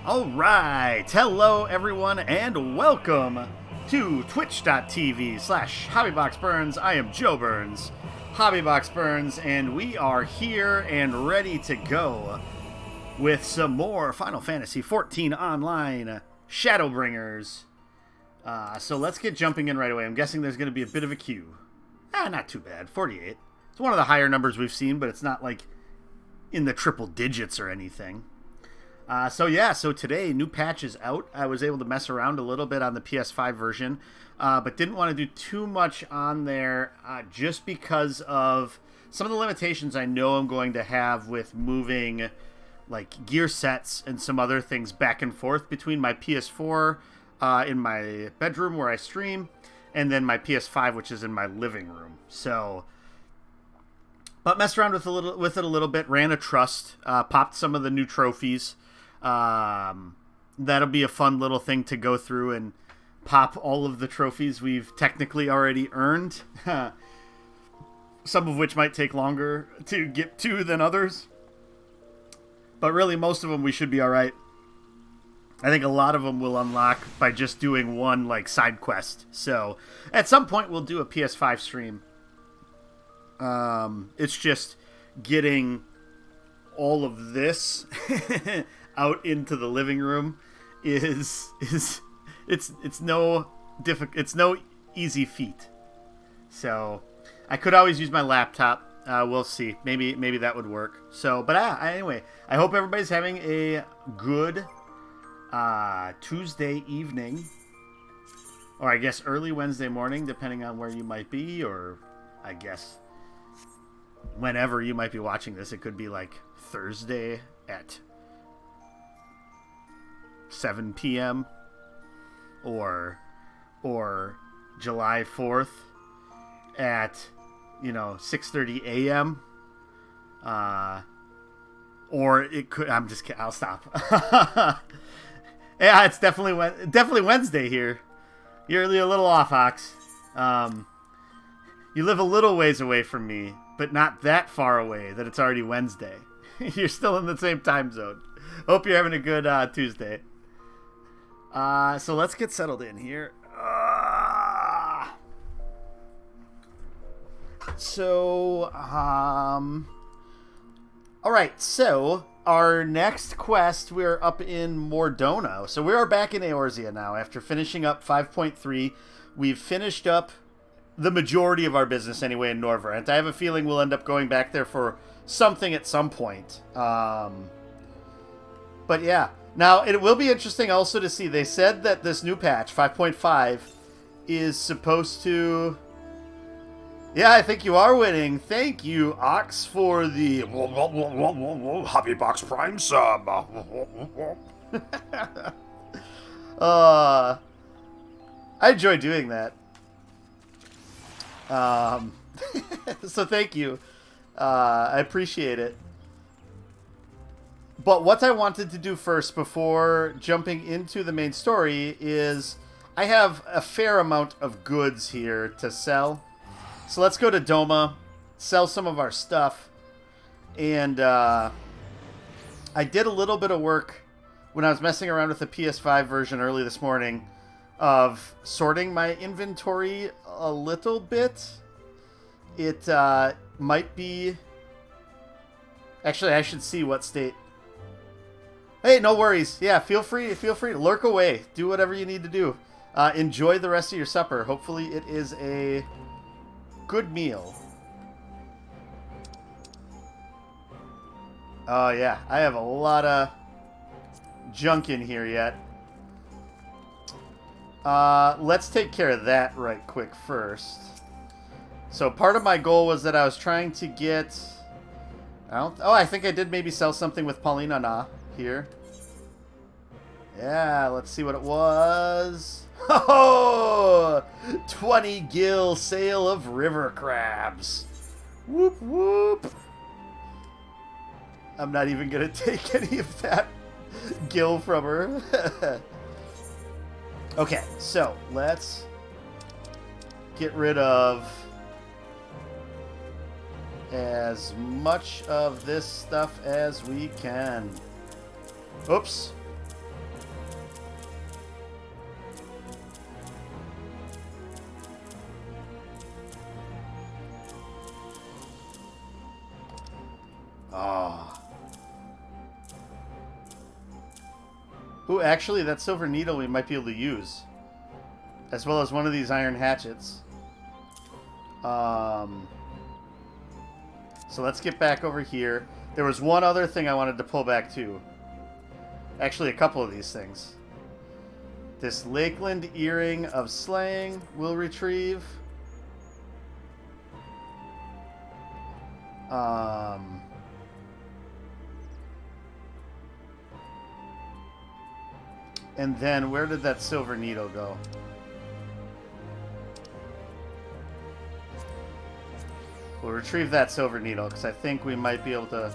Alright, hello everyone and welcome to twitch.tv/HobbyBoxBurns. I am Joe Burns, Hobbybox Burns, and we are here and ready to go with some more Final Fantasy XIV Online Shadowbringers. So let's get jumping in right away. I'm guessing there's going to be a bit of a queue. Not too bad, 48. It's one of the higher numbers we've seen, but it's not like in the triple digits or anything. So today, new patch is out. I was able to mess around a little bit on the PS5 version, but didn't want to do too much on there just because of some of the limitations I know I'm going to have with moving like gear sets and some other things back and forth between my PS4 in my bedroom where I stream and then my PS5, which is in my living room. But messed around with it a little bit, ran a trust, popped some of the new trophies. That'll be a fun little thing to go through and pop all of the trophies we've technically already earned. Some of which might take longer to get to than others. But really, most of them we should be alright. I think a lot of them will unlock by just doing one like side quest. So at some point we'll do a PS5 stream. It's just getting all of this out into the living room it's no easy feat. So I could always use my laptop. We'll see. Maybe that would work. So, but anyway, I hope everybody's having a good Tuesday evening, or I guess early Wednesday morning, depending on where you might be, or I guess whenever you might be watching this. It could be like Thursday at 7 p.m. or July 4th at 6:30 a.m. Or it could. I'm just kidding. I'll stop. Yeah, it's definitely Wednesday here. You're a little off, Ox. You live a little ways away from me, but not that far away that it's already Wednesday. You're still in the same time zone. Hope you're having a good Tuesday. So let's get settled in here. All right. So our next quest, we're up in Mordono. So we are back in Eorzea now after finishing up 5.3. We've finished up the majority of our business anyway in Norvrent. I have a feeling we'll end up going back there for something at some point. But yeah. Now, it will be interesting also to see, they said that this new patch, 5.5, is supposed to... Yeah, I think you are winning. Thank you, Ox, for the Hobbybox Prime sub. I enjoy doing that. So thank you. I appreciate it. But what I wanted to do first before jumping into the main story is I have a fair amount of goods here to sell. So let's go to Doma, sell some of our stuff. And I did a little bit of work when I was messing around with the PS5 version early this morning of sorting my inventory a little bit. It might be... Actually, I should see what state... Hey, no worries. Yeah, feel free to lurk away. Do whatever you need to do. Enjoy the rest of your supper. Hopefully it is a good meal. Oh, yeah. I have a lot of junk in here yet. Let's take care of that right quick first. So part of my goal was that I was trying to get... I think I did maybe sell something with Paulina Na here. Yeah, let's see what it was. Oh, 20 gil sale of river crabs. Whoop, whoop. I'm not even going to take any of that gil from her. Okay, so let's get rid of as much of this stuff as we can. Oops. Oh. Ooh, actually, that silver needle we might be able to use. As well as one of these iron hatchets. So let's get back over here. There was one other thing I wanted to pull back to. Actually, a couple of these things. This Lakeland Earring of Slaying we'll retrieve. And then, where did that silver needle go? We'll retrieve that silver needle, because I think we might be able to...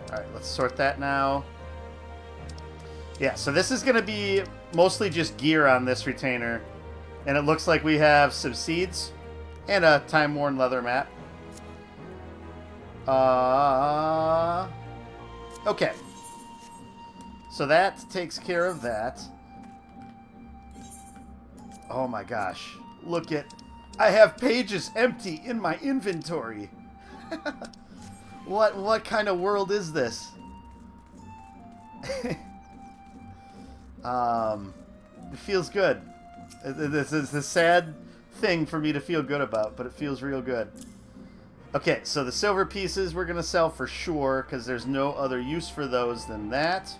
Alright, let's sort that now. Yeah, so this is going to be mostly just gear on this retainer. And it looks like we have some seeds and a time-worn leather mat. Okay. So that takes care of that. Oh my gosh. Look at... I have pages empty in my inventory. What kind of world is this? It feels good. This is a sad thing for me to feel good about, but it feels real good. Okay, so the silver pieces we're going to sell for sure, because there's no other use for those than that.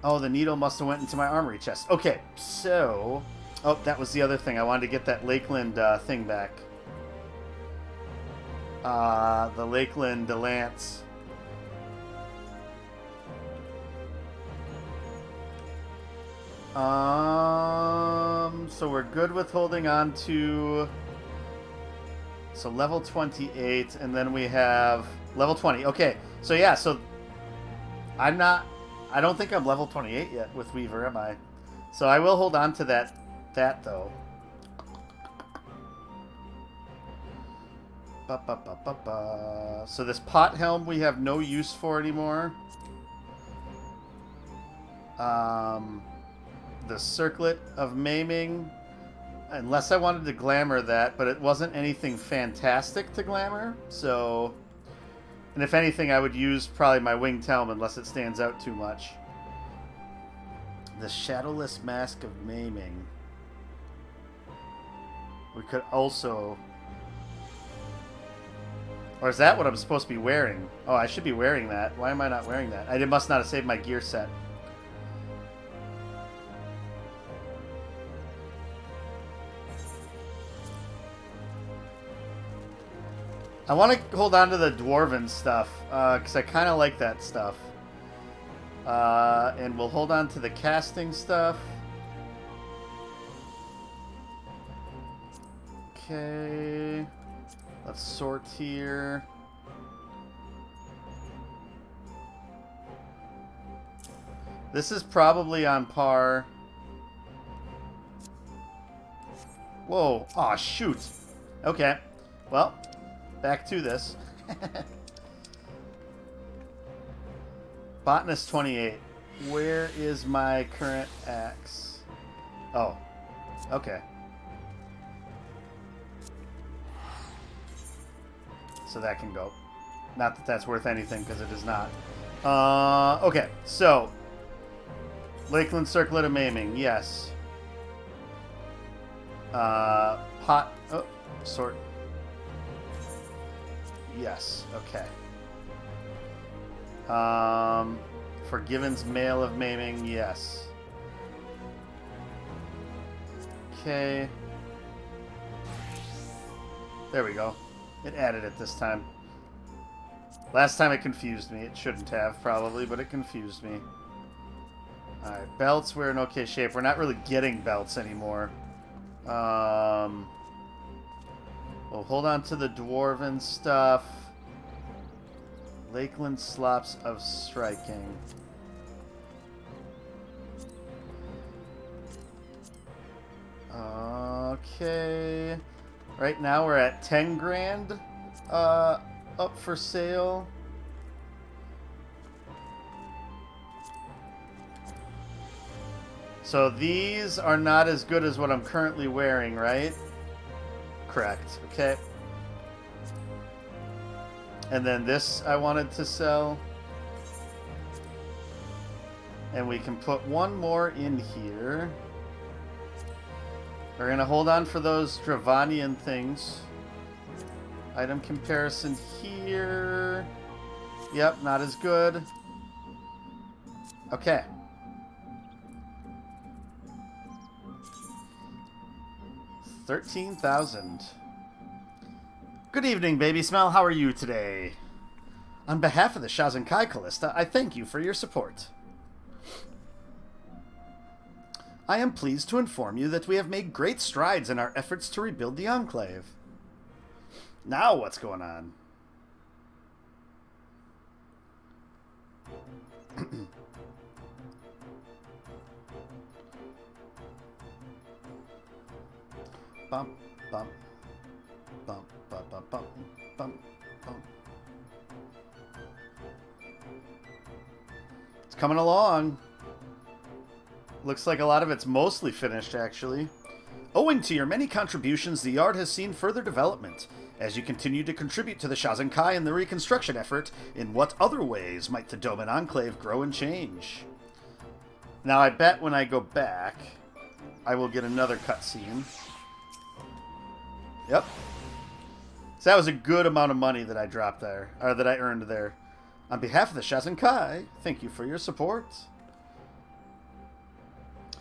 Oh, the needle must have went into my armory chest. Okay, so... Oh, that was the other thing. I wanted to get that Lakeland thing back. The Lakeland lance. So we're good with holding on to... So level 28, and then we have level 20. Okay, so yeah, so I'm not... I don't think I'm level 28 yet with Weaver, am I? So I will hold on to that though. So this pot helm we have no use for anymore. The circlet of maiming, unless I wanted to glamour that, but it wasn't anything fantastic to glamour, so... And if anything, I would use probably my winged helm unless it stands out too much. The Shadowless Mask of Maiming. We could also... Or is that what I'm supposed to be wearing? Oh, I should be wearing that. Why am I not wearing that? I must not have saved my gear set. I want to hold on to the dwarven stuff, because I kind of like that stuff. And we'll hold on to the casting stuff. Okay. Let's sort here. This is probably on par. Whoa. Aw, shoot. Okay. Well... Back to this. Botanist 28. Where is my current axe? Oh. Okay. So that can go. Not that that's worth anything, because it is not. Okay. So. Lakeland Circlet of Maiming. Yes. Pot. Oh. Sort. Yes, okay. Forgiven's Mail of Maiming, yes. Okay. There we go. It added it this time. Last time it confused me. It shouldn't have, probably, but it confused me. Alright, belts, we're in okay shape. We're not really getting belts anymore. We'll hold on to the dwarven stuff. Lakeland Slops of Striking. Okay. Right now we're at 10 grand up for sale. So these are not as good as what I'm currently wearing, right? Correct. Okay. And then this I wanted to sell. And we can put one more in here. We're going to hold on for those Dravanian things. Item comparison here. Yep, not as good. Okay. $13,000. Good evening, Baby Smell. How are you today? On behalf of the Shazankai Callista, I thank you for your support. I am pleased to inform you that we have made great strides in our efforts to rebuild the Enclave. Now what's going on? Bump, bump, bump, bump, bump, bump, bump, bump. It's coming along. Looks like a lot of it's mostly finished, actually. Owing to your many contributions, the yard has seen further development. As you continue to contribute to the Shazankai and the reconstruction effort, in what other ways might the Dome and Enclave grow and change? Now, I bet when I go back, I will get another cutscene. Yep. So that was a good amount of money that I dropped there, or that I earned there. On behalf of the Shazankai, thank you for your support.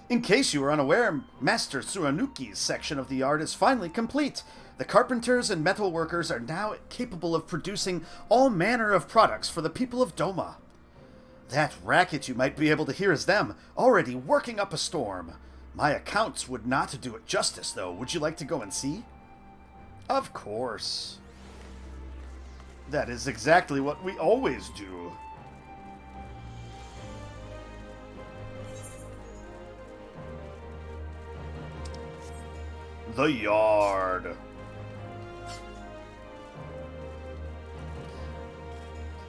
In case you were unaware, Master Suranuki's section of the yard is finally complete. The carpenters and metalworkers are now capable of producing all manner of products for the people of Doma. That racket you might be able to hear is them, already working up a storm. My accounts would not do it justice, though. Would you like to go and see? Of course. That is exactly what we always do. The yard.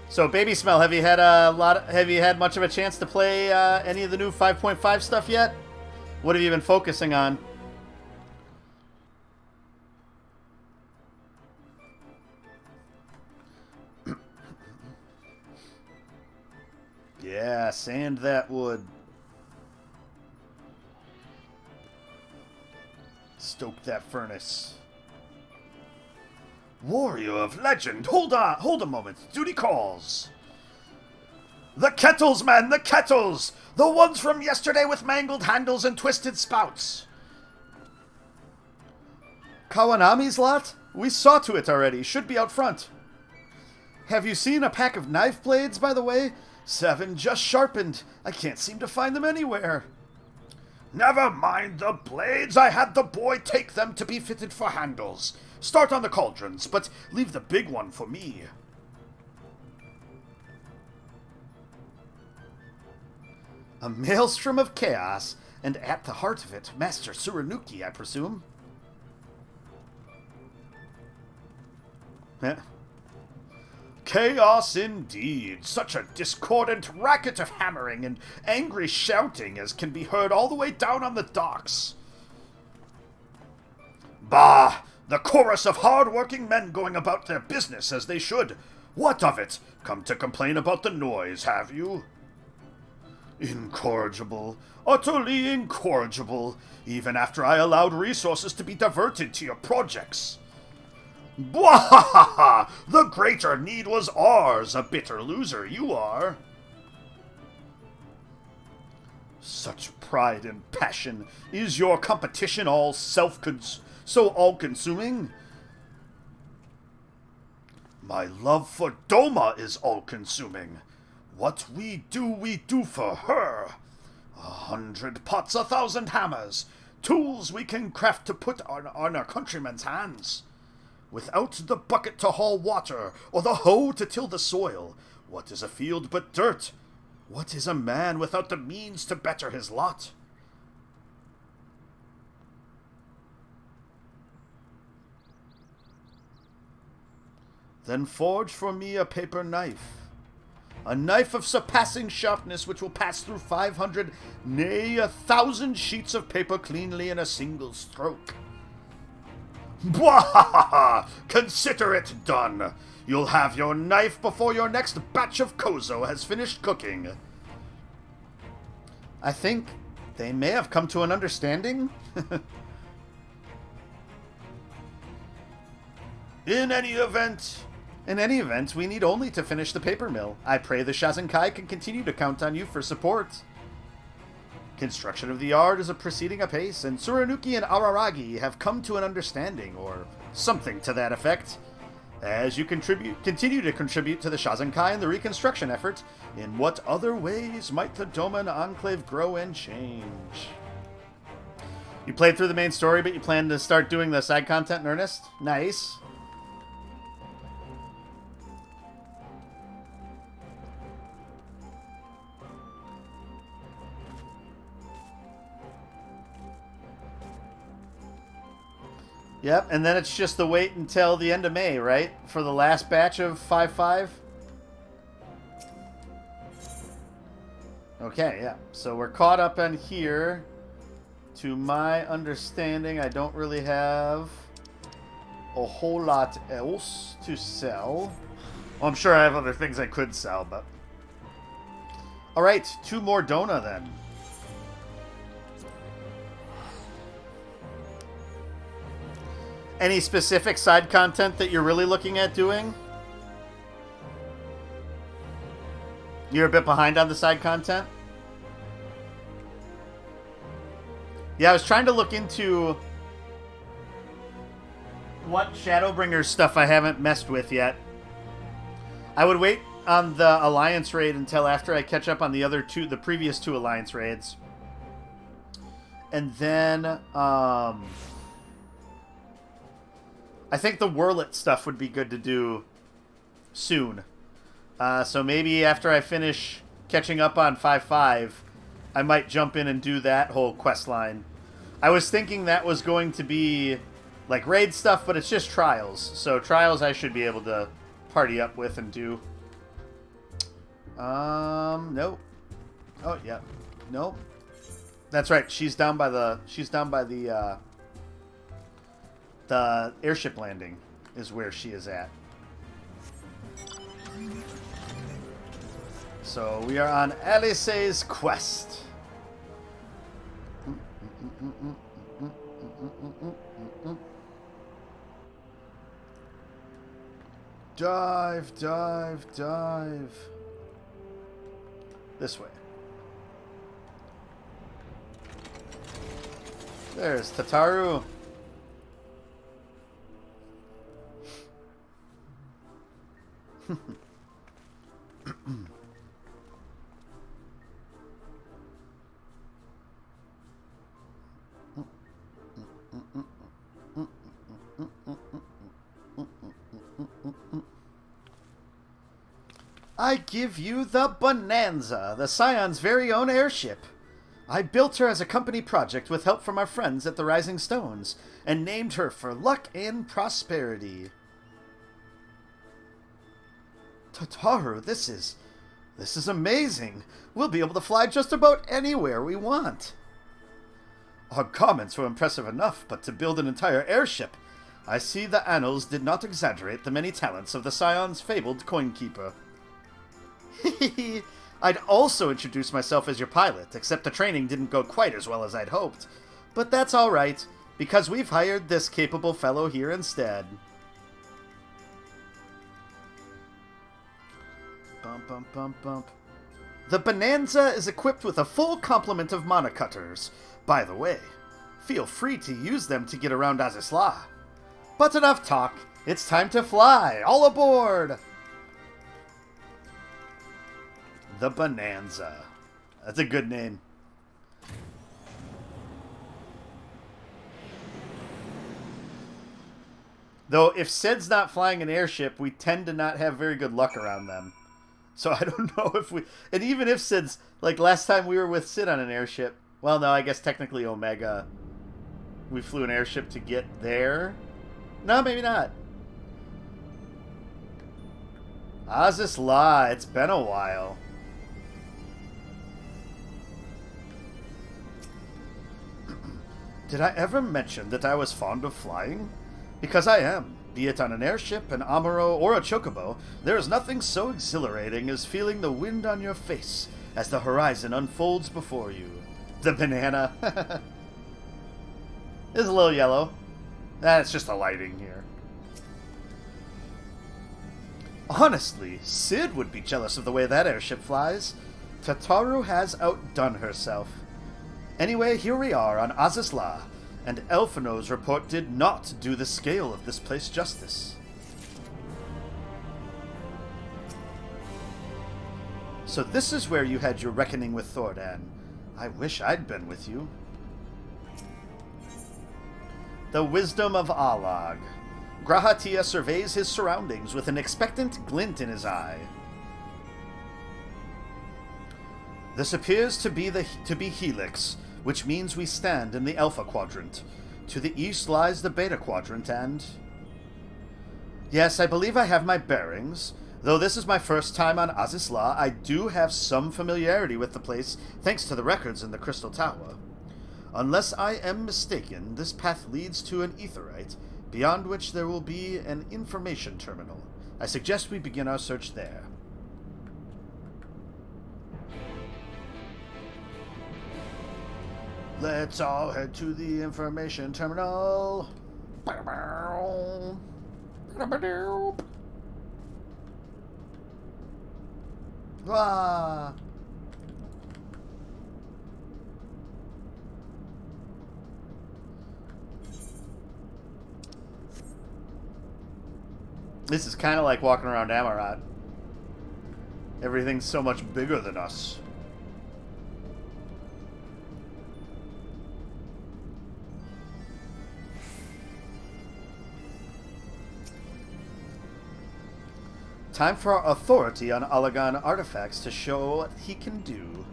So, Baby Smell, have you had much of a chance to play any of the new 5.5 stuff yet? What have you been focusing on? Yeah, sand that wood. Stoke that furnace. Warrior of legend, hold a moment. Duty calls. The kettles, man, the kettles! The ones from yesterday with mangled handles and twisted spouts. Kawanami's lot? We saw to it already. Should be out front. Have you seen a pack of knife blades, by the way? 7 just sharpened. I can't seem to find them anywhere. Never mind the blades. I had the boy take them to be fitted for handles. Start on the cauldrons, but leave the big one for me. A maelstrom of chaos, and at the heart of it, Master Suranuki, I presume. Chaos indeed. Such a discordant racket of hammering and angry shouting as can be heard all the way down on the docks. Bah! The chorus of hard-working men going about their business as they should. What of it? Come to complain about the noise, have you? Incorrigible. Utterly incorrigible. Even after I allowed resources to be diverted to your projects. Bwahaha! The greater need was ours. A bitter loser you are. Such pride and passion. Is your competition all so all-consuming? My love for Doma is all-consuming. What we do for her. 100 pots, 1,000 hammers. Tools we can craft to put on our countrymen's hands. Without the bucket to haul water, or the hoe to till the soil, what is a field but dirt? What is a man without the means to better his lot? Then forge for me a paper knife. A knife of surpassing sharpness which will pass through 500, nay 1,000 sheets of paper cleanly in a single stroke. Bwahaha! Consider it done. You'll have your knife before your next batch of kozo has finished cooking. I think they may have come to an understanding. In any event, we need only to finish the paper mill. I pray the Shazenkai can continue to count on you for support. Construction of the yard is proceeding apace, and Tsurunuki and Araragi have come to an understanding, or something to that effect. As you continue to contribute to the Shazenkai and the reconstruction effort, in what other ways might the Doman Enclave grow and change? You played through the main story, but you plan to start doing the side content in earnest? Nice. Yep, and then it's just the wait until the end of May, right? For the last batch of 5.5? Okay, yeah. So we're caught up in here. To my understanding, I don't really have a whole lot else to sell. Well, I'm sure I have other things I could sell, but... Alright, 2 more Dona then. Any specific side content that you're really looking at doing? You're a bit behind on the side content? Yeah, I was trying to look into what Shadowbringers stuff I haven't messed with yet. I would wait on the Alliance raid until after I catch up on the previous 2 Alliance raids. And then, I think the Whirlit stuff would be good to do soon. So maybe after I finish catching up on 5.5, I might jump in and do that whole quest line. I was thinking that was going to be like raid stuff, but it's just trials. So trials I should be able to party up with and do. Nope. Oh, yeah. Nope. That's right. She's down by the airship landing is where she is at. So we are on Alice's quest. Dive, dive, dive. This way. There's Tataru. I give you the Bonanza, the Scion's very own airship. I built her as a company project with help from our friends at the Rising Stones, and named her for luck and prosperity. Tataru, this is amazing. We'll be able to fly just about anywhere we want. Our comments were impressive enough, but to build an entire airship, I see the annals did not exaggerate the many talents of the Scion's fabled coinkeeper. I'd also introduce myself as your pilot, except the training didn't go quite as well as I'd hoped. But that's alright, because we've hired this capable fellow here instead. Bump, bump, bump, bump. The Bonanza is equipped with a full complement of monocutters. By the way, feel free to use them to get around Azisla. But enough talk. It's time to fly. All aboard! The Bonanza. That's a good name. Though, if Sid's not flying an airship, we tend to not have very good luck around them. So I don't know if we... And even if Sid's... Like, last time we were with Sid on an airship... Well, no, I guess technically Omega... We flew an airship to get there? No, maybe not. Azisla, it's been a while. Did I ever mention that I was fond of flying? Because I am. Be it on an airship, an Amuro, or a chocobo, there is nothing so exhilarating as feeling the wind on your face as the horizon unfolds before you. The banana. It's a little yellow. It's just the lighting here. Honestly, Sid would be jealous of the way that airship flies. Tataru has outdone herself. Anyway, here we are on Azizla, and Elfino's report did not do the scale of this place justice. So this is where you had your reckoning with Thordan. I wish I'd been with you. The wisdom of Alag. Grahatia surveys his surroundings with an expectant glint in his eye. This appears to be Helix, which means we stand in the Alpha Quadrant. To the east lies the Beta Quadrant, and... Yes, I believe I have my bearings. Though this is my first time on Azizla, I do have some familiarity with the place, thanks to the records in the Crystal Tower. Unless I am mistaken, this path leads to an aetherite, beyond which there will be an information terminal. I suggest we begin our search there. Let's all head to the information terminal. Ah. This is kind of like walking around Amarat. Everything's so much bigger than us. Time for our authority on Allagan artifacts to show what he can do.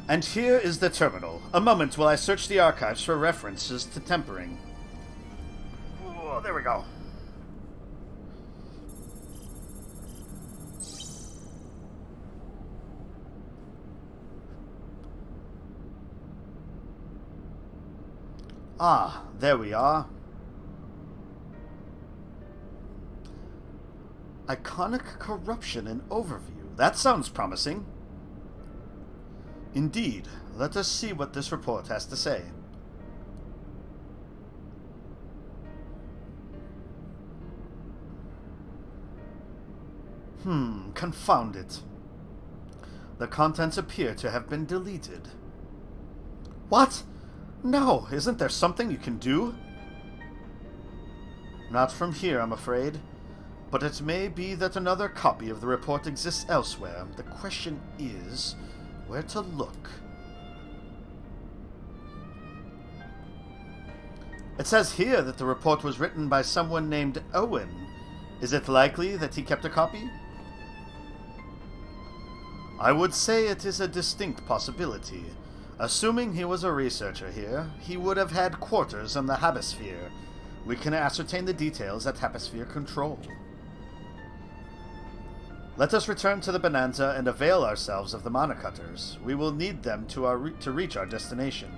And here is the terminal. A moment while I search the archives for references to tempering. Oh, there we go. Ah, there we are. Iconic corruption and overview. That sounds promising. Indeed. Let us see what this report has to say. Confound it. The contents appear to have been deleted. What? No, isn't there something you can do? Not from here, I'm afraid. But it may be that another copy of the report exists elsewhere. The question is, where to look? It says here that the report was written by someone named Owen. Is it likely that he kept a copy? I would say it is a distinct possibility. Assuming he was a researcher here, he would have had quarters on the Habisphere. We can ascertain the details at Habisphere Control. Let us return to the Bonanza and avail ourselves of the Monocutters. We will need them to reach our destination.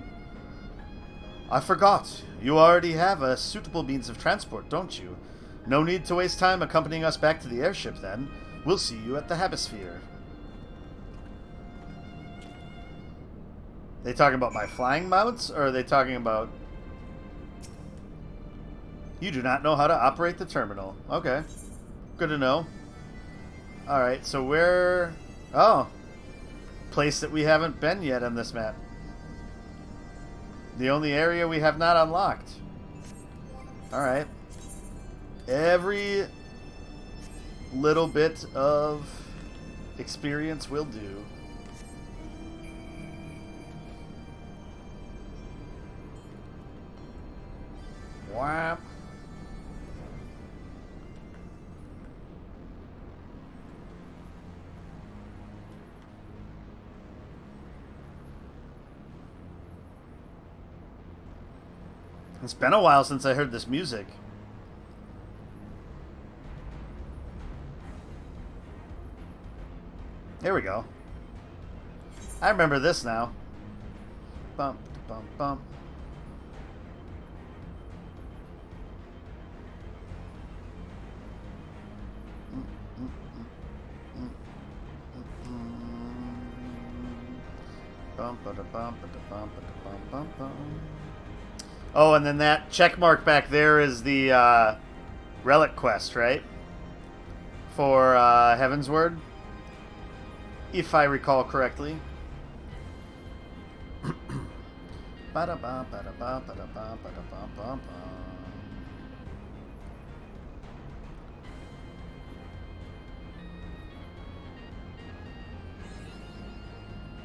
I forgot. You already have a suitable means of transport, don't you? No need to waste time accompanying us back to the airship, then. We'll see you at the Habisphere. They talking about my flying mounts, or are they talking about... You do not know how to operate the terminal. Okay. Good to know. Alright, so where... Oh. Place that we haven't been yet on this map. The only area we have not unlocked. Alright. Every little bit of experience will do. Wow. It's been a while since I heard this music. There we go. I remember this now. Bump, bump, bump. Oh, and then that check mark back there is the relic quest, right? For Heaven's Word, if I recall correctly.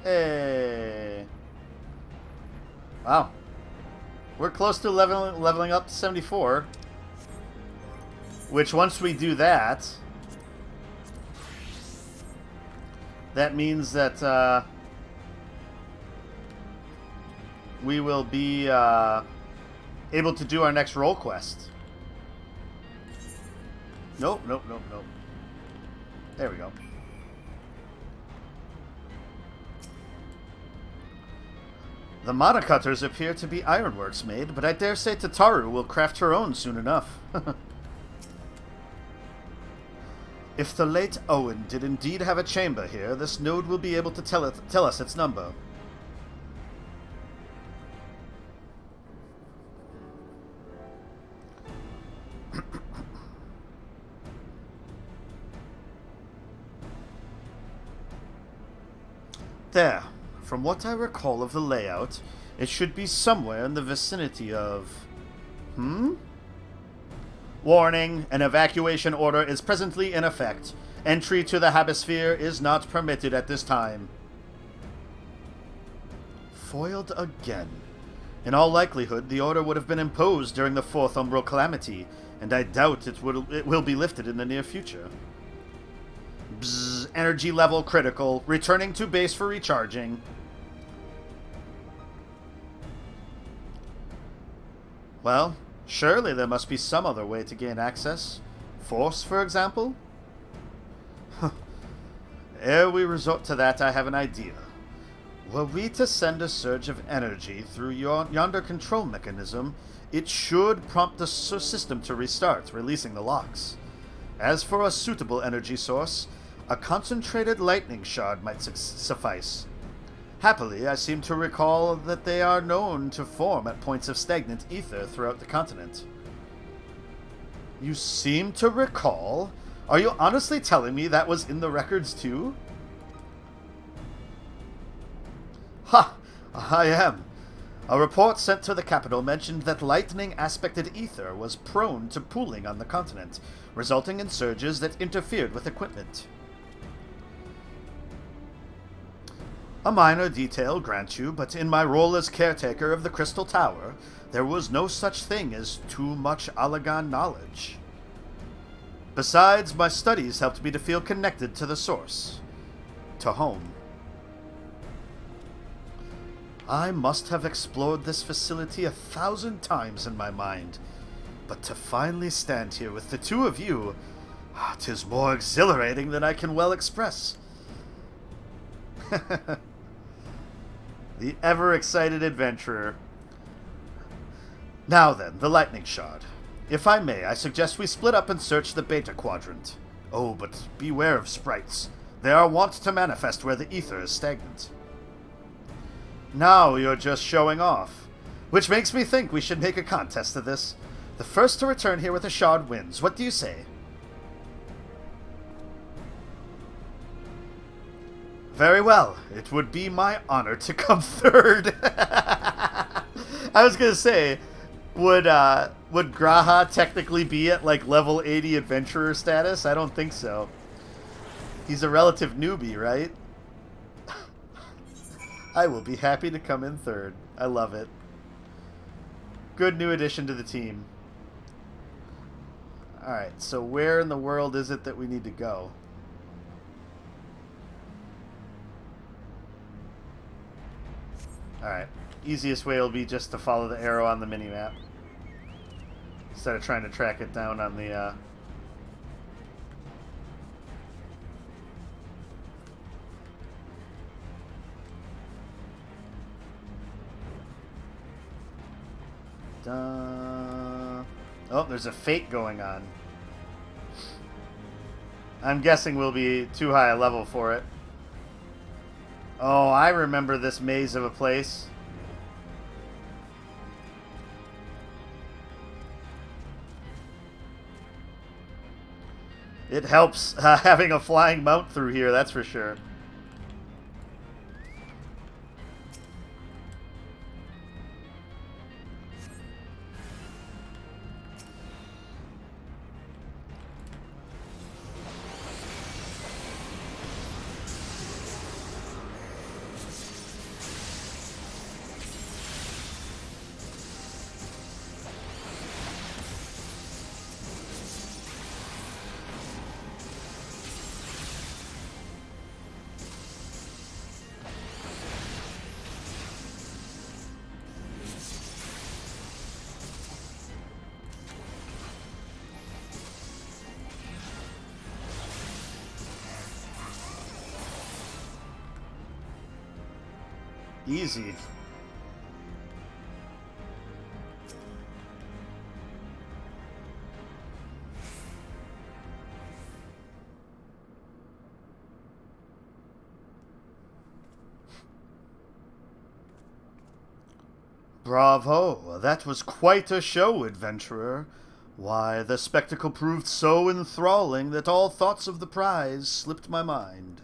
Hey. Wow. We're close to leveling up to 74. Which, once we do that, that means that we will be able to do our next role quest. Nope. There we go. The Monocutters appear to be ironworks made, but I dare say Tataru will craft her own soon enough. If the late Owen did indeed have a chamber here, this node will be able to tell us its number. There. From what I recall of the layout, it should be somewhere in the vicinity of... Warning, an evacuation order is presently in effect. Entry to the Habisphere is not permitted at this time. Foiled again. In all likelihood, the order would have been imposed during the Fourth Umbral Calamity, and I doubt it will be lifted in the near future. Bzzz, energy level critical. Returning to base for recharging. Well, surely there must be some other way to gain access. Force, for example? Ere we resort to that, I have an idea. Were we to send a surge of energy through yonder control mechanism, it should prompt the system to restart, releasing the locks. As for a suitable energy source, a concentrated lightning shard might suffice. Happily, I seem to recall that they are known to form at points of stagnant ether throughout the continent. You seem to recall? Are you honestly telling me that was in the records too? Ha! I am. A report sent to the capital mentioned that lightning-aspected ether was prone to pooling on the continent, resulting in surges that interfered with equipment. A minor detail, grant you, but in my role as caretaker of the Crystal Tower, there was no such thing as too much Allagan knowledge. Besides, my studies helped me to feel connected to the source. To home. I must have explored this facility 1,000 times in my mind, but to finally stand here with the two of you, 'tis more exhilarating than I can well express. The ever-excited adventurer. Now then, the lightning shard. If I may, I suggest we split up and search the Beta Quadrant. Oh, but beware of sprites. They are wont to manifest where the ether is stagnant. Now you're just showing off. Which makes me think we should make a contest of this. The first to return here with a shard wins. What do you say? Very well. It would be my honor to come third. I was going to say, would Graha technically be at like level 80 adventurer status? I don't think so. He's a relative newbie, right? I will be happy to come in third. I love it. Good new addition to the team. Alright, so where in the world is it that we need to go? Alright, easiest way will be just to follow the arrow on the minimap. Instead of trying to track it down on the, Oh, there's a fate going on. I'm guessing we'll be too high a level for it. Oh, I remember this maze of a place. It helps having a flying mount through here, that's for sure. Easy. Bravo! That was quite a show, adventurer. Why, the spectacle proved so enthralling that all thoughts of the prize slipped my mind.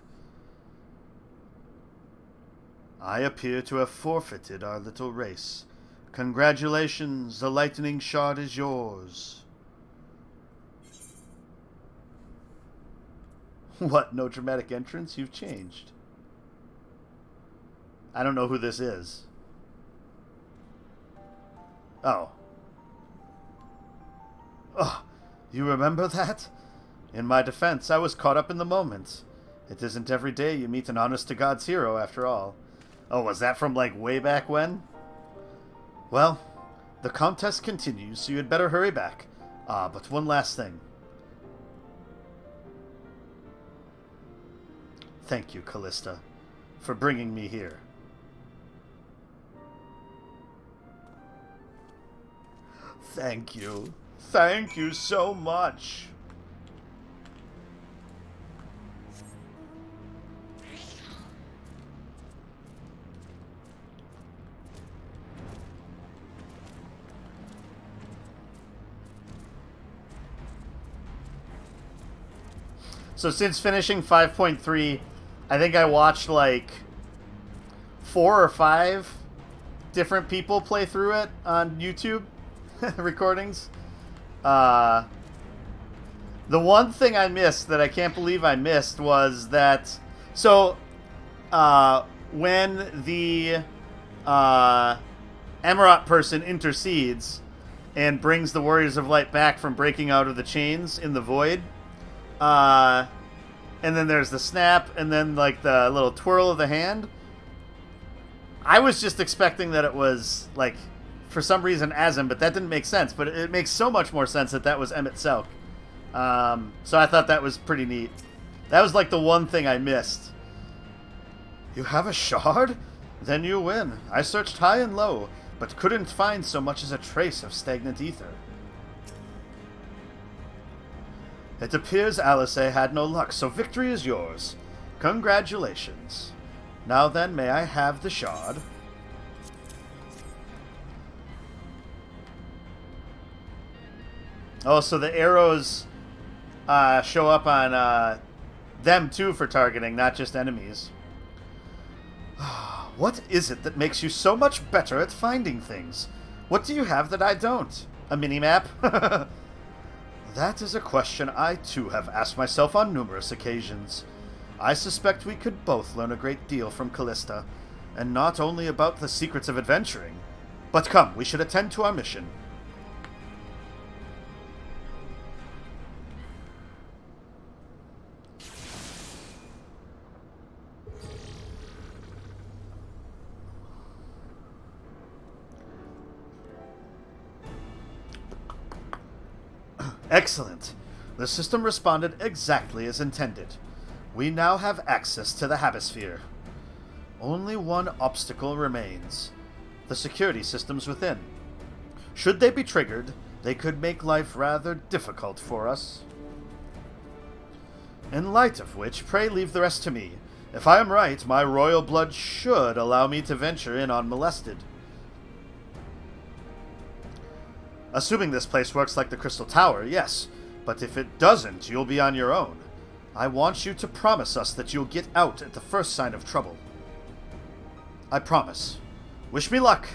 I appear to have forfeited our little race. Congratulations, the lightning shard is yours. What, no dramatic entrance? You've changed. I don't know who this is. Oh. Oh, you remember that? In my defense, I was caught up in the moment. It isn't every day you meet an honest-to-God's hero, after all. Oh, was that from, like, way back when? Well, the contest continues, so you had better hurry back. But one last thing. Thank you, Callista, for bringing me here. Thank you. Thank you so much. So since finishing 5.3, I think I watched like 4 or 5 different people play through it on YouTube recordings. The one thing I missed that I can't believe I missed was that... So, when the Amarot person intercedes and brings the Warriors of Light back from breaking out of the chains in the void... and then there's the snap, and then like the little twirl of the hand. I was just expecting that it was like, for some reason, Azim, but that didn't make sense. But it makes so much more sense that that was Emmett Selk. So I thought that was pretty neat. That was like the one thing I missed. You have a shard? Then you win. I searched high and low, but couldn't find so much as a trace of stagnant ether. It appears Eorzea had no luck, so victory is yours. Congratulations. Now then, may I have the shard? Oh, so the arrows show up on them too for targeting, not just enemies. What is it that makes you so much better at finding things? What do you have that I don't? A mini-map? That is a question I, too, have asked myself on numerous occasions. I suspect we could both learn a great deal from Callista, and not only about the secrets of adventuring. But come, we should attend to our mission. Excellent. The system responded exactly as intended. We now have access to the Habisphere. Only one obstacle remains. The security systems within. Should they be triggered, they could make life rather difficult for us. In light of which, pray leave the rest to me, If I am right, my royal blood should allow me to venture in unmolested. Assuming this place works like the Crystal Tower, yes. But if it doesn't, you'll be on your own. I want you to promise us that you'll get out at the first sign of trouble. I promise. Wish me luck.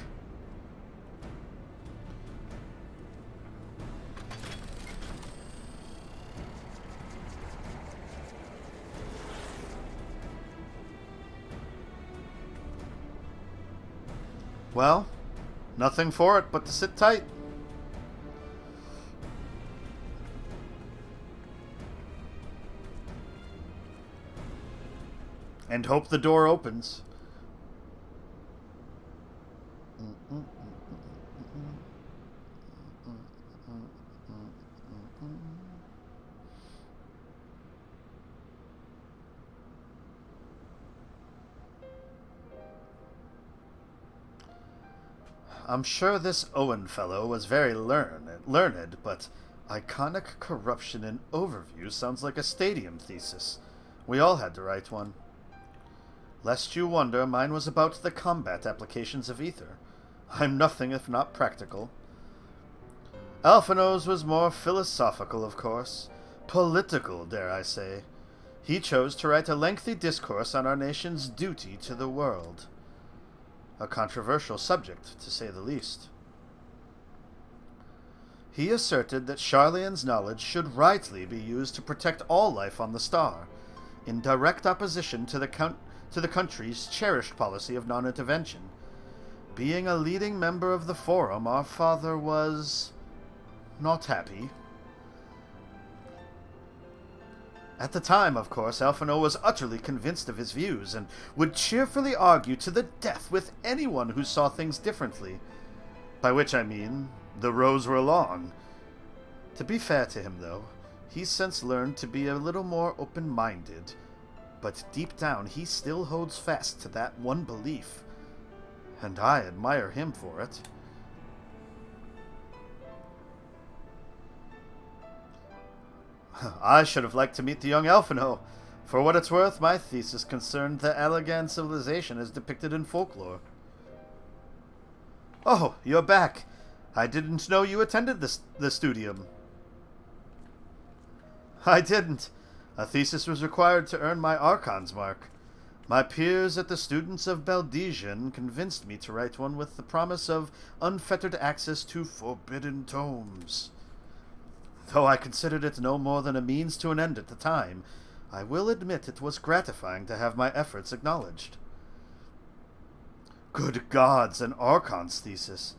Well, nothing for it but to sit tight. And hope the door opens. I'm sure this Owen fellow was very learned, but iconic corruption and overview sounds like a stadium thesis. We all had to write one. Lest you wonder, mine was about the combat applications of ether. I'm nothing if not practical. Alphino's was more philosophical, of course. Political, dare I say. He chose to write a lengthy discourse on our nation's duty to the world. A controversial subject, to say the least. He asserted that Sharlayan's knowledge should rightly be used to protect all life on the star, in direct opposition to the country's cherished policy of non-intervention. Being a leading member of the Forum, our father was not happy. At the time, of course, Alphino was utterly convinced of his views, and would cheerfully argue to the death with anyone who saw things differently. By which I mean, the rows were long. To be fair to him, though, he's since learned to be a little more open-minded, but deep down he still holds fast to that one belief, and I admire him for it. I should have liked to meet the young Alphino. For what it's worth, my thesis concerned the Allegan civilization as depicted in folklore. Oh, you're back. I didn't know you attended the studium. I didn't. A thesis was required to earn my Archon's mark. My peers at the Students of Baldesian convinced me to write one with the promise of unfettered access to forbidden tomes. Though I considered it no more than a means to an end at the time, I will admit it was gratifying to have my efforts acknowledged. Good gods, an Archon's thesis.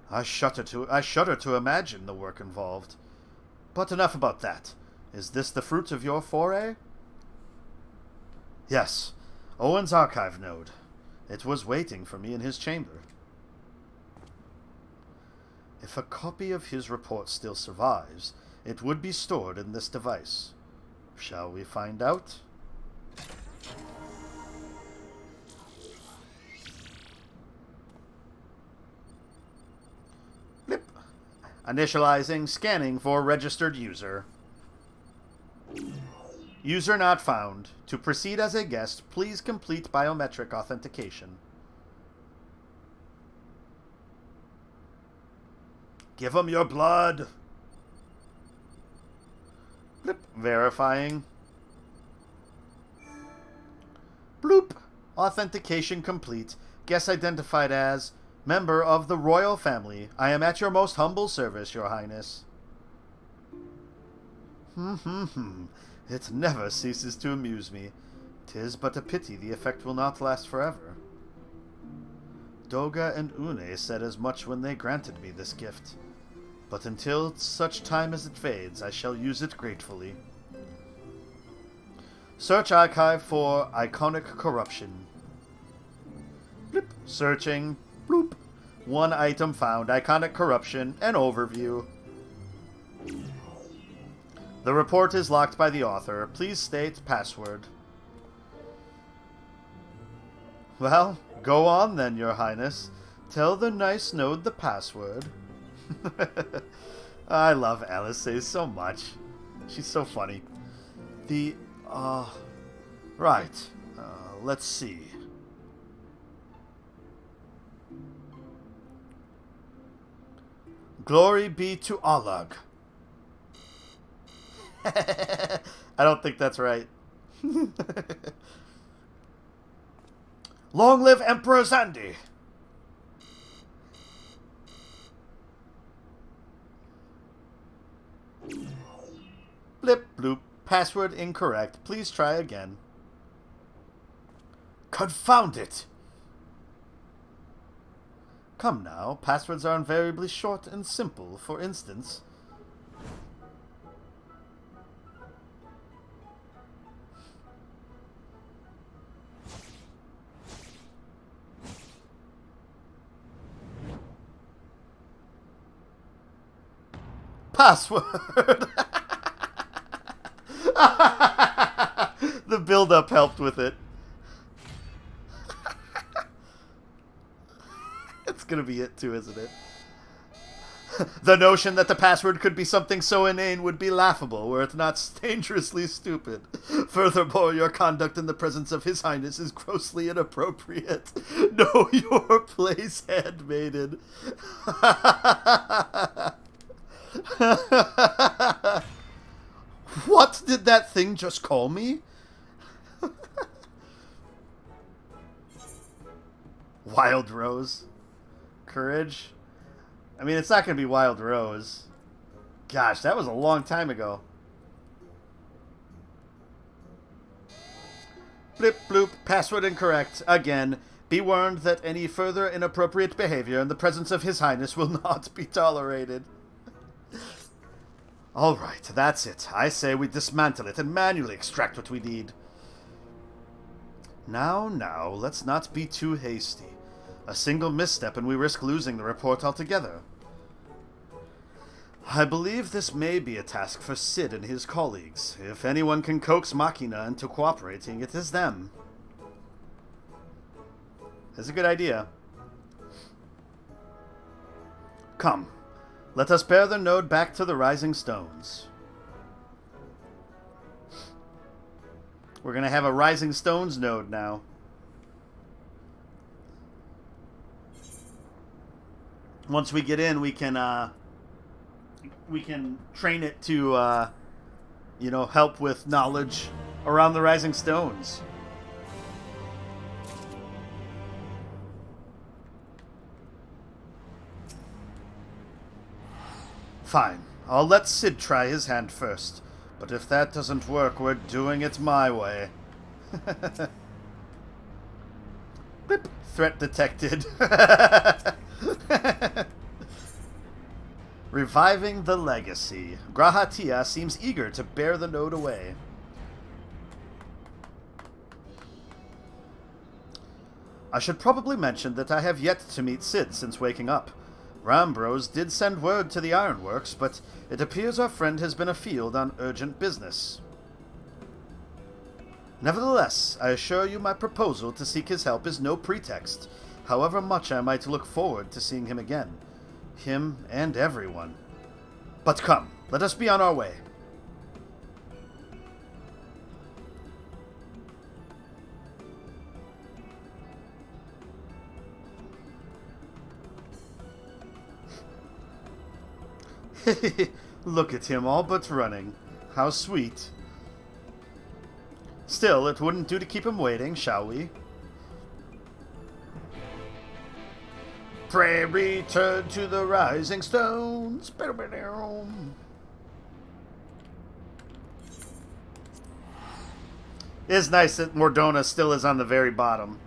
I shudder to imagine the work involved. But enough about that. Is this the fruit of your foray? Yes, Owen's archive node. It was waiting for me in his chamber. If a copy of his report still survives, it would be stored in this device. Shall we find out? Blip. Initializing, scanning for registered user. User not found. To proceed as a guest, please complete biometric authentication. Give 'em your blood. Blip. Verifying. Bloop. Authentication complete. Guest identified as member of the royal family. I am at your most humble service, your highness. It never ceases to amuse me. 'Tis but a pity the effect will not last forever. Doga and Une said as much when they granted me this gift. But until such time as it fades, I shall use it gratefully. Search archive for iconic corruption. Blip. Searching. Bloop. One item found. Iconic corruption. An overview. The report is locked by the author. Please state password. Well, go on then, your highness. Tell the nice node the password. I love Alice so much. She's so funny. Right. Let's see. Glory be to Allah. I don't think that's right. Long live Emperor Zandi. Blip bloop. Password incorrect. Please try again. Confound it! Come now, passwords are invariably short and simple. For instance... Password! The build-up helped with it. It's gonna be it too, isn't it? The notion that the password could be something so inane would be laughable, were it not dangerously stupid. Furthermore, your conduct in the presence of His Highness is grossly inappropriate. Know your place, handmaiden. What did that thing just call me? Wild Rose. Courage. I mean, it's not going to be Wild Rose. Gosh, that was a long time ago. Blip bloop. Password incorrect. Again. Be warned that any further inappropriate behavior in the presence of His Highness will not be tolerated. Alright, that's it. I say we dismantle it and manually extract what we need. Now, let's not be too hasty. A single misstep and we risk losing the report altogether. I believe this may be a task for Sid and his colleagues. If anyone can coax Machina into cooperating, it is them. That's a good idea. Come. Let us bear the node back to the Rising Stones. We're going to have a Rising Stones node now. Once we get in, we can train it to, you know, help with knowledge around the Rising Stones. Fine. I'll let Sid try his hand first. But if that doesn't work, we're doing it my way. Blip. Threat detected. Reviving the legacy. Grahatia seems eager to bear the node away. I should probably mention that I have yet to meet Sid since waking up. Rambros did send word to the Ironworks, but it appears our friend has been afield on urgent business. Nevertheless, I assure you my proposal to seek his help is no pretext, however much I might look forward to seeing him again. Him and everyone. But come, let us be on our way. Look at him all but running. How sweet. Still, it wouldn't do to keep him waiting, shall we? Pray return to the Rising Stones. It's nice that Mordona still is on the very bottom.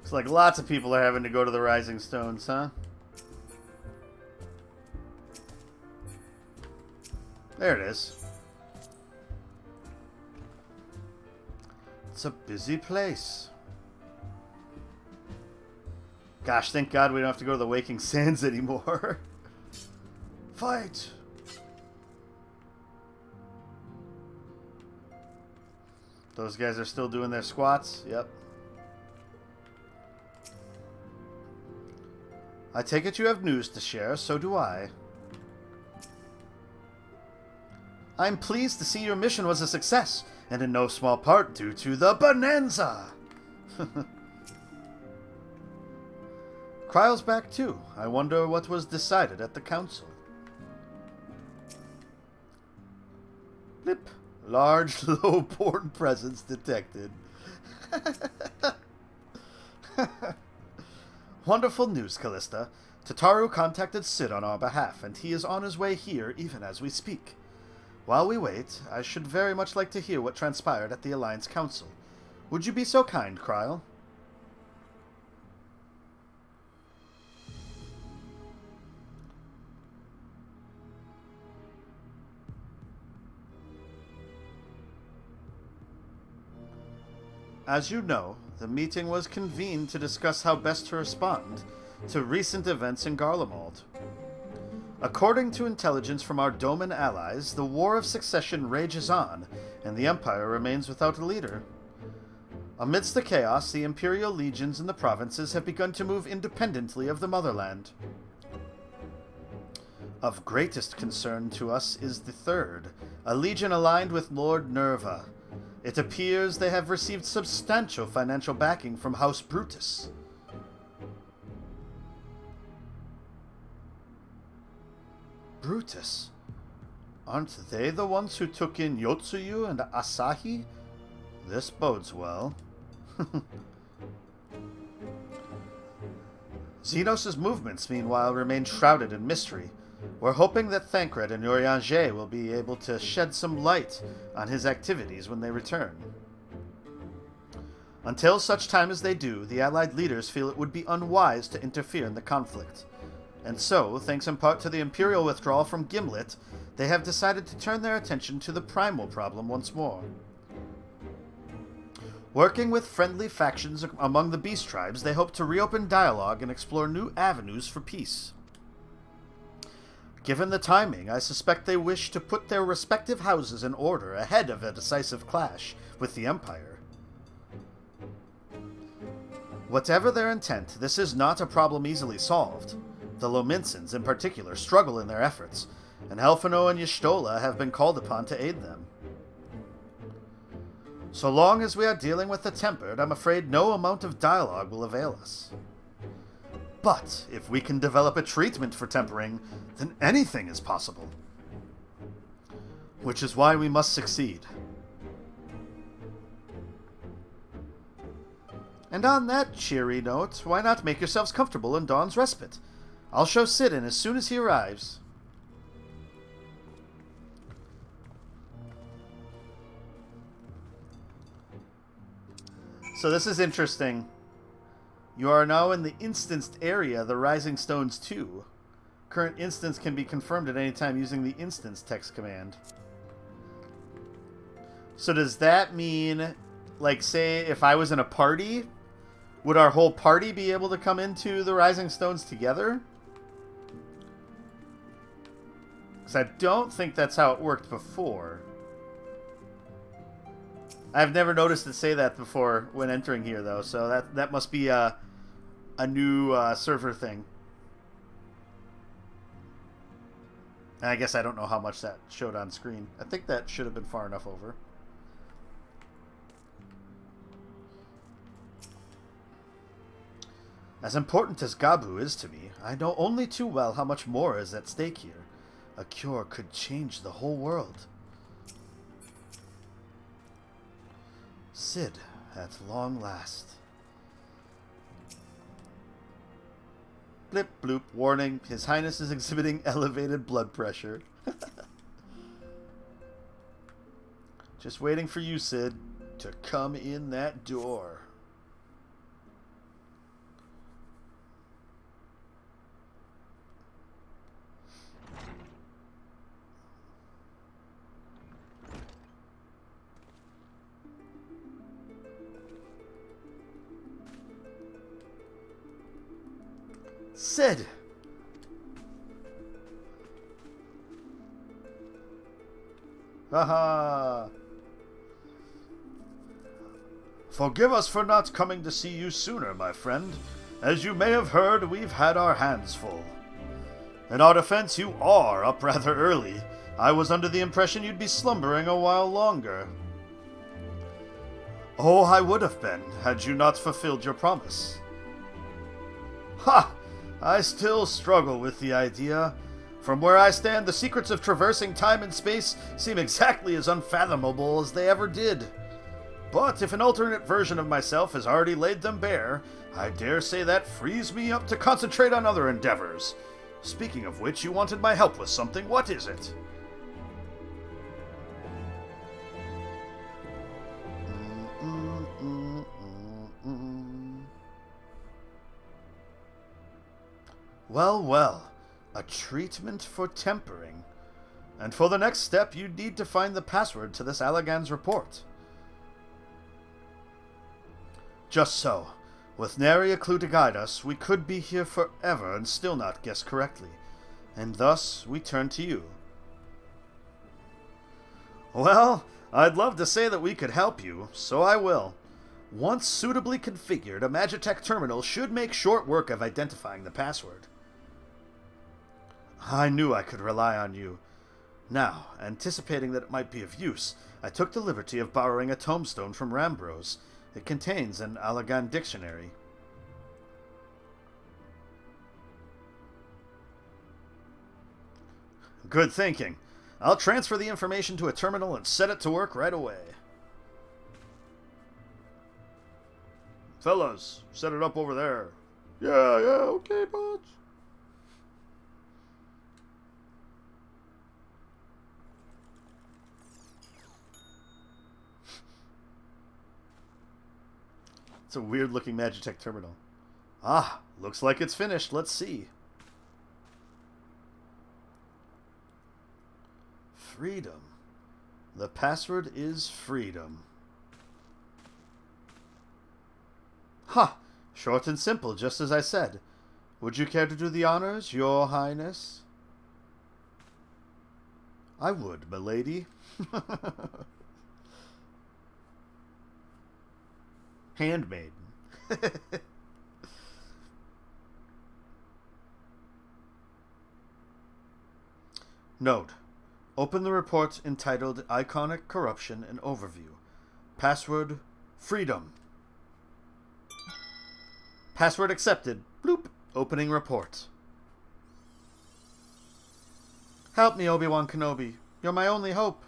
Looks like lots of people are having to go to the Rising Stones, huh? There it is. It's a busy place. Gosh, thank God we don't have to go to the Waking Sands anymore. Fight! Those guys are still doing their squats? Yep. I take it you have news to share, so do I. I'm pleased to see your mission was a success, and in no small part due to the Bonanza! Kryle's back too. I wonder what was decided at the council. Blip. Large, low-born presence detected. Wonderful news, Callista. Tataru contacted Sid on our behalf, and he is on his way here even as we speak. While we wait, I should very much like to hear what transpired at the Alliance Council. Would you be so kind, Kryle? As you know, the meeting was convened to discuss how best to respond to recent events in Garlemald. According to intelligence from our Doman allies, the War of Succession rages on, and the Empire remains without a leader. Amidst the chaos, the Imperial legions in the provinces have begun to move independently of the motherland. Of greatest concern to us is the Third, a legion aligned with Lord Nerva. It appears they have received substantial financial backing from House Brutus. Brutus? Aren't they the ones who took in Yotsuyu and Asahi? This bodes well. Xenos' movements, meanwhile, remain shrouded in mystery. We're hoping that Thancred and Eorzea will be able to shed some light on his activities when they return. Until such time as they do, the Allied leaders feel it would be unwise to interfere in the conflict. And so, thanks in part to the Imperial withdrawal from Gimlet, they have decided to turn their attention to the primal problem once more. Working with friendly factions among the beast tribes, they hope to reopen dialogue and explore new avenues for peace. Given the timing, I suspect they wish to put their respective houses in order ahead of a decisive clash with the Empire. Whatever their intent, this is not a problem easily solved. The Lominsons, in particular, struggle in their efforts, and Helfino and Y'shtola have been called upon to aid them. So long as we are dealing with the Tempered, I'm afraid no amount of dialogue will avail us. But if we can develop a treatment for tempering, then anything is possible. Which is why we must succeed. And on that cheery note, why not make yourselves comfortable in Dawn's Respite? I'll show Sid in as soon as he arrives. So this is interesting. You are now in the instanced area, the Rising Stones 2. Current instance can be confirmed at any time using the instance text command. So does that mean, like, say, if I was in a party, would our whole party be able to come into the Rising Stones together? Because I don't think that's how it worked before. I've never noticed it say that before when entering here, though, so that must be a new server thing. And I guess I don't know how much that showed on screen. I think that should have been far enough over. As important as Gabu is to me, I know only too well how much more is at stake here. A cure could change the whole world. Sid, at long last. Blip bloop, warning, His Highness is exhibiting elevated blood pressure. Just waiting for you, Sid, to come in that door. Sid! Haha! Forgive us for not coming to see you sooner, my friend. As you may have heard, we've had our hands full. In our defense, you are up rather early. I was under the impression you'd be slumbering a while longer. Oh, I would have been, had you not fulfilled your promise. Ha! I still struggle with the idea. From where I stand, the secrets of traversing time and space seem exactly as unfathomable as they ever did. But if an alternate version of myself has already laid them bare, I dare say that frees me up to concentrate on other endeavors. Speaking of which, you wanted my help with something. What is it? Well, well. A treatment for tempering. And for the next step, you'd need to find the password to this Allagan's report. Just so. With nary a clue to guide us, we could be here forever and still not guess correctly. And thus, we turn to you. Well, I'd love to say that we could help you, so I will. Once suitably configured, a Magitech terminal should make short work of identifying the password. I knew I could rely on you. Now, anticipating that it might be of use, I took the liberty of borrowing a tombstone from Rambros. It contains an Allagan dictionary. Good thinking. I'll transfer the information to a terminal and set it to work right away. Fellas, set it up over there. Yeah, okay, boss. It's a weird-looking Magitech terminal. Ah, looks like it's finished. Let's see. Freedom. The password is freedom. Ha! Short and simple, just as I said. Would you care to do the honors, Your Highness? I would, milady. Handmaiden. Note. Open the report entitled Iconic Corruption and Overview. Password, freedom. Password accepted. Bloop. Opening report. Help me, Obi-Wan Kenobi. You're my only hope.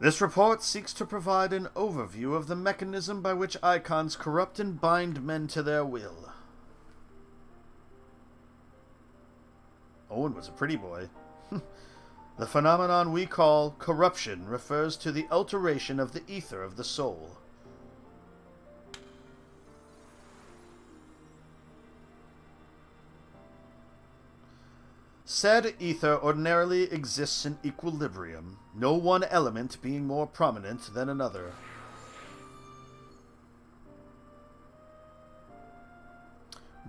This report seeks to provide an overview of the mechanism by which icons corrupt and bind men to their will. Owen was a pretty boy. The phenomenon we call corruption refers to the alteration of the ether of the soul. Said ether ordinarily exists in equilibrium, no one element being more prominent than another.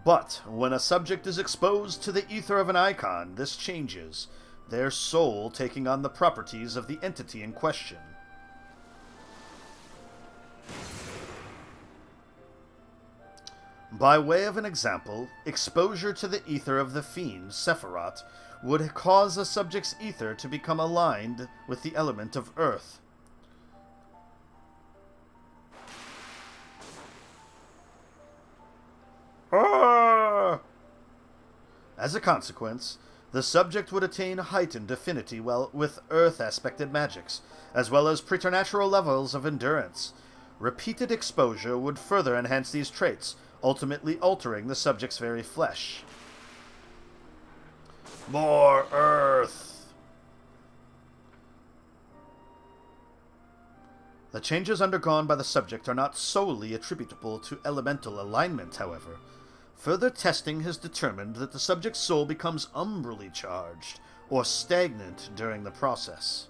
But when a subject is exposed to the ether of an icon, this changes, their soul taking on the properties of the entity in question. By way of an example, exposure to the ether of the fiend, Sephiroth, would cause a subject's ether to become aligned with the element of earth. Ah! As a consequence, the subject would attain heightened affinity with earth-aspected magics, as well as preternatural levels of endurance. Repeated exposure would further enhance these traits, ultimately altering the subject's very flesh. More earth! The changes undergone by the subject are not solely attributable to elemental alignment, however. Further testing has determined that the subject's soul becomes umbrally charged, or stagnant during the process.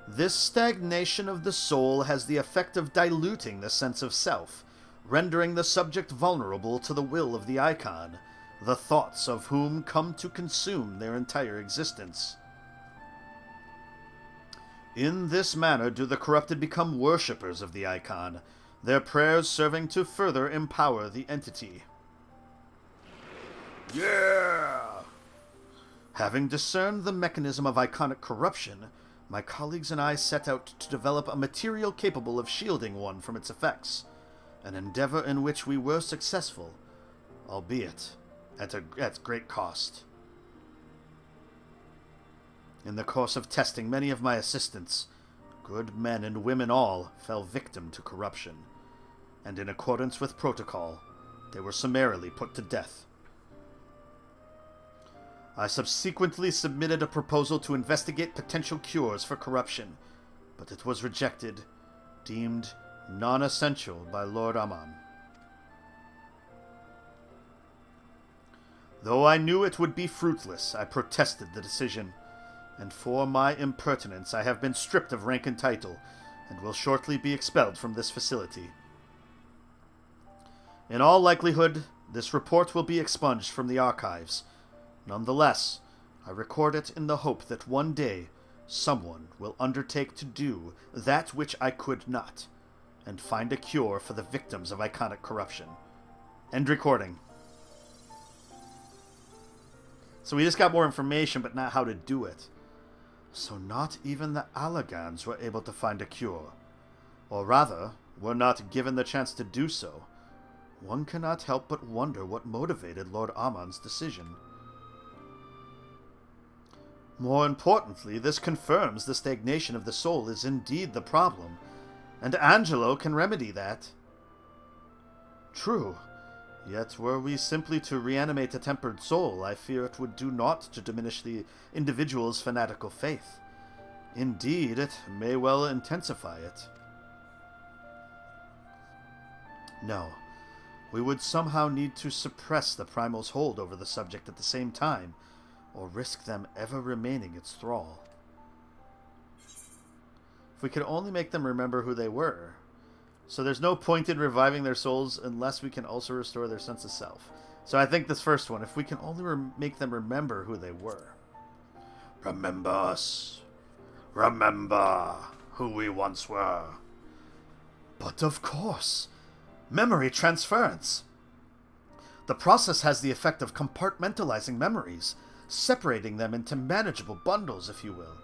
This stagnation of the soul has the effect of diluting the sense of self, rendering the subject vulnerable to the will of the icon, the thoughts of whom come to consume their entire existence. In this manner do the corrupted become worshippers of the icon, their prayers serving to further empower the entity. Yeah! Having discerned the mechanism of iconic corruption, my colleagues and I set out to develop a material capable of shielding one from its effects, an endeavor in which we were successful, albeit at great cost. In the course of testing, many of my assistants, good men and women all, fell victim to corruption, and in accordance with protocol, they were summarily put to death. I subsequently submitted a proposal to investigate potential cures for corruption, but it was rejected, deemed non-essential by Lord Amon. Though I knew it would be fruitless, I protested the decision, and for my impertinence I have been stripped of rank and title, and will shortly be expelled from this facility. In all likelihood, this report will be expunged from the archives. Nonetheless, I record it in the hope that one day someone will undertake to do that which I could not, and find a cure for the victims of iconic corruption. End recording. So we just got more information, but not how to do it. So not even the Allagans were able to find a cure. Or rather, were not given the chance to do so. One cannot help but wonder what motivated Lord Amon's decision. More importantly, this confirms the stagnation of the soul is indeed the problem, and Angelo can remedy that. True, yet were we simply to reanimate a tempered soul, I fear it would do naught to diminish the individual's fanatical faith. Indeed, it may well intensify it. No, we would somehow need to suppress the primal's hold over the subject at the same time, or risk them ever remaining its thrall. If we could only make them remember who they were. So there's no point in reviving their souls unless we can also restore their sense of self. So I think this first one, if we can only make them remember who they were. Remember us. Remember who we once were. But of course, memory transference. The process has the effect of compartmentalizing memories, separating them into manageable bundles, if you will.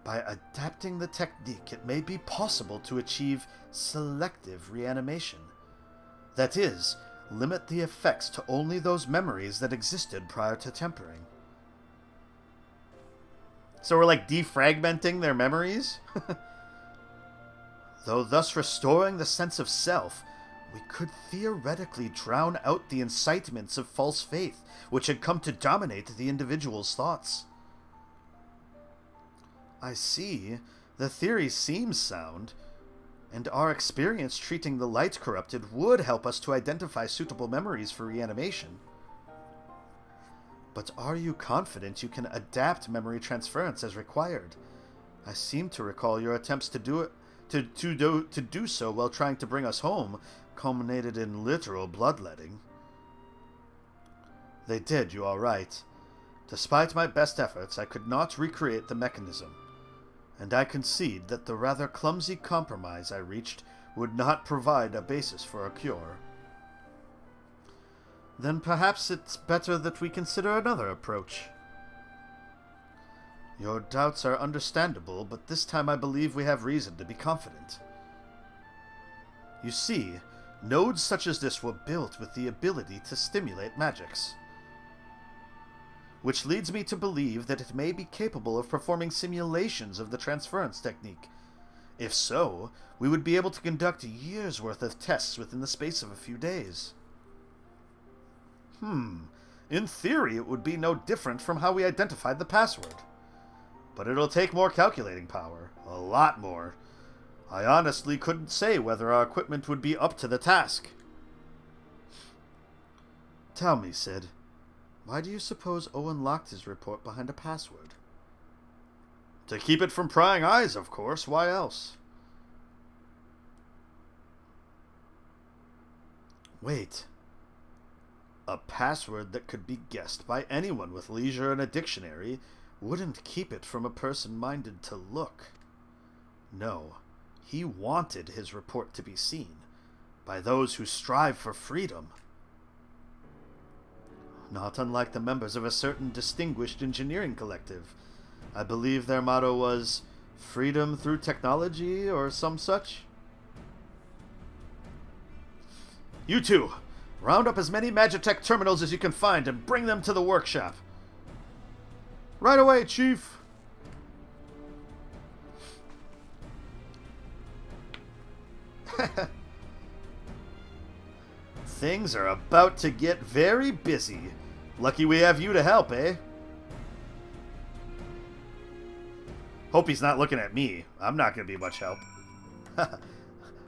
By adapting the technique, it may be possible to achieve selective reanimation. That is, limit the effects to only those memories that existed prior to tempering. So we're like defragmenting their memories? Though thus restoring the sense of self, we could theoretically drown out the incitements of false faith which had come to dominate the individual's thoughts. I see. The theory seems sound, and our experience treating the light corrupted would help us to identify suitable memories for reanimation. But are you confident you can adapt memory transference as required? I seem to recall your attempts to do so while trying to bring us home culminated in literal bloodletting. They did, you are right. Despite my best efforts, I could not recreate the mechanism, and I concede that the rather clumsy compromise I reached would not provide a basis for a cure. Then perhaps it's better that we consider another approach. Your doubts are understandable, but this time I believe we have reason to be confident. You see, nodes such as this were built with the ability to stimulate magics, which leads me to believe that it may be capable of performing simulations of the transference technique. If so, we would be able to conduct a year's worth of tests within the space of a few days. In theory, it would be no different from how we identified the password. But it'll take more calculating power. A lot more. I honestly couldn't say whether our equipment would be up to the task. Tell me, Sid, why do you suppose Owen locked his report behind a password? To keep it from prying eyes, of course. Why else? Wait. A password that could be guessed by anyone with leisure and a dictionary wouldn't keep it from a person minded to look. No, he wanted his report to be seen by those who strive for freedom. Not unlike the members of a certain distinguished engineering collective. I believe their motto was freedom through technology or some such. You two, round up as many Magitech terminals as you can find and bring them to the workshop. Right away, Chief. Things are about to get very busy. Lucky we have you to help, eh? Hope he's not looking at me. I'm not going to be much help.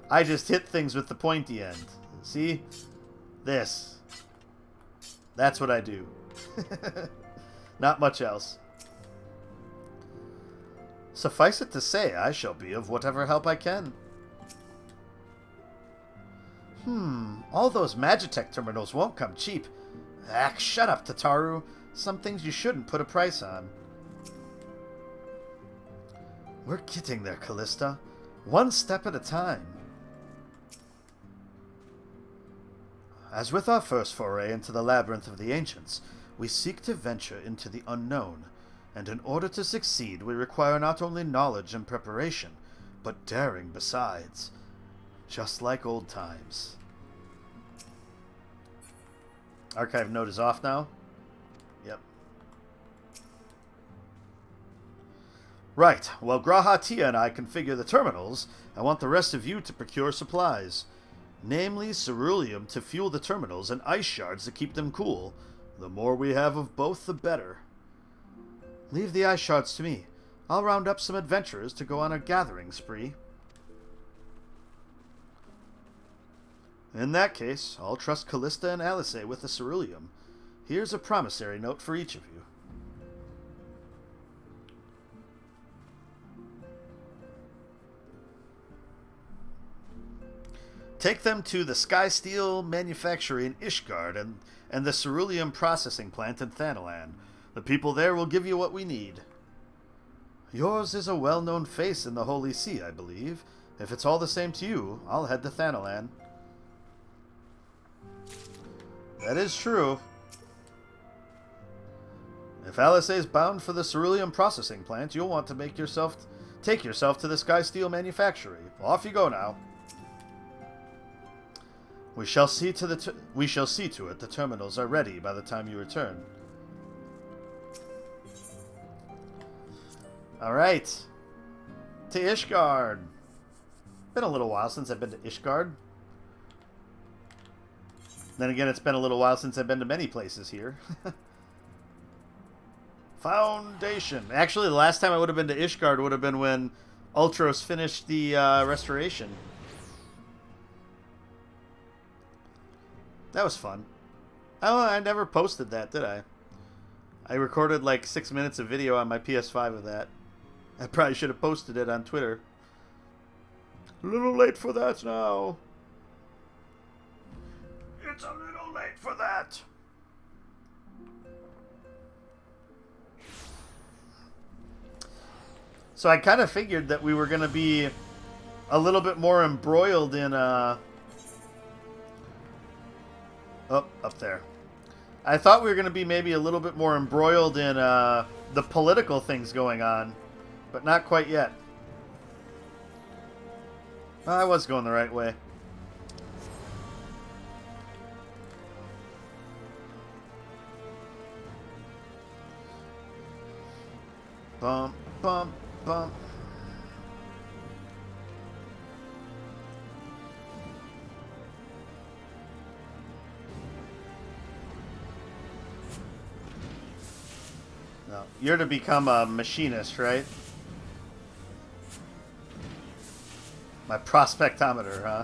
I just hit things with the pointy end. See? This. That's what I do. Not much else. Suffice it to say, I shall be of whatever help I can. All those Magitech terminals won't come cheap. Shut up, Tataru. Some things you shouldn't put a price on. We're getting there, Callista. One step at a time. As with our first foray into the labyrinth of the ancients, we seek to venture into the unknown, and in order to succeed we require not only knowledge and preparation, but daring besides. Just like old times. Archive note is off now? Yep. Right. While Graha Tia and I configure the terminals, I want the rest of you to procure supplies. Namely, ceruleum to fuel the terminals and ice shards to keep them cool. The more we have of both, the better. Leave the ice shards to me. I'll round up some adventurers to go on a gathering spree. In that case, I'll trust Callista and Alice with the ceruleum. Here's a promissory note for each of you. Take them to the Sky Steel Manufactory in Ishgard and the ceruleum processing plant in Thanalan. The people there will give you what we need. Yours is a well-known face in the Holy See, I believe. If it's all the same to you, I'll head to Thanalan. That is true. If Alice is bound for the ceruleum processing plant, you'll want to take yourself to the Sky Steel Manufactory. Off you go now. We shall see to it the terminals are ready by the time you return. All right, to Ishgard. Been a little while since I've been to Ishgard. Then again, it's been a little while since I've been to many places here. Foundation. Actually, the last time I would have been to Ishgard would have been when Ultros finished the restoration. That was fun. Oh, I never posted that, did I? I recorded like 6 minutes of video on my PS5 of that. I probably should have posted it on Twitter. A little late for that now. It's a little late for that. So I kind of figured that we were going to be a little bit more embroiled in... Oh, up there. I thought we were going to be maybe a little bit more embroiled in the political things going on, but not quite yet. I was going the right way. Bump, bump, bump. No, you're to become a machinist, right? My prospectometer, huh?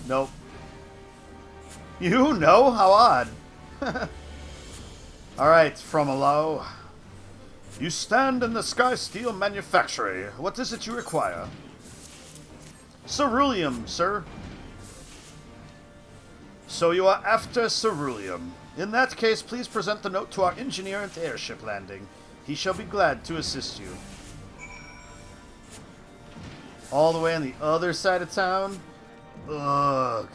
Nope. You know? How odd. Alright, Fromolo. You stand in the Sky Steel Manufactory. What is it you require? Ceruleum, sir. So you are after ceruleum. In that case, please present the note to our engineer at the airship landing. He shall be glad to assist you. All the way on the other side of town? Ugh.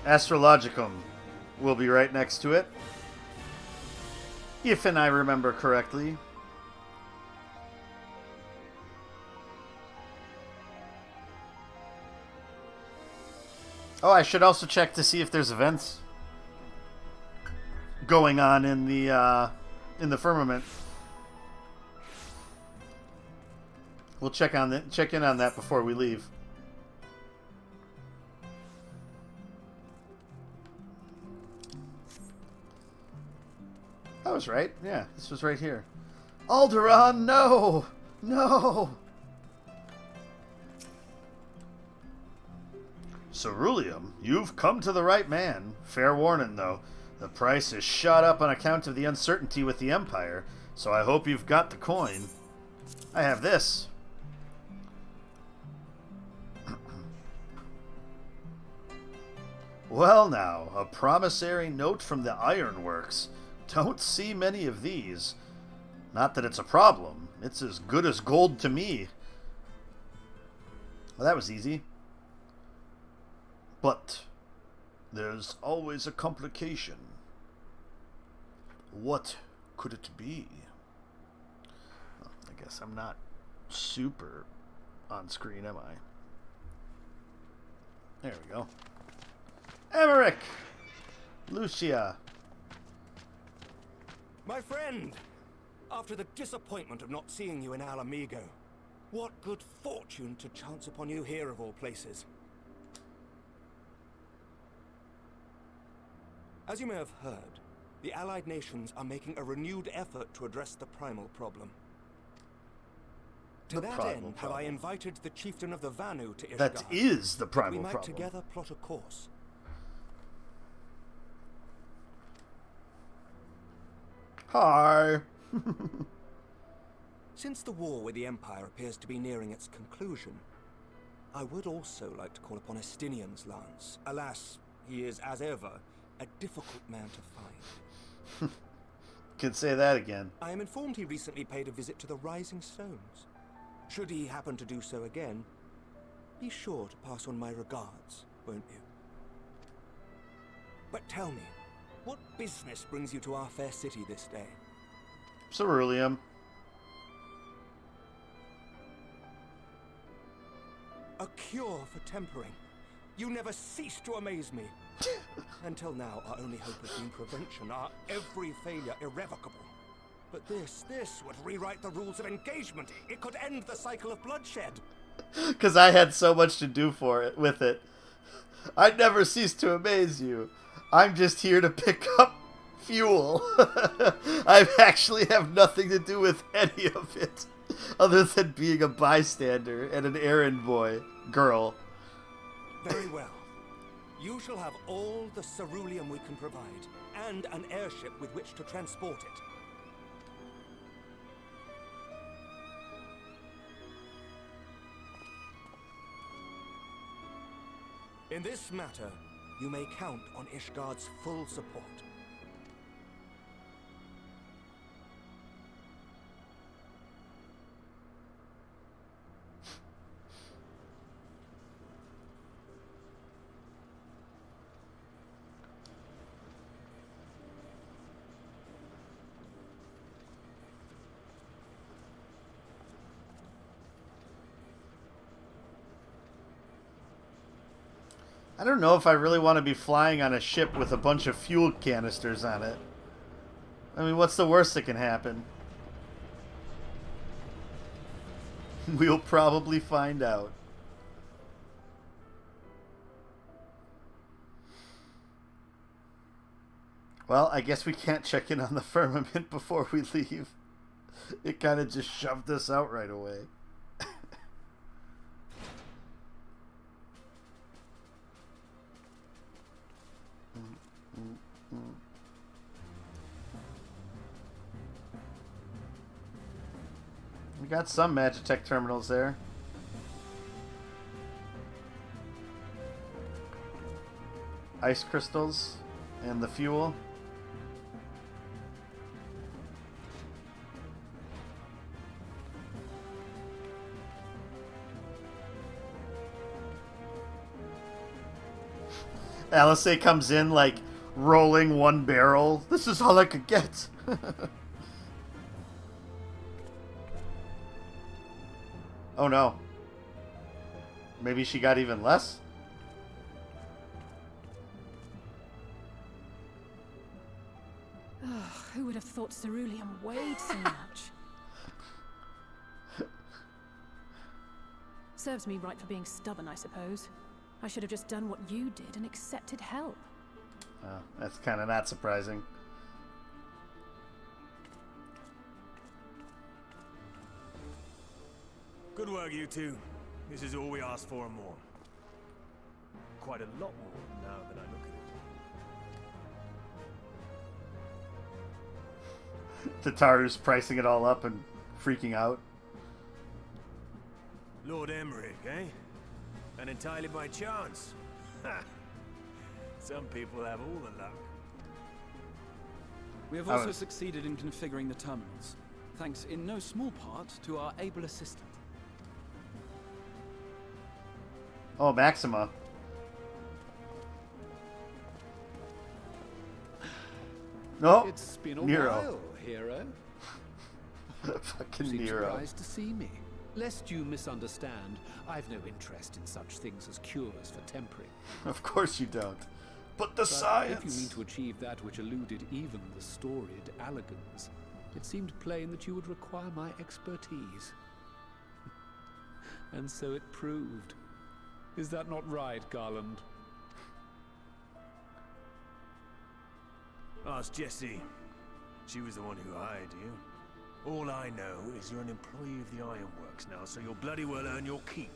Astrologicum will be right next to it, if I remember correctly. Oh, I should also check to see if there's events going on in the firmament. We'll check in on that before we leave. I was right. Yeah, this was right here. Alderaan, no! No! Ceruleum, you've come to the right man. Fair warning, though. The price is shot up on account of the uncertainty with the Empire, so I hope you've got the coin. I have this. Well now, a promissory note from the Ironworks. Don't see many of these. Not that it's a problem. It's as good as gold to me. Well, that was easy. But there's always a complication. What could it be? Well, I guess I'm not super on screen, am I? There we go. Emmerich! Lucia. My friend! After the disappointment of not seeing you in Alamigo, what good fortune to chance upon you here of all places. As you may have heard, the Allied nations are making a renewed effort to address the primal problem. To that end, have I invited the chieftain of the Vanu to Ishgard. That is the primal problem. We might problem. together plot a course. Hi. Since the war with the Empire appears to be nearing its conclusion, I would also like to call upon Estinian's lance. Alas, he is, as ever, a difficult man to find. Can say that again. I am informed he recently paid a visit to the Rising Stones. Should he happen to do so again, be sure to pass on my regards, won't you? But tell me, what business brings you to our fair city this day? Ceruleum. A cure for tempering. You never cease to amaze me. Until now, our only hope has been prevention, our every failure irrevocable. But this would rewrite the rules of engagement. It could end the cycle of bloodshed. Because I had so much to do with it. I'd never cease to amaze you. I'm just here to pick up fuel. I actually have nothing to do with any of it, other than being a bystander and an errand boy, girl. Very well. You shall have all the ceruleum we can provide, and an airship with which to transport it. In this matter, you may count on Ishgard's full support. I don't know if I really want to be flying on a ship with a bunch of fuel canisters on it. I mean, what's the worst that can happen? We'll probably find out. Well, I guess we can't check in on the firmament before we leave. It kind of just shoved us out right away. We got some Magitech terminals there. Ice crystals and the fuel. Alisei comes in like rolling one barrel. This is all I could get. Oh no. Maybe she got even less? Who would have thought ceruleum weighed so much? Serves me right for being stubborn, I suppose. I should have just done what you did and accepted help. That's kind of not surprising. Good work, you two. This is all we asked for and more. Quite a lot more now that I look at it. Tataru's pricing it all up and freaking out. Lord Emmerich, eh? And entirely by chance. Ha! Some people have all the luck. We have also succeeded in configuring the terminals, thanks in no small part to our able assistant. Oh, Maxima. No, It's been a Nero. while, hero. Fucking Seem Nero. surprised to see me. Lest you misunderstand, I've no interest in such things as cures for tempering. Of course you don't. But the But science. if you mean to achieve that which eluded even the storied Allagans, it seemed plain that you would require my expertise. And so it proved. Is that not right, Garland? Ask Jessie. She was the one who hired you. All I know is you're an employee of the Ironworks now, so you'll bloody well earn your keep.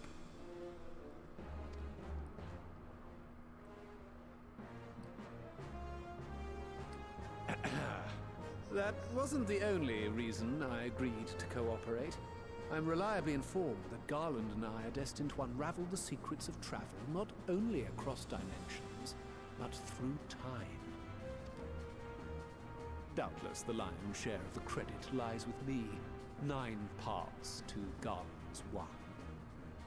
That wasn't the only reason I agreed to cooperate. I'm reliably informed that Garland and I are destined to unravel the secrets of travel, not only across dimensions, but through time. Doubtless the lion's share of the credit lies with me. 9 parts to Garland's 1.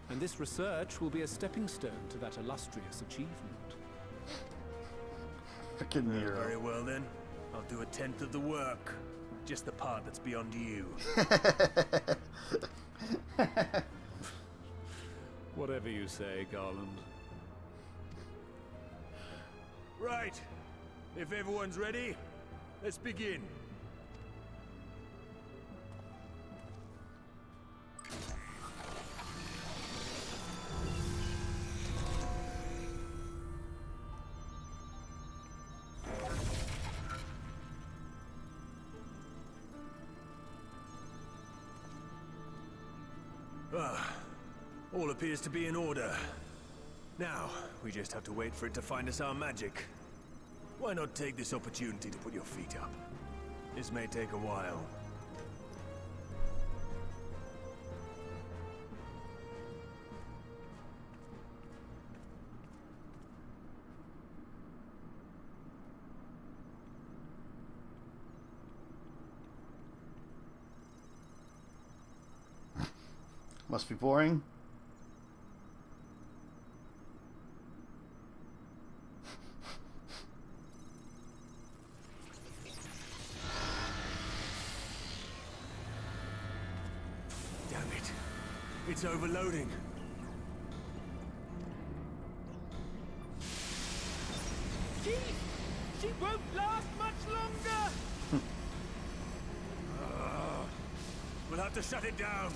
And this research will be a stepping stone to that illustrious achievement. Freaking Nero. Very well then. I'll do 1/10 of the work. Just the part that's beyond you. Whatever you say, Garland. Right. If everyone's ready, let's begin. All appears to be in order. Now, we just have to wait for it to find us our magic. Why not take this opportunity to put your feet up? This may take a while. Must be boring. Damn it. It's overloading. She won't last much longer! We'll have to shut it down.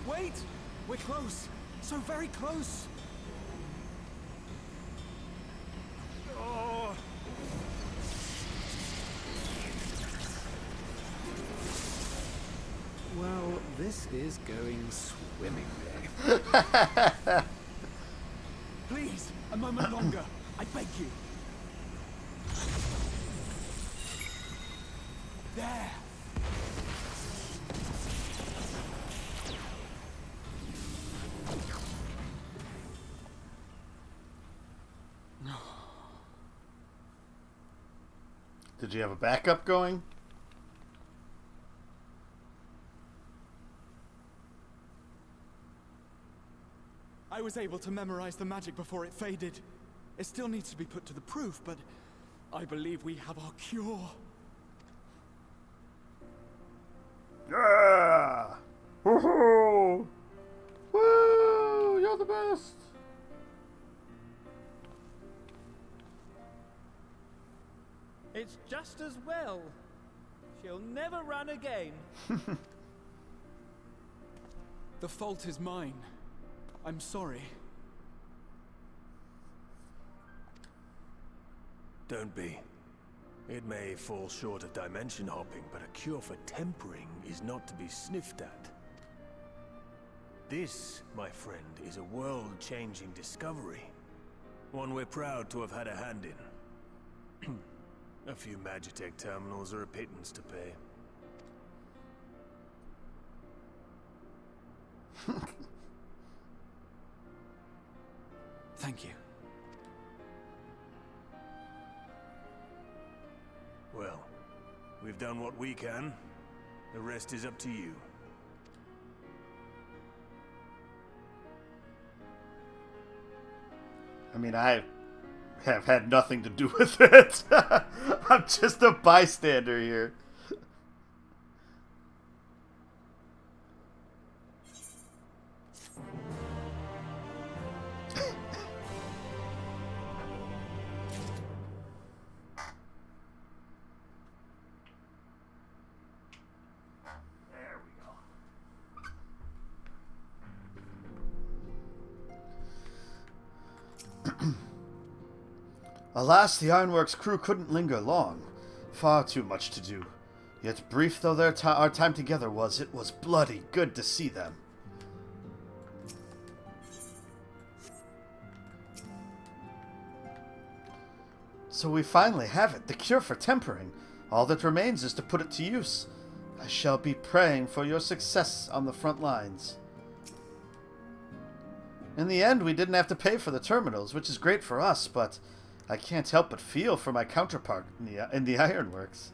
Wait! We're close. So very close. This is going swimmingly. Please, a moment longer. I beg you. There. Did you have a backup going? I was able to memorize the magic before it faded. It still needs to be put to the proof, but I believe we have our cure. Yeah! Woohoo! Woo! You're the best! It's just as well. She'll never run again. The fault is mine. I'm sorry. Don't be. It may fall short of dimension hopping, but a cure for tempering is not to be sniffed at. This, my friend, is a world-changing discovery. One we're proud to have had a hand in. A few Magitech terminals are a pittance to pay. Thank you. Well, we've done what we can. The rest is up to you. I mean, I have had nothing to do with it. I'm just a bystander here. There we go. Alas, the Ironworks crew couldn't linger long. Far too much to do. Yet brief though our time together was, it was bloody good to see them. So we finally have it, the cure for tempering. All that remains is to put it to use. I shall be praying for your success on the front lines. In the end, we didn't have to pay for the terminals, which is great for us, but I can't help but feel for my counterpart in the Ironworks.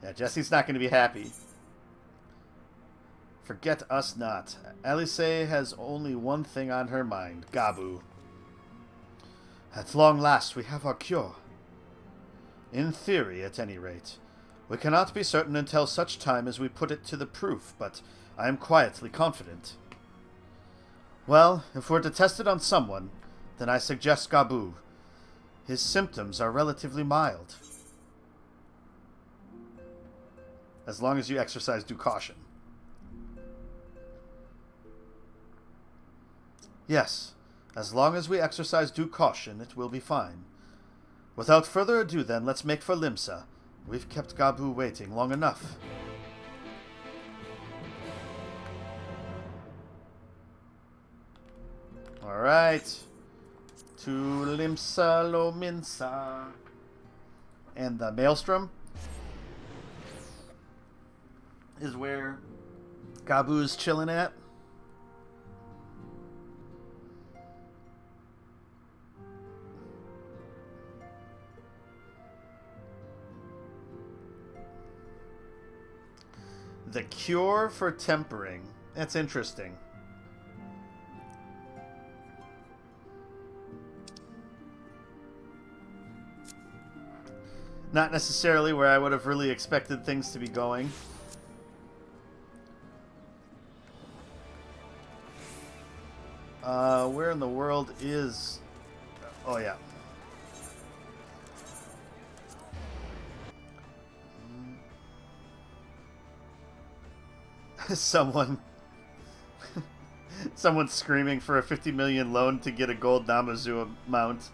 Yeah, Jesse's not going to be happy. Forget us not. Alice has only one thing on her mind, Gabu. At long last, we have our cure. In theory, at any rate. We cannot be certain until such time as we put it to the proof, but I am quietly confident. Well, if we're to test it on someone, then I suggest Gabu. His symptoms are relatively mild. As long as you exercise due caution. Yes, as long as we exercise due caution, it will be fine. Without further ado, then, let's make for Limsa. We've kept Gabu waiting long enough. Alright. To Limsa Lominsa. And the Maelstrom is where Gabu's chilling at. The cure for tempering. That's interesting. Not necessarily where I would have really expected things to be going. Where in the world is... Oh, yeah. Someone's screaming for a 50 million loan to get a gold Namazu mount.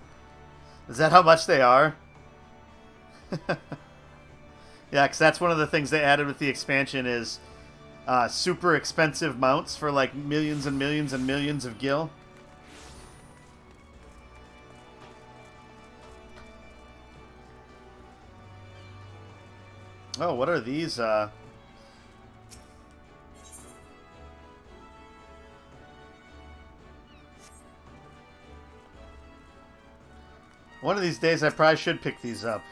Is that how much they are? Yeah, because that's one of the things they added with the expansion is super expensive mounts for like millions and millions and millions of gil. Oh, what are these? One of these days I probably should pick these up.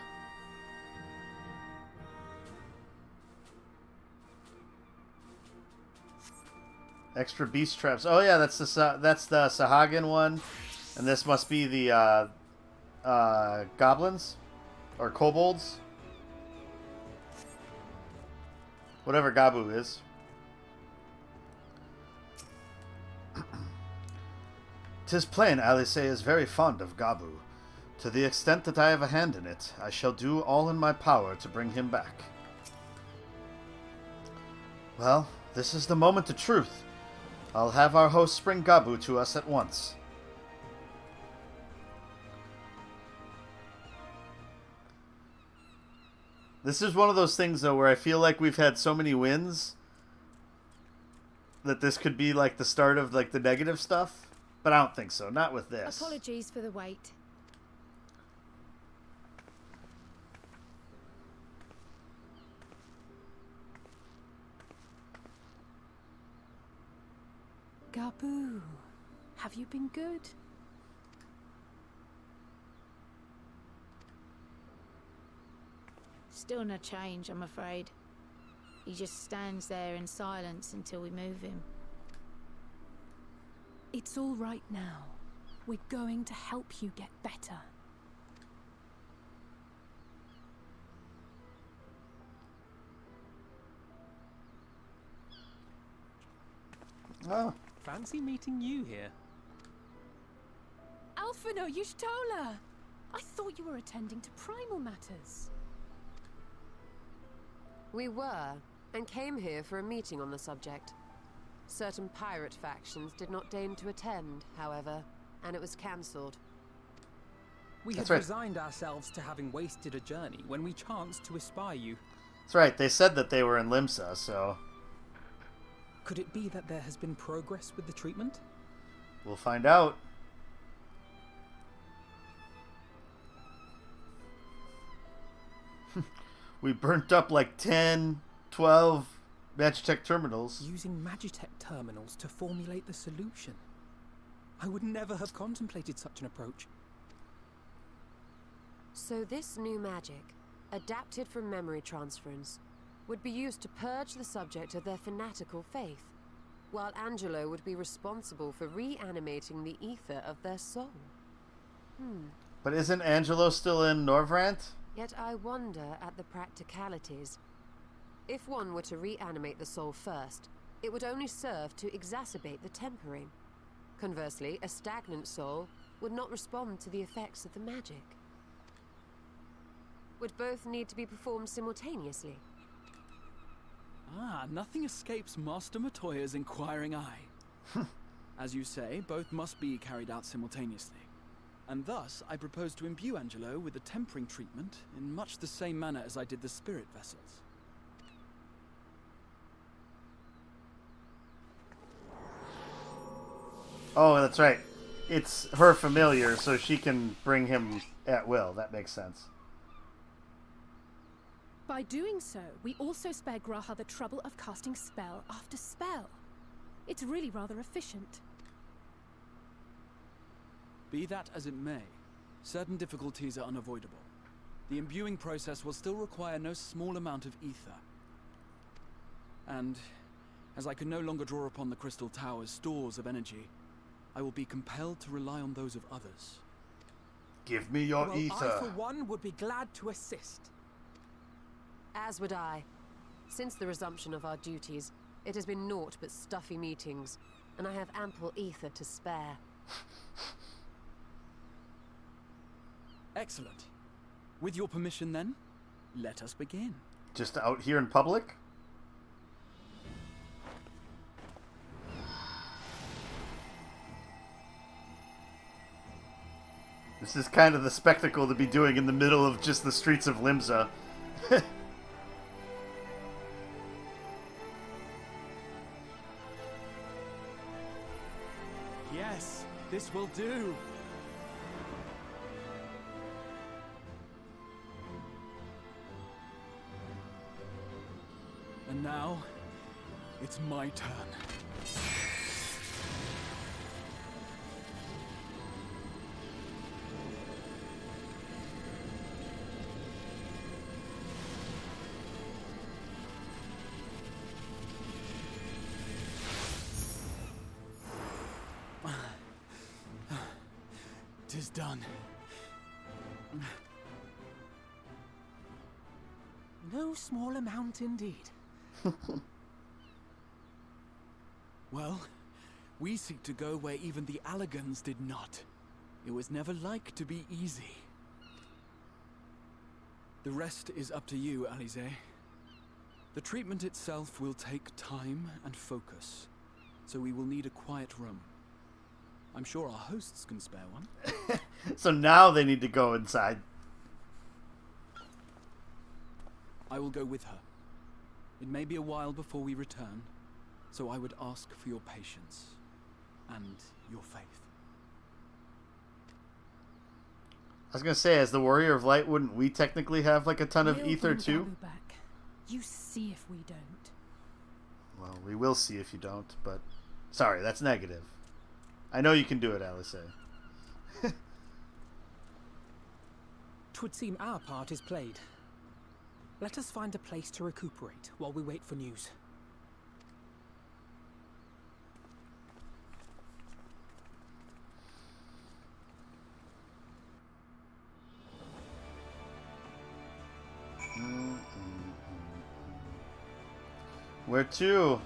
Extra beast traps. Oh yeah, that's the Sahagin one, and this must be the goblins or kobolds, whatever Gabu is. 'Tis plain Alice is very fond of Gabu. To the extent that I have a hand in it, I shall do all in my power to bring him back. Well, this is the moment of truth. I'll have our hosts bring Gabu to us at once. This is one of those things, though, where I feel like we've had so many wins that this could be like the start of like the negative stuff, but I don't think so. Not with this. Apologies for the wait. Gabu, have you been good? Still no change, I'm afraid. He just stands there in silence until we move him. It's all right now. We're going to help you get better. Oh. Fancy meeting you here. Alphino Yushtola! I thought you were attending to primal matters. We were, and came here for a meeting on the subject. Certain pirate factions did not deign to attend, however, and it was cancelled. We That's had right. resigned ourselves to having wasted a journey when we chanced to espy you. That's right. They said that they were in Limsa, so Could it be that there has been progress with the treatment? we'll find out. We burnt up like 10, 12 Magitech terminals. Using Magitech terminals to formulate the solution. I would never have contemplated such an approach. So this new magic, adapted from memory transference, would be used to purge the subject of their fanatical faith, while Angelo would be responsible for reanimating the ether of their soul. But isn't Angelo still in Norvrant? Yet I wonder at the practicalities. If one were to reanimate the soul first, it would only serve to exacerbate the tempering. Conversely, a stagnant soul would not respond to the effects of the magic. Would both need to be performed simultaneously? Nothing escapes Master Matoya's inquiring eye. As you say, both must be carried out simultaneously. And thus, I propose to imbue Angelo with the tempering treatment in much the same manner as I did the spirit vessels. Oh, that's right. It's her familiar, so she can bring him at will. That makes sense. By doing so, we also spare Graha the trouble of casting spell after spell. It's really rather efficient. Be that as it may, certain difficulties are unavoidable. The imbuing process will still require no small amount of ether. And, as I can no longer draw upon the Crystal Tower's stores of energy, I will be compelled to rely on those of others. Give me your Well, ether. I, for one, would be glad to assist. As would I. Since the resumption of our duties, it has been naught but stuffy meetings, and I have ample ether to spare. Excellent. With your permission, then, let us begin. Just out here in public? This is kind of the spectacle to be doing in the middle of just the streets of Limsa. This will do. And now, it's my turn. Tis done. No small amount indeed. Well, we seek to go where even the Allagans did not. It was never like to be easy. The rest is up to you, Alize. The treatment itself will take time and focus, so we will need a quiet room. I'm sure our hosts can spare one. So now they need to go inside. I will go with her. It may be a while before we return, so I would ask for your patience and your faith. I was gonna say, as the Warrior of Light, wouldn't we technically have like a ton of We'll ether bring too? Babu back. You see if we don't. Well, we will see if you don't, but sorry, that's negative. I know you can do it, Alice. 'Twould seem our part is played. Let us find a place to recuperate while we wait for news. Where to?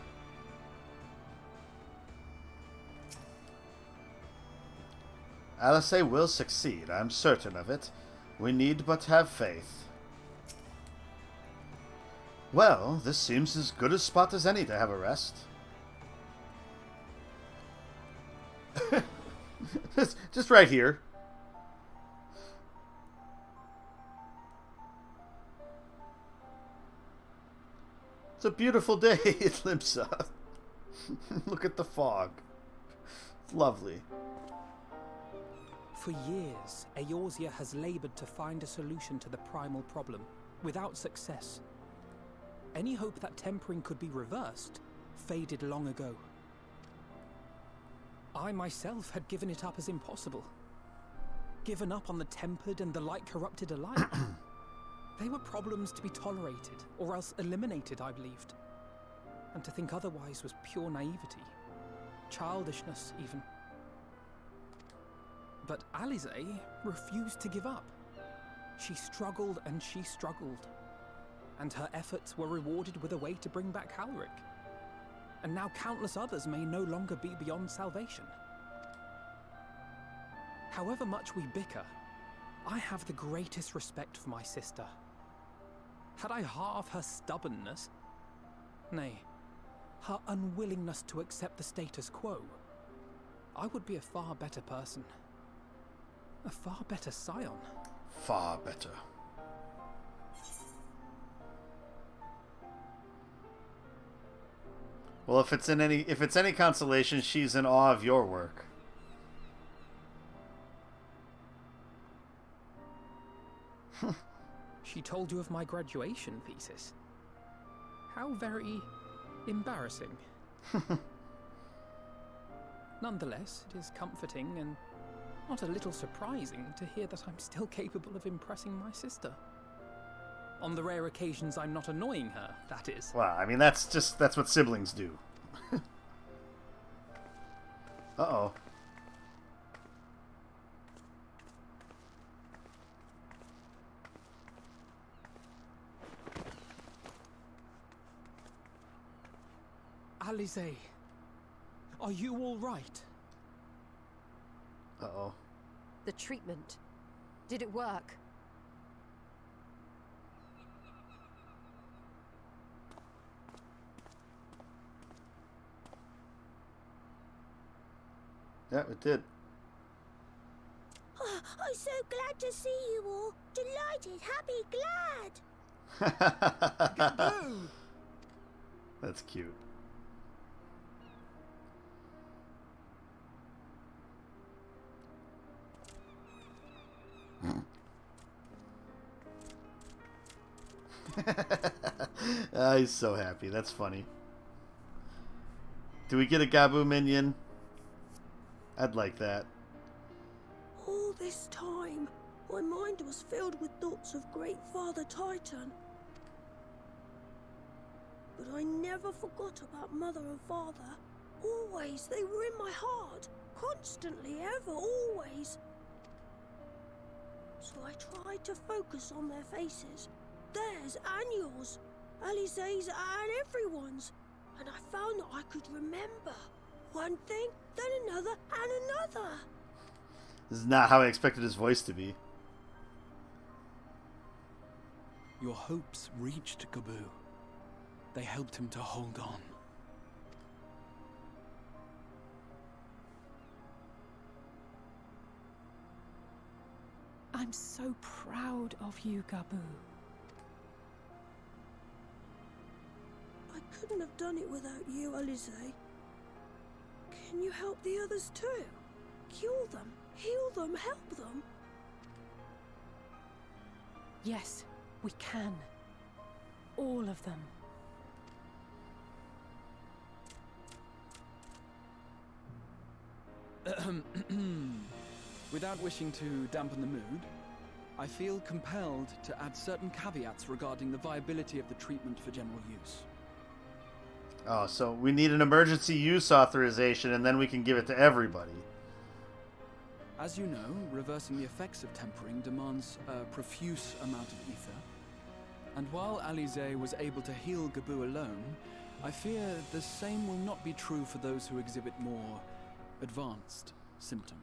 Alice will succeed, I'm certain of it. We need but have faith. Well, this seems as good a spot as any to have a rest. just right here. It's a beautiful day in Limsa. Look at the fog. It's lovely. For years, Eorzea has labored to find a solution to the primal problem, without success. Any hope that tempering could be reversed faded long ago. I myself had given it up as impossible. Given up on the tempered and the light-corrupted alike. They were problems to be tolerated, or else eliminated, I believed. And to think otherwise was pure naivety. Childishness, even. But Alize refused to give up. She struggled and she struggled. And her efforts were rewarded with a way to bring back Halric. And now countless others may no longer be beyond salvation. However much we bicker, I have the greatest respect for my sister. Had I half her stubbornness, nay, her unwillingness to accept the status quo, I would be a far better person. A far better scion. Far better. Well, if it's any consolation, she's in awe of your work. She told you of my graduation thesis. How very embarrassing. Nonetheless, it is comforting and not a little surprising to hear that I'm still capable of impressing my sister. On the rare occasions I'm not annoying her, that is. Well, I mean, that's what siblings do. Uh-oh. Alize, are you all right? Uh-oh. The treatment. Did it work? Yeah, it did. Oh, I'm so glad to see you all. Delighted, happy, glad. That's cute. He's so happy. That's funny. Do we get a Gabu minion? I'd like that. All this time, my mind was filled with thoughts of Great Father Titan. But I never forgot about Mother and Father. Always, they were in my heart. Constantly, ever, always. So I tried to focus on their faces. Theirs and yours. Alize's and everyone's. And I found that I could remember. One thing, then another, and another. This is not how I expected his voice to be. Your hopes reached Gabu. They helped him to hold on. I'm so proud of you, Gabu. I couldn't have done it without you, Alize. Can you help the others too? Cure them, heal them, help them? Yes, we can. All of them. Without wishing to dampen the mood, I feel compelled to add certain caveats regarding the viability of the treatment for general use. Oh, so we need an emergency use authorization, and then we can give it to everybody. As you know, reversing the effects of tempering demands a profuse amount of ether. And while Alize was able to heal Gabu alone, I fear the same will not be true for those who exhibit more advanced symptoms.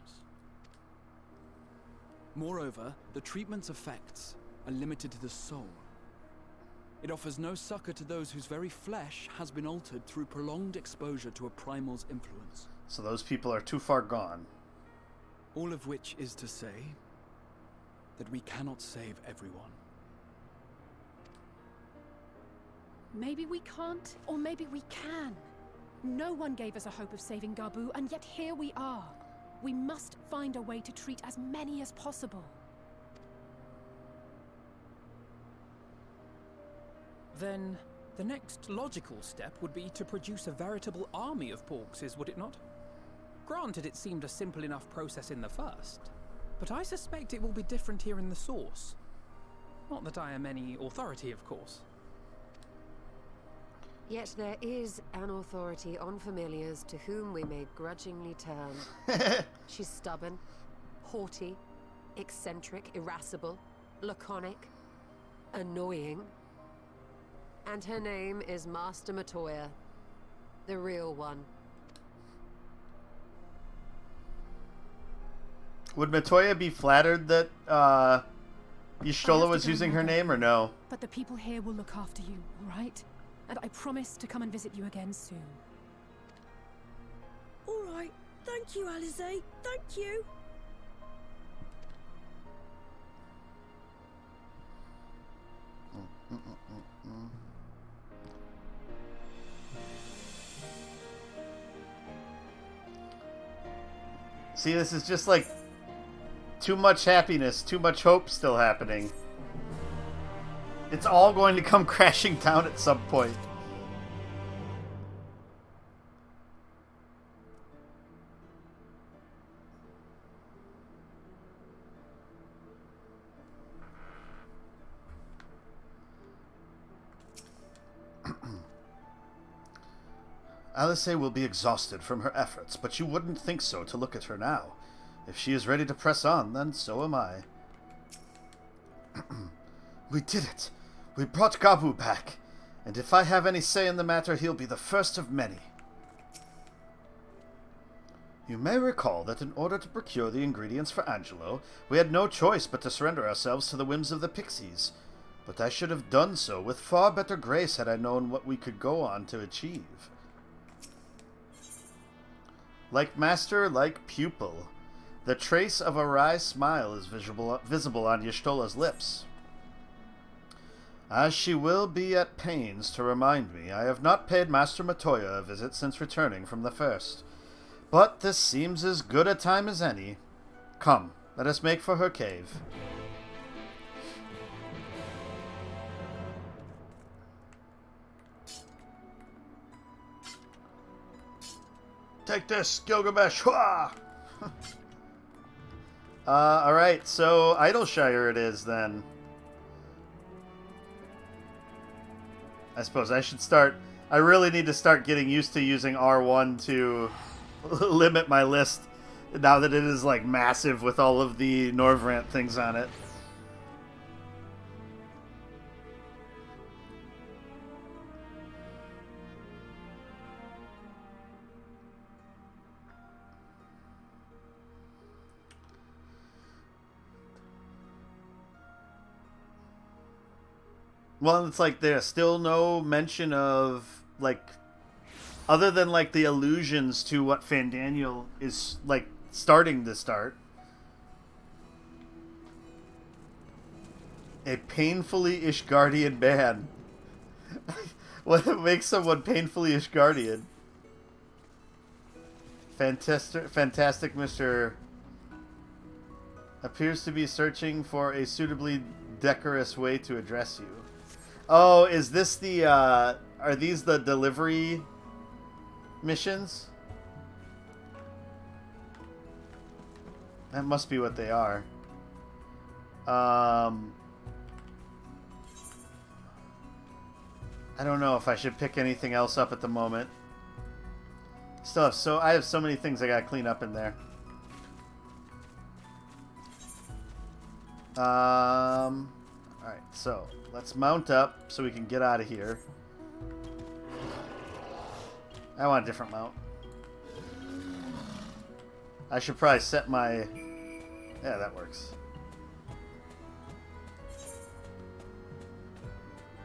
Moreover, the treatment's effects are limited to the soul. It offers no succor to those whose very flesh has been altered through prolonged exposure to a primal's influence. So those people are too far gone. All of which is to say that we cannot save everyone. Maybe we can't, or maybe we can. No one gave us a hope of saving Gabu, and yet here we are. We must find a way to treat as many as possible. Then the next logical step would be to produce a veritable army of Porkses, would it not? Granted, it seemed a simple enough process in the first, but I suspect it will be different here in the source. Not that I am any authority, of course. Yet there is an authority on familiars to whom we may grudgingly turn. She's stubborn, haughty, eccentric, irascible, laconic, annoying. And her name is Master Matoya, the real one. Would Matoya be flattered that Y'shtola was using her name, or no? But the people here will look after you, all right? And I promise to come and visit you again soon. All right. Thank you, Alize. Thank you. See, this is just like too much happiness, too much hope still happening. It's all going to come crashing down at some point. Alice will be exhausted from her efforts, but you wouldn't think so to look at her now. If she is ready to press on, then so am I. We did it! We brought Gabu back, and if I have any say in the matter, he'll be the first of many. You may recall that in order to procure the ingredients for Angelo, we had no choice but to surrender ourselves to the whims of the pixies. But I should have done so with far better grace had I known what we could go on to achieve. Like master, like pupil. The trace of a wry smile is visible on Y'shtola's lips. As she will be at pains to remind me, I have not paid Master Matoya a visit since returning from the first. But this seems as good a time as any. Come, let us make for her cave. Take this, Gilgamesh! Alright, so Idleshire it is then. I suppose I should start... I really need to start getting used to using R1 to limit my list now that it is, like, massive with all of the Norvrant things on it. Well, it's like there's still no mention of, like, other than, like, the allusions to what Fandaniel is, like, starting to start. A painfully Ishgardian man. What makes someone painfully Ishgardian? Fantastic Mr. appears to be searching for a suitably decorous way to address you. Oh, is this the, are these the delivery missions? That must be what they are. I don't know if I should pick anything else up at the moment. I have so many things I gotta clean up in there. Alright, so let's mount up so we can get out of here. I want a different mount. I should probably set my... Yeah, that works.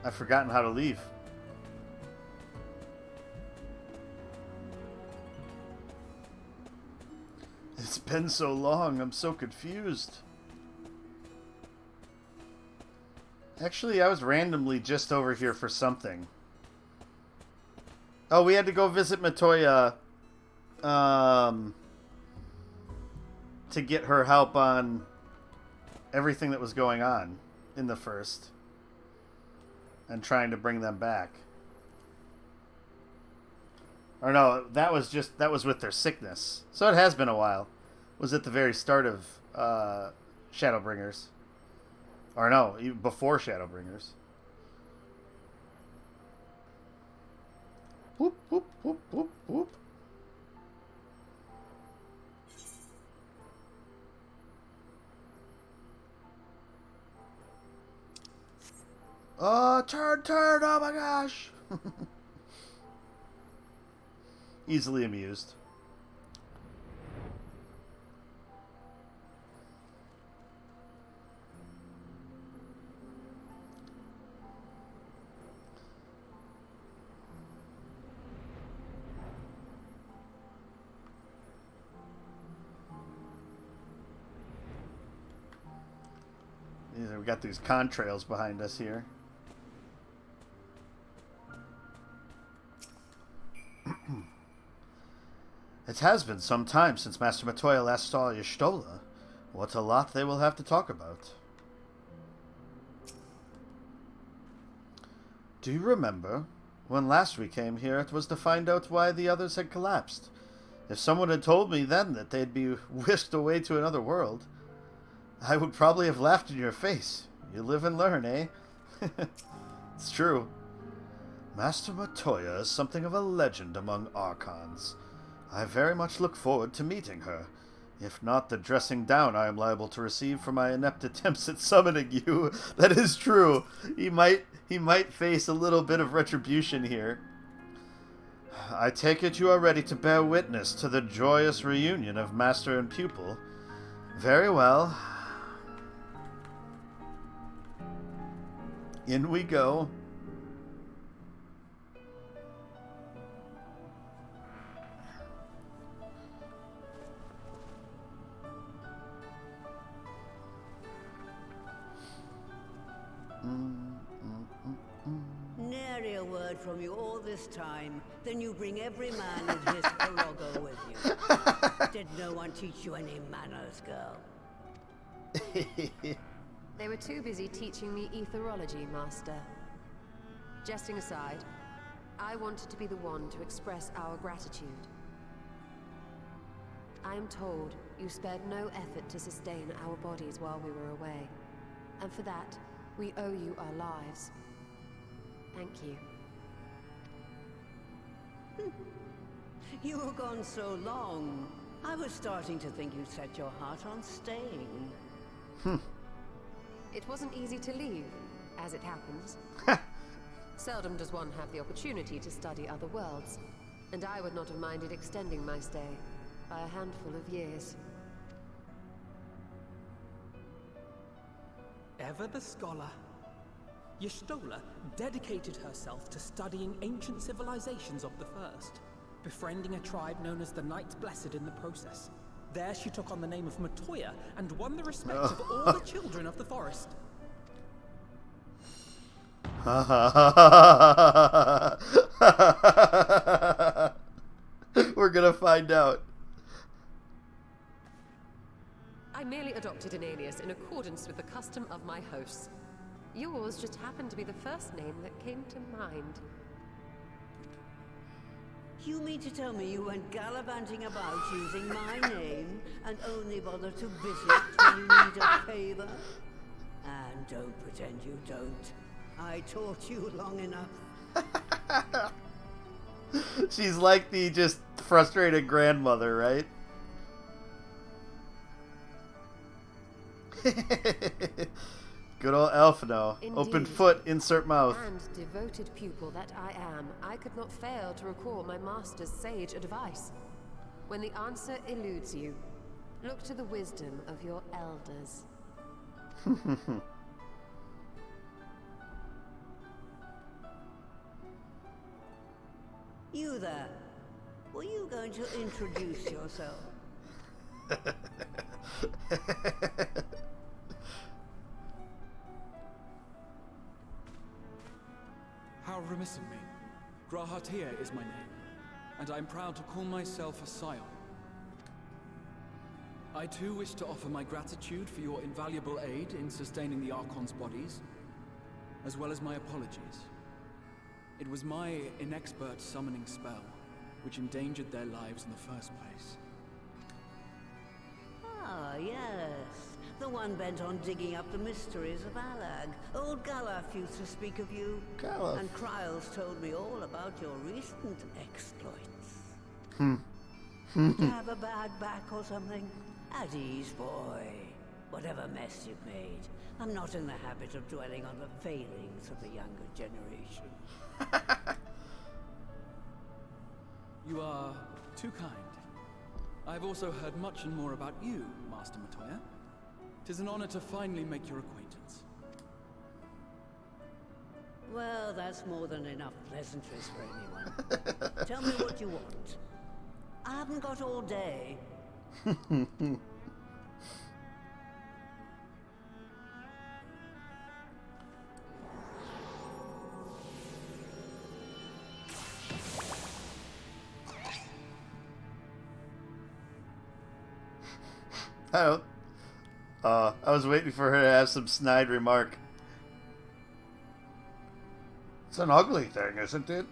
I've forgotten how to leave. It's been so long, I'm so confused. Actually, I was randomly just over here for something. Oh, we had to go visit Matoya to get her help on everything that was going on in the first. And trying to bring them back. Or no, that was with their sickness. So it has been a while. It was at the very start of Shadowbringers. Or no, even before Shadowbringers. Whoop, whoop, whoop, whoop, whoop. Oh, turn, oh my gosh. Easily amused. We got these contrails behind us here. It has been some time since Master Matoya last saw Y'shtola. What a lot they will have to talk about. Do you remember? When last we came here, it was to find out why the others had collapsed. If someone had told me then that they'd be whisked away to another world, I would probably have laughed in your face. You live and learn, eh? It's true. Master Matoya is something of a legend among Archons. I very much look forward to meeting her. If not the dressing down I am liable to receive for my inept attempts at summoning you. That is true. He might face a little bit of retribution here. I take it you are ready to bear witness to the joyous reunion of master and pupil. Very well. In we go. Nary a word from you all this time. Then you bring every man and his Perogo with you. Did no one teach you any manners, girl? They were too busy teaching me etherology, Master. Jesting aside, I wanted to be the one to express our gratitude. I am told you spared no effort to sustain our bodies while we were away. And for that, we owe you our lives. Thank you. You were gone so long. I was starting to think you'd set your heart on staying. It wasn't easy to leave, as it happens. Seldom does one have the opportunity to study other worlds, and I would not have minded extending my stay by a handful of years. Ever the scholar. Y'shtola dedicated herself to studying ancient civilizations of the First, befriending a tribe known as the Knights Blessed in the process. There she took on the name of Matoya and won the respect of all the children of the forest. We're gonna find out. I merely adopted an alias in accordance with the custom of my hosts. Yours just happened to be the first name that came to mind. You mean to tell me you went gallivanting about using my name and only bother to visit when you need a favor? And don't pretend you don't. I taught you long enough. She's like the just frustrated grandmother, right? Good old Elfino. Indeed. Open foot, insert mouth. And devoted pupil that I am, I could not fail to recall my master's sage advice. When the answer eludes you, look to the wisdom of your elders. You there. Were you going to introduce yourself? How remiss of me. Grahatia is my name, and I'm proud to call myself a scion. I too wish to offer my gratitude for your invaluable aid in sustaining the Archon's bodies, as well as my apologies. It was my inexpert summoning spell which endangered their lives in the first place. Ah, yes. The one bent on digging up the mysteries of Alag. Old Galaf used to speak of you. Galaf. And Kryles told me all about your recent exploits. Did you have a bad back or something? At ease, boy. Whatever mess you've made. I'm not in the habit of dwelling on the failings of the younger generation. You are too kind. I've also heard much and more about you, Master Matoya. 'Tis an honor to finally make your acquaintance. Well, that's more than enough pleasantries for anyone. Tell me what you want. I haven't got all day. I was waiting for her to have some snide remark. It's an ugly thing, isn't it?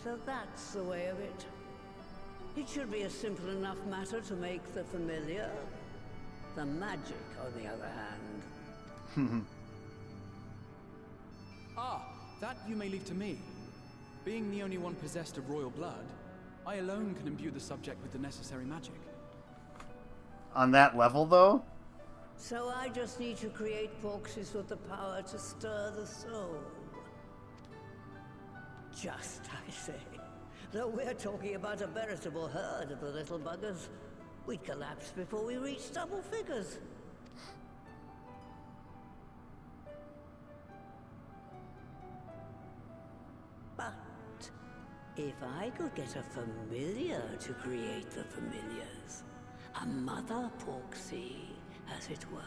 So that's the way of it. It should be a simple enough matter to make the familiar. The magic, on the other hand. That you may leave to me. Being the only one possessed of royal blood, I alone can imbue the subject with the necessary magic. On that level, though? So I just need to create proxies with the power to stir the soul. Just, I say. Though we're talking about a veritable herd of the little buggers, we'd collapse before we reach double figures. But if I could get a familiar to create the familiars, a mother proxy, as it were.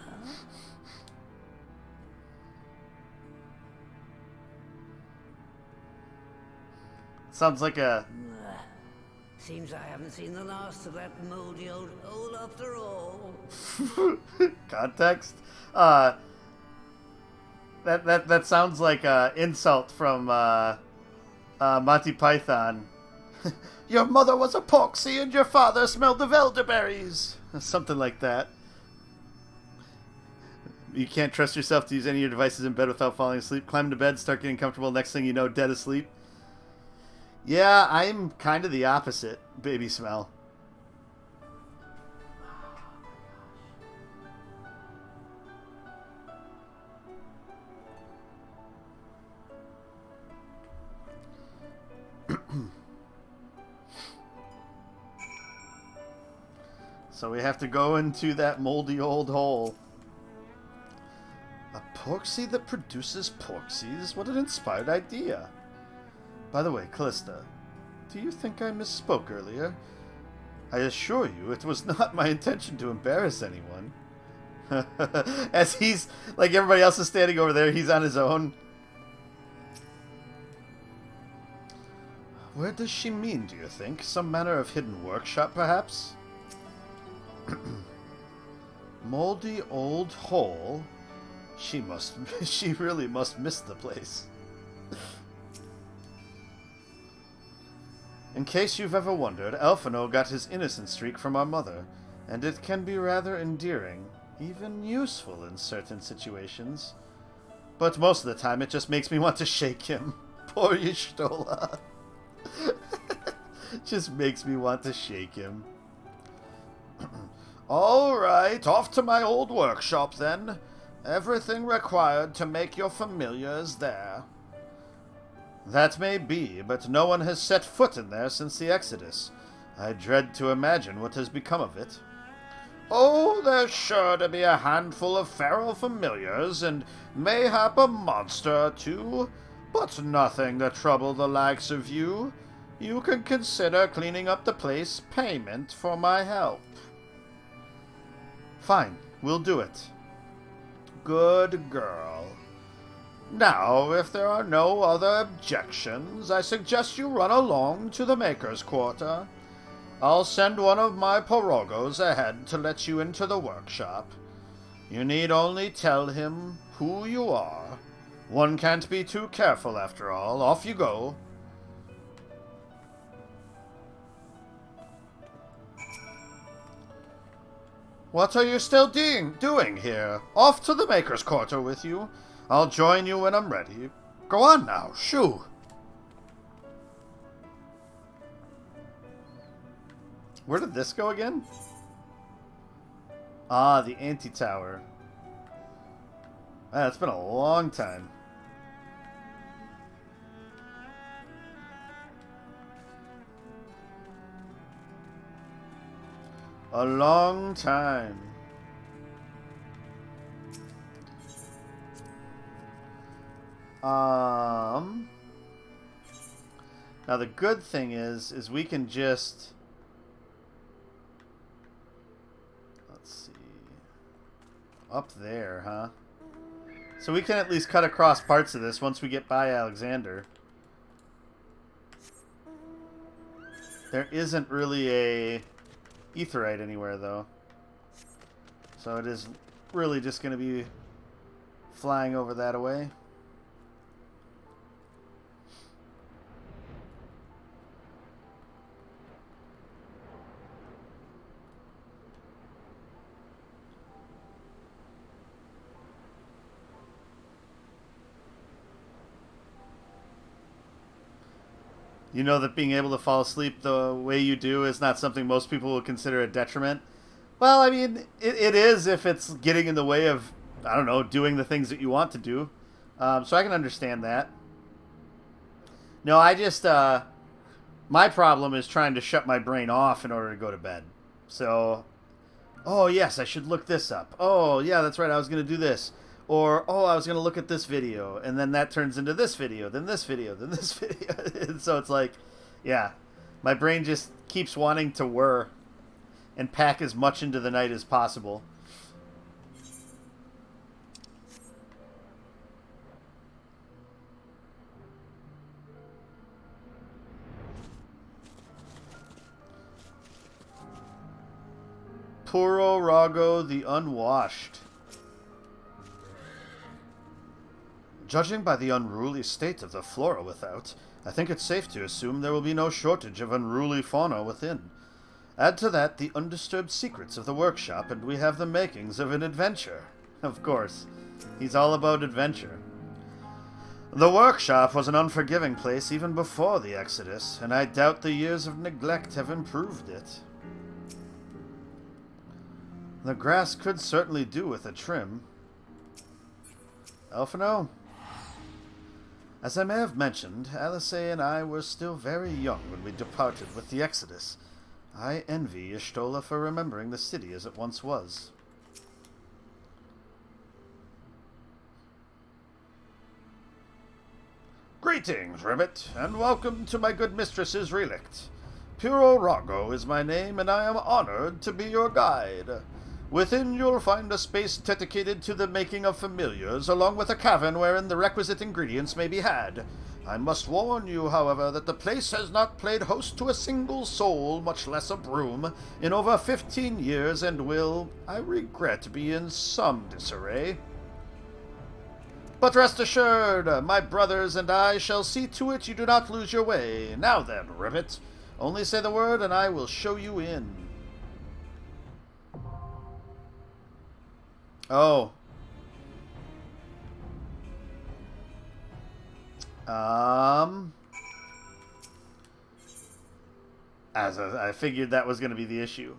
Sounds like a... Seems I haven't seen the last of that moldy old hole after all. Context? That sounds like an insult from Monty Python. Your mother was a poxy and your father smelled of elderberries. Something like that. You can't trust yourself to use any of your devices in bed without falling asleep. Climb into bed, start getting comfortable. Next thing you know, dead asleep. Yeah, I'm kind of the opposite, baby smell. So we have to go into that moldy old hole. A porksy that produces porksies? What an inspired idea. By the way, Callista, do you think I misspoke earlier? I assure you it was not my intention to embarrass anyone. As he's, like everybody else is standing over there, he's on his own. Where does she mean, do you think? Some manner of hidden workshop, perhaps? Moldy old hole? She really must miss the place. In case you've ever wondered, Elfino got his innocent streak from our mother, and it can be rather endearing, even useful in certain situations. But most of the time it just makes me want to shake him. Poor Y'shtola. Just makes me want to shake him. Alright, off to my old workshop then. Everything required to make your familiar is there. That may be, but no one has set foot in there since the Exodus. I dread to imagine what has become of it. Oh, there's sure to be a handful of feral familiars, and mayhap a monster or two, but nothing to trouble the likes of you. You can consider cleaning up the place payment for my help. Fine, we'll do it. Good girl. Now, if there are no other objections, I suggest you run along to the Maker's Quarter. I'll send one of my porogos ahead to let you into the workshop. You need only tell him who you are. One can't be too careful, after all. Off you go. What are you still doing here? Off to the Maker's Quarter with you. I'll join you when I'm ready. Go on now, shoo! Where did this go again? Ah, the anti-tower. Ah, it's been a long time. A long time. Now the good thing is we can just, let's see, up there, huh? So we can at least cut across parts of this once we get by Alexander. There isn't really a Aetheryte anywhere, though. So it is really just going to be flying over that away. You know that being able to fall asleep the way you do is not something most people would consider a detriment. Well, I mean, it is if it's getting in the way of, I don't know, doing the things that you want to do. So I can understand that. No, I just, my problem is trying to shut my brain off in order to go to bed. So, oh yes, I should look this up. Oh yeah, that's right, I was going to do this. Or, oh, I was going to look at this video, and then that turns into this video, then this video, then this video. And so it's like, yeah, my brain just keeps wanting to whir and pack as much into the night as possible. Puro Rago the Unwashed. Judging by the unruly state of the flora without, I think it's safe to assume there will be no shortage of unruly fauna within. Add to that the undisturbed secrets of the workshop, and we have the makings of an adventure. Of course, he's all about adventure. The workshop was an unforgiving place even before the Exodus, and I doubt the years of neglect have improved it. The grass could certainly do with a trim. Elfino? As I may have mentioned, Eorzea and I were still very young when we departed with the Exodus. I envy Y'shtola for remembering the city as it once was. Greetings, Ribbit, and welcome to my good mistress's relict. Puro Rago is my name, and I am honored to be your guide. Within you'll find a space dedicated to the making of familiars, along with a cavern wherein the requisite ingredients may be had. I must warn you, however, that the place has not played host to a single soul, much less a broom, in over 15 years, and will, I regret, be in some disarray. But rest assured, my brothers and I shall see to it you do not lose your way. Now then, Ribbit, only say the word and I will show you in. Oh. As I figured that was going to be the issue.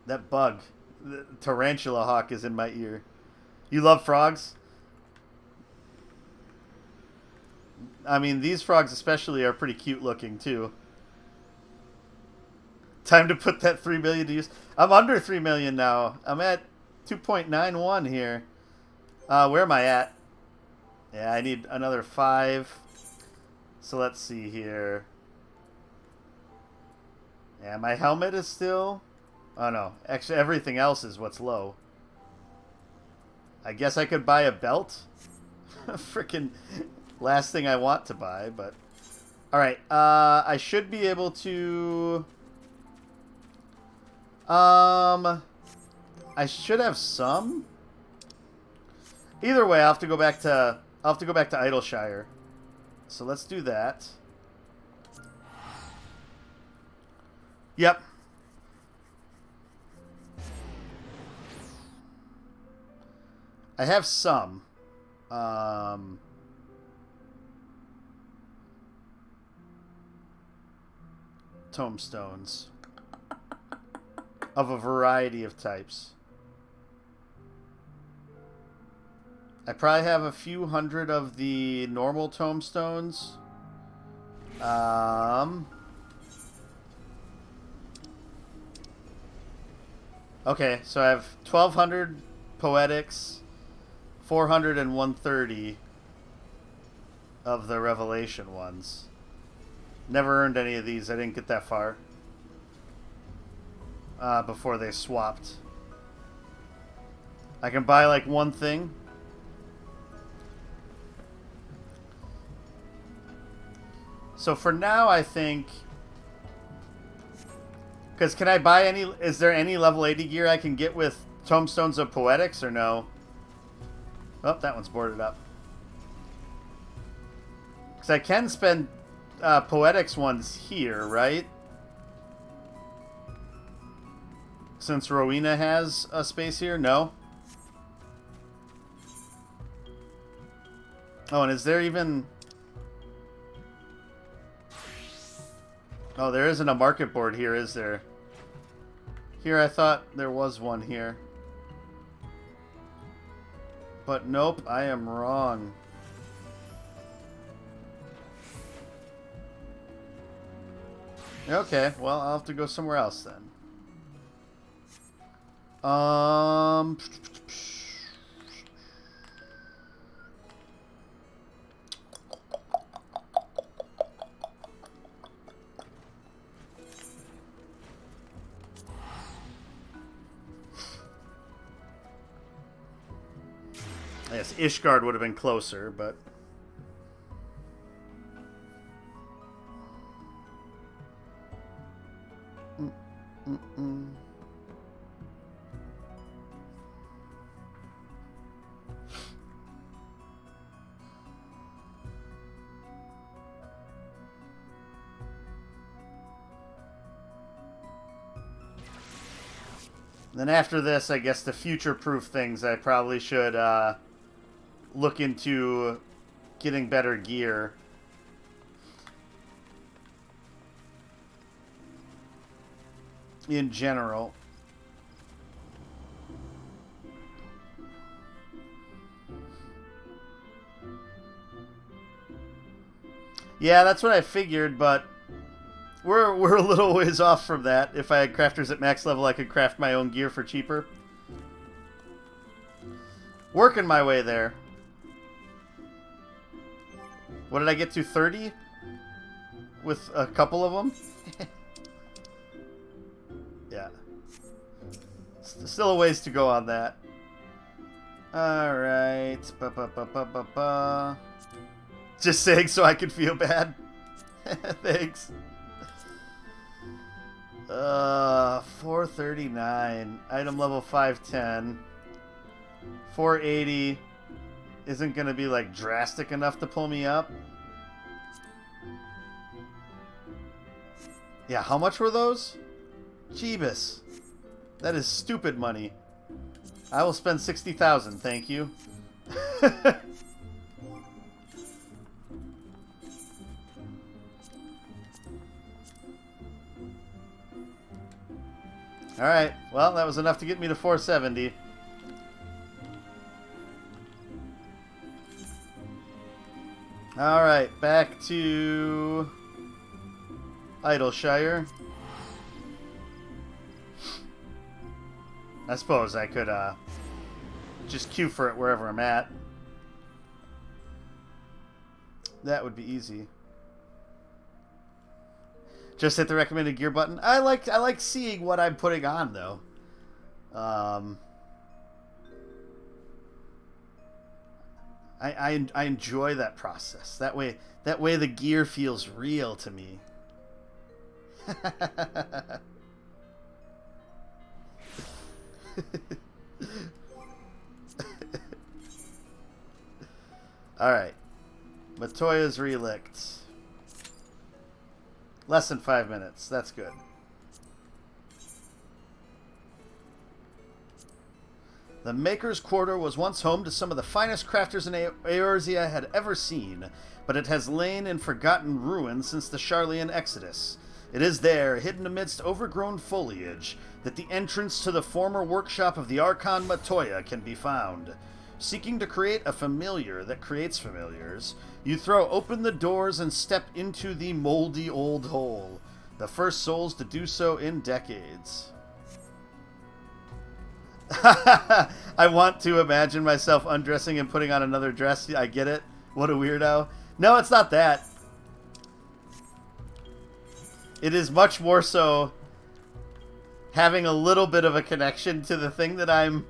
That bug. The tarantula hawk is in my ear. You love frogs? I mean, these frogs especially are pretty cute looking, too. Time to put that 3 million to use. I'm under 3 million now. I'm at 2.91 here. Where am I at? Yeah, I need another 5. So let's see here. Yeah, my helmet is still... Oh no, actually everything else is what's low. I guess I could buy a belt? Frickin' last thing I want to buy, but... Alright, I should be able to... I should have some? Either way, I'll have to go back to... Idleshire. So let's do that. Yep. I have some. Tomestones. Of a variety of types. I probably have a few hundred of the normal tomestones. Okay, so I have 1,200 poetics, 400 and 130 of the Revelation ones. Never earned any of these. I didn't get that far before they swapped. I can buy like one thing. So for now, I think... Because can I buy any... Is there any level 80 gear I can get with Tomestones of Poetics or no? Oh, that one's boarded up. Because I can spend Poetics ones here, right? Since Rowena has a space here? No? Oh, and is there even... Oh, there isn't a market board here, is there? Here, I thought there was one here. But nope, I am wrong. Okay, well, I'll have to go somewhere else then. Yes, Ishgard would have been closer, but... Then after this, I guess to future-proof things, I probably should look into getting better gear. In general. Yeah, that's what I figured, but we're a little ways off from that. If I had crafters at max level, I could craft my own gear for cheaper. Working my way there. What did I get to? 30? With a couple of them? Yeah. Still a ways to go on that. Alright. Just saying so I can feel bad. Thanks. 439. Item level 510. 480 isn't going to be like drastic enough to pull me up. Yeah, how much were those? Jeebus. That is stupid money. I will spend 60,000, thank you. Alright, well, that was enough to get me to 470. Alright, back to Idleshire. I suppose I could just queue for it wherever I'm at. That would be easy. Just hit the recommended gear button. I like seeing what I'm putting on though. I enjoy that process. That way the gear feels real to me. Alright. Matoya's relict. Less than 5 minutes. That's good. The Maker's Quarter was once home to some of the finest crafters in Eorzea had ever seen, but it has lain in forgotten ruin since the Sharlayan Exodus. It is there, hidden amidst overgrown foliage, that the entrance to the former workshop of the Archon Matoya can be found. Seeking to create a familiar that creates familiars, you throw open the doors and step into the moldy old hole, the first souls to do so in decades. I want to imagine myself undressing and putting on another dress. I get it. What a weirdo. No, it's not that. It is much more so having a little bit of a connection to the thing that I'm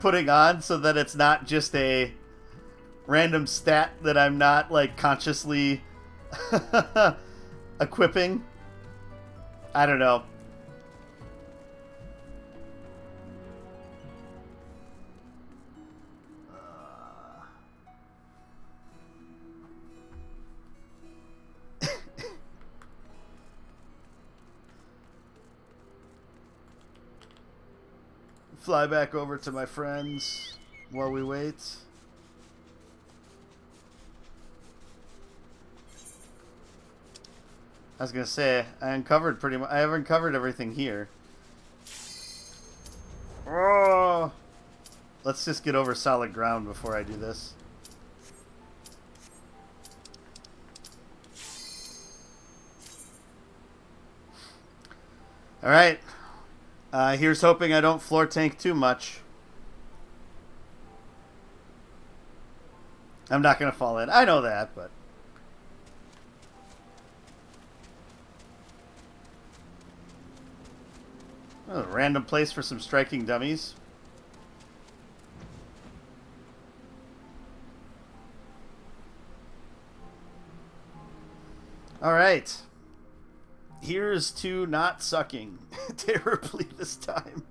putting on, so that it's not just a random stat that I'm not like consciously equipping. I don't know. Fly back over to my friends while we wait. I was gonna say I uncovered pretty much. I have uncovered everything here. Oh, let's just get over solid ground before I do this. All right. Here's hoping I don't floor tank too much. I'm not going to fall in. I know that, but... Oh, a random place for some striking dummies. Alright. Here's to not sucking terribly this time.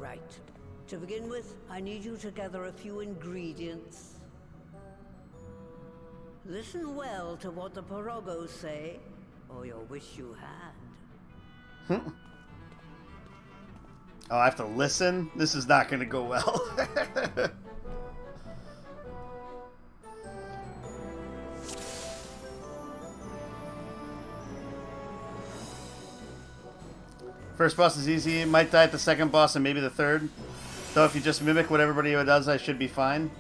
Right. To begin with, I need you to gather a few ingredients. Listen well to what the Pirogos say, or you'll wish you had. Oh, I have to listen? This is not going to go well. First boss is easy. Might die at the second boss and maybe the third. Though if you just mimic what everybody does, I should be fine.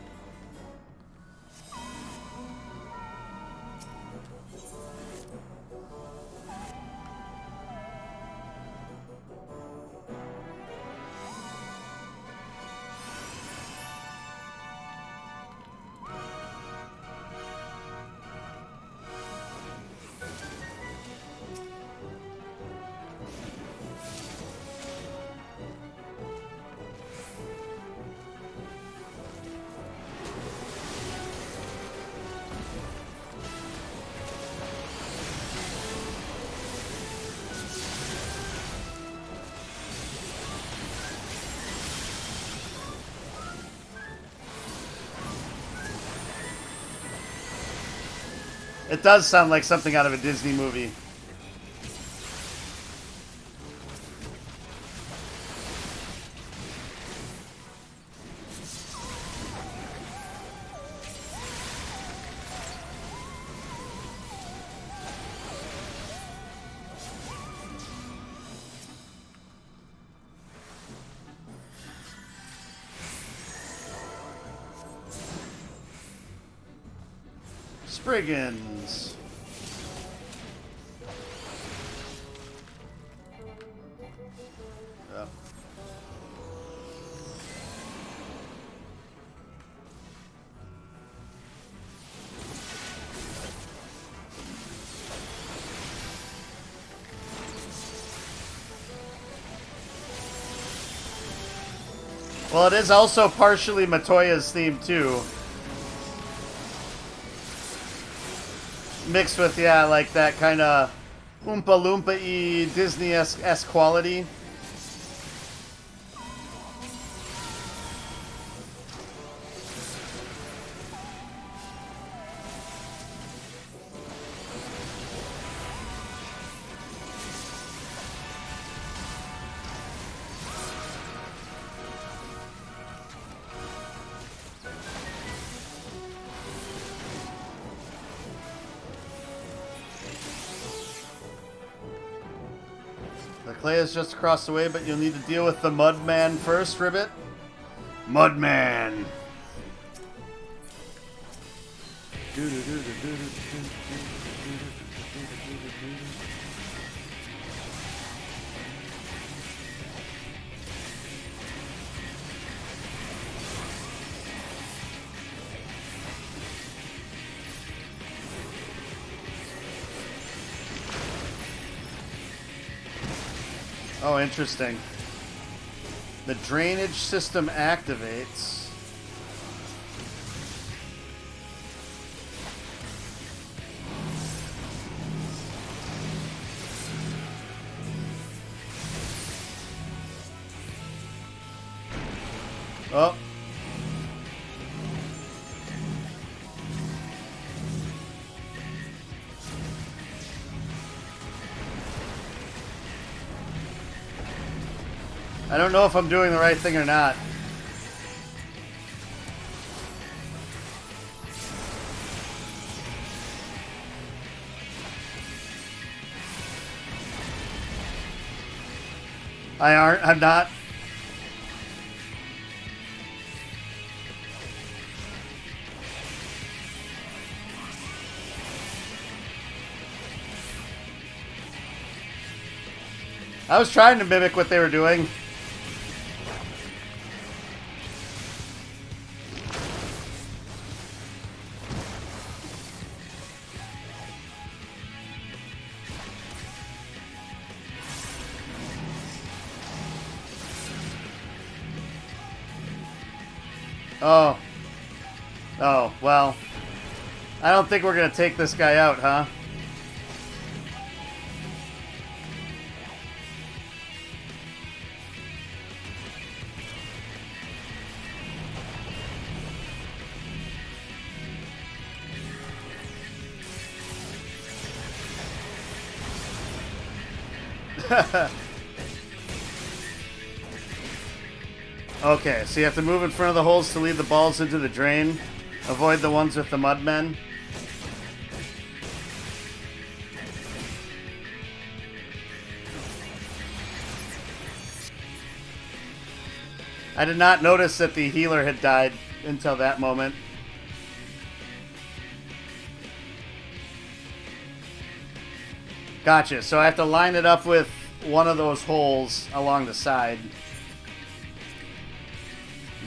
It does sound like something out of a Disney movie. Spriggans. Oh. Well, it is also partially Matoya's theme too. Mixed with, yeah, like that kind of Oompa Loompa-y Disney-esque quality. The clay is just across the way, but you'll need to deal with the Mudman first, Ribbit. Mudman! Oh, interesting. The drainage system activates. Oh. I don't know if I'm doing the right thing or not. I'm not. I was trying to mimic what they were doing. Oh. Oh, well. I don't think we're going to take this guy out, huh? Okay, so you have to move in front of the holes to lead the balls into the drain. Avoid the ones with the mudmen. I did not notice that the healer had died until that moment. Gotcha, so I have to line it up with one of those holes along the side.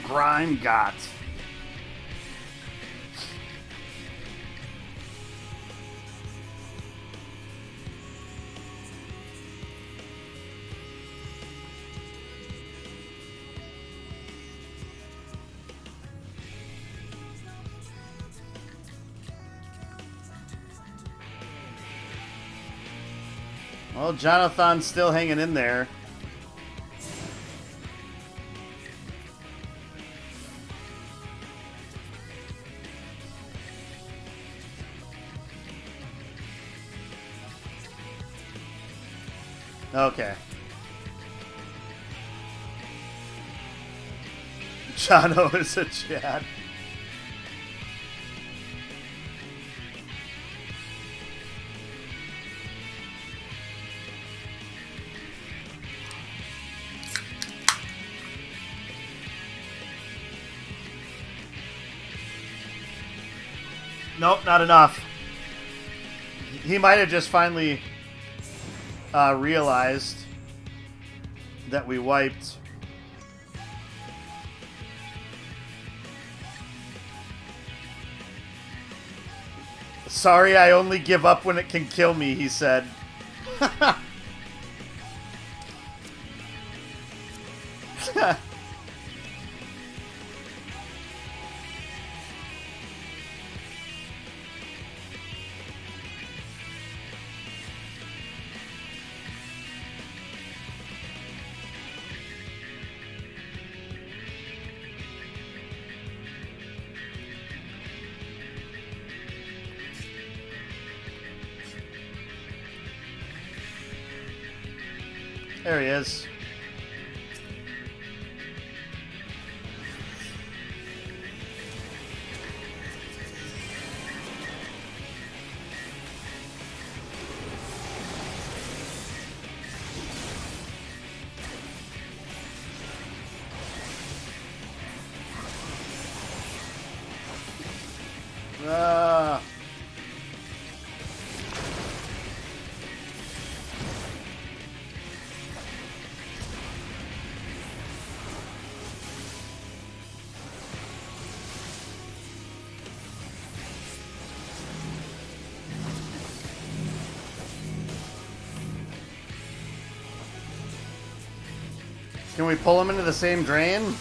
Grime got. Well, Jonathan's still hanging in there. Okay. Jono is a Chad. Nope, not enough. He might have just finally realized that we wiped. Sorry, I only give up when it can kill me, he said. There he is. Ah. Can we pull him into the same drain?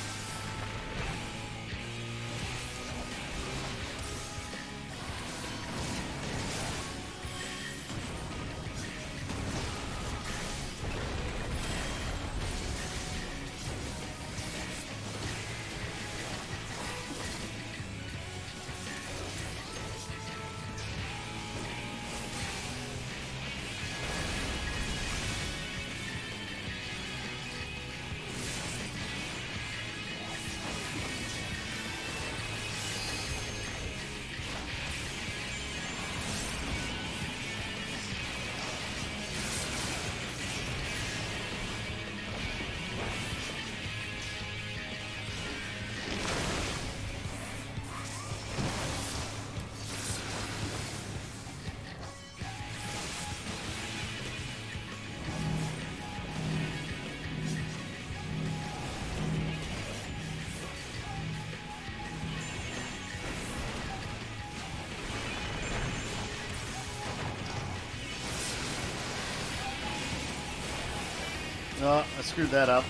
Oh, I screwed that up.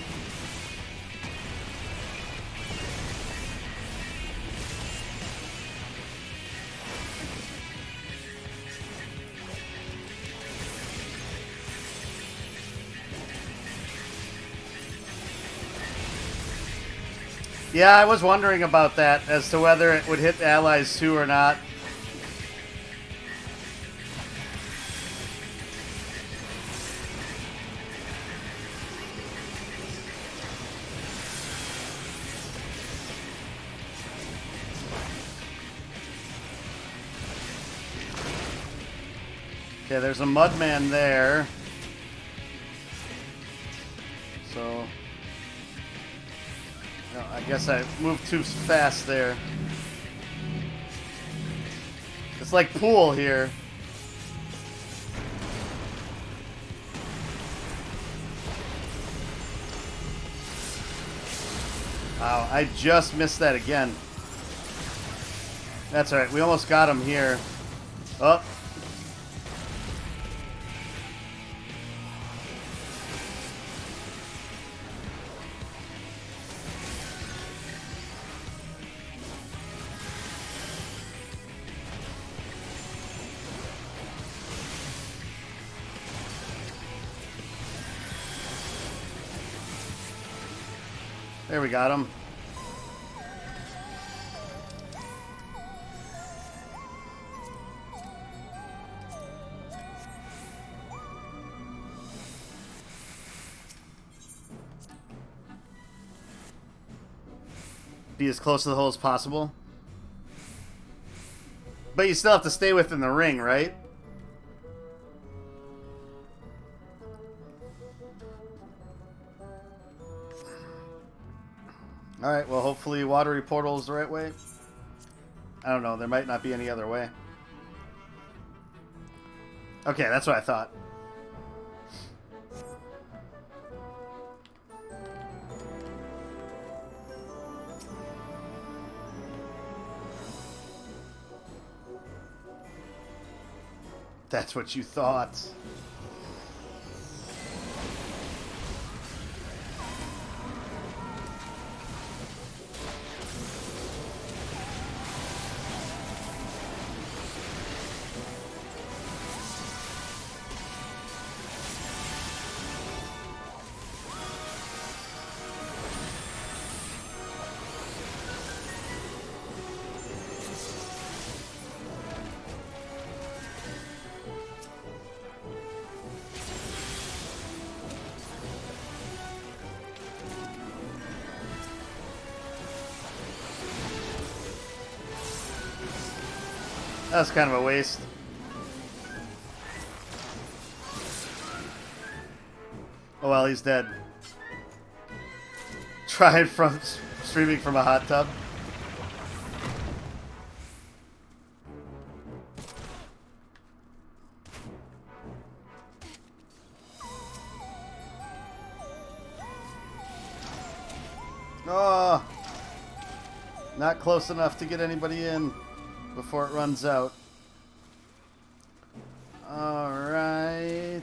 Yeah, I was wondering about that, as to whether it would hit allies too or not. Okay, there's a mudman there. So... no, I guess I moved too fast there. It's like pool here. Wow, I just missed that again. That's alright, we almost got him here. Oh. There we got him. Be as close to the hole as possible. But you still have to stay within the ring, right? Alright, well, hopefully watery portal is the right way. I don't know, there might not be any other way. Okay, that's what I thought. That's what you thought. That's kind of a waste. Oh well, he's dead. Tried from streaming from a hot tub. Oh, not close enough to get anybody in before it runs out. All right.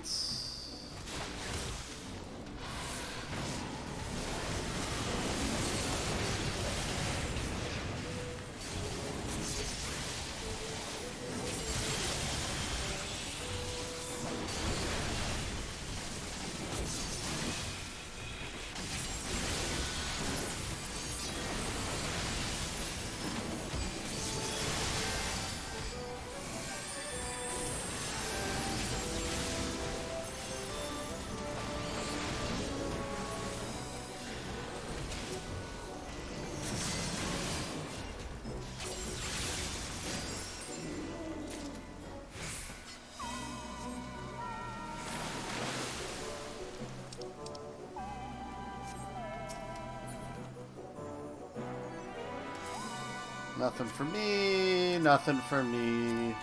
Nothing for me, nothing for me.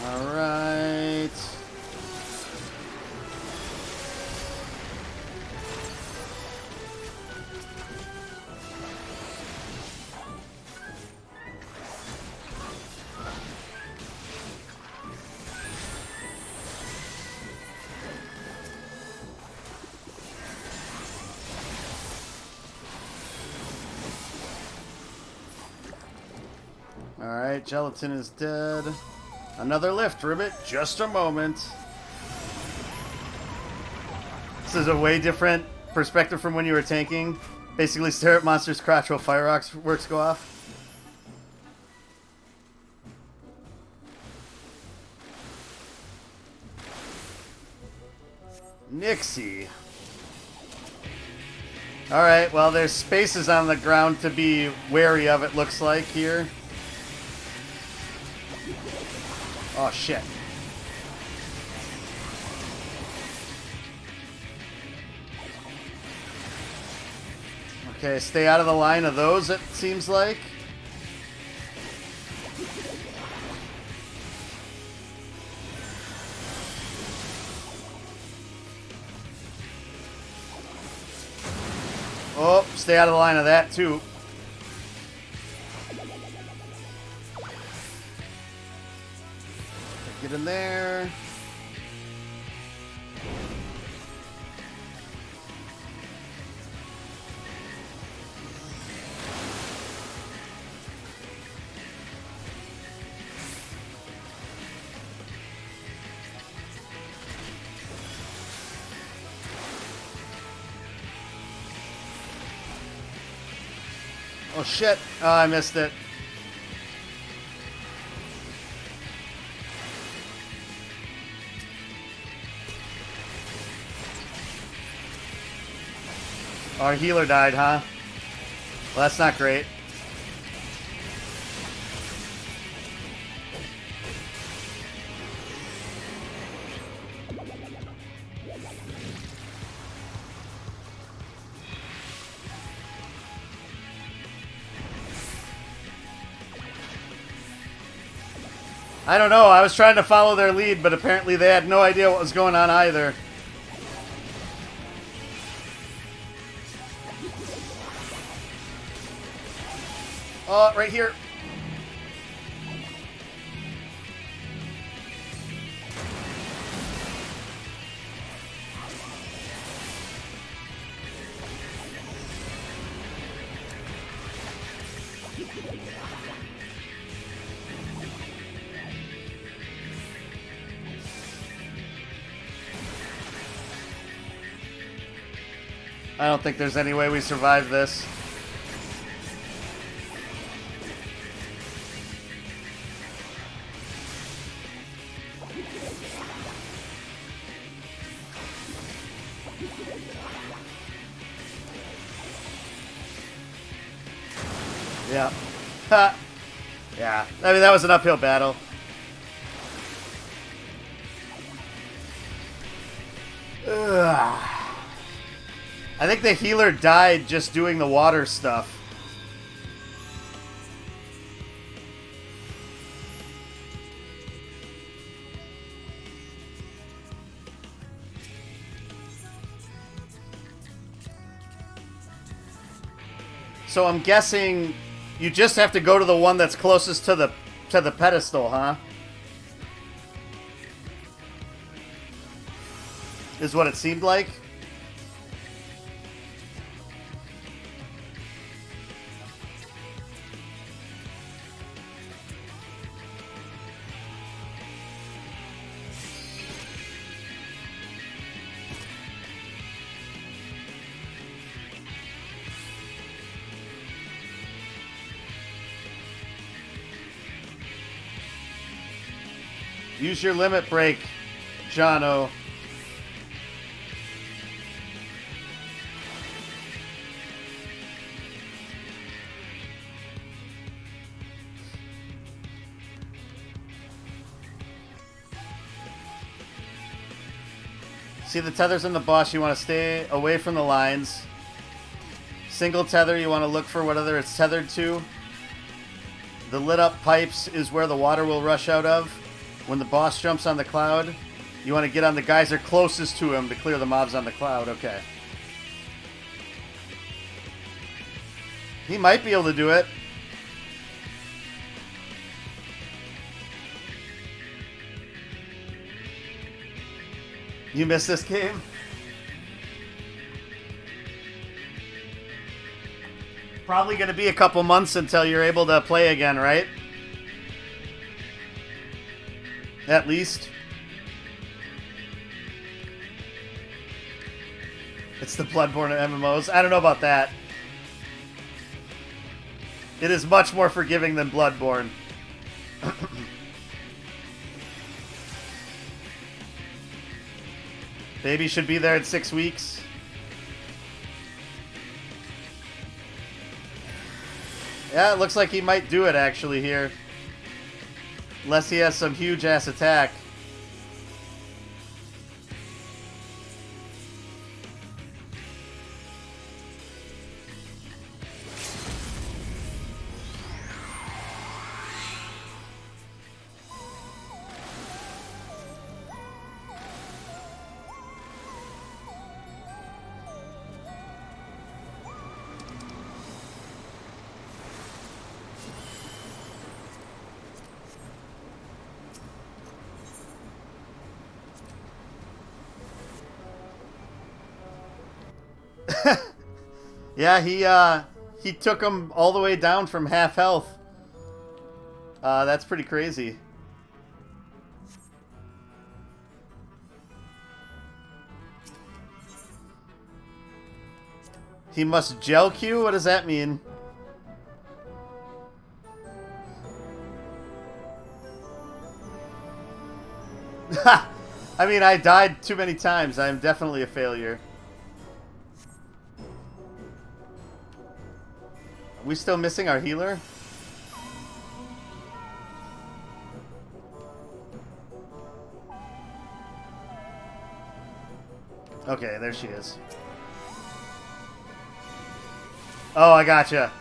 All right. Alright, Gelatin is dead. Another lift, Ribbit. Just a moment. This is a way different perspective from when you were tanking. Basically stare at monster's crotch while fireworks go off. Nixie. Alright, well, there's spaces on the ground to be wary of, it looks like, here. Oh, shit. Okay, stay out of the line of those, it seems like. Oh, stay out of the line of that, too. Get in there. Oh shit. Oh, I missed it. Our healer died, huh? Well, that's not great. I don't know. I was trying to follow their lead, but apparently they had no idea what was going on either. Oh, right here. I don't think there's any way we survive this. Yeah. Ha. Yeah. I mean, that was an uphill battle. Ugh. I think the healer died just doing the water stuff. So I'm guessing you just have to go to the one that's closest to the pedestal, huh? Is what it seemed like. Use your limit break, Jono. See the tethers in the boss, you want to stay away from the lines. Single tether, you want to look for whatever it's tethered to. The lit up pipes is where the water will rush out of. When the boss jumps on the cloud, you want to get on the geyser closest to him to clear the mobs on the cloud. Okay. He might be able to do it. You missed this game? Probably going to be a couple months until you're able to play again, right? At least. It's the Bloodborne MMOs. I don't know about that. It is much more forgiving than Bloodborne. Baby should be there in 6 weeks. Yeah, it looks like he might do it actually here. Unless he has some huge ass attack. Yeah, he took him all the way down from half health. That's pretty crazy. He must gel Q? What does that mean? I mean, I died too many times. I'm definitely a failure. Are we still missing our healer? Okay, there she is. Oh, I gotcha.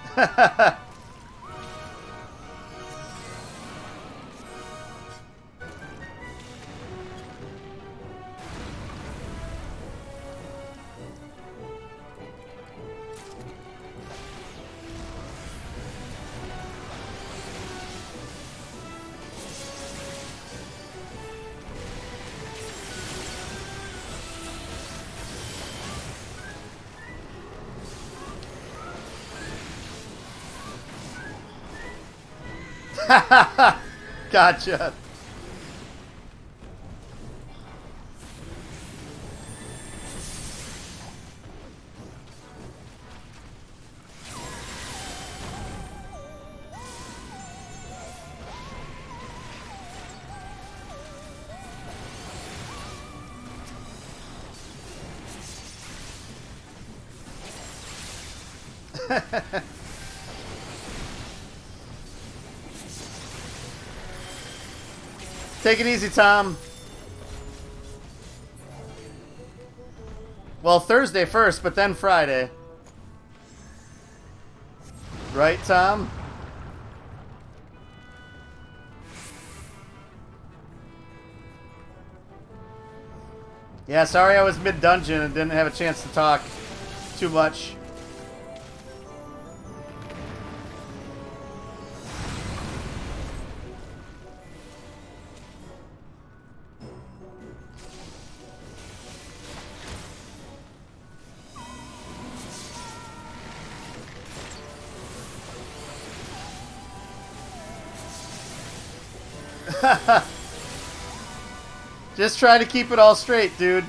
Gotcha. Take it easy, Tom. Well, Thursday first, but then Friday. Right, Tom? Yeah, sorry I was mid-dungeon and didn't have a chance to talk too much. Just try to keep it all straight, dude.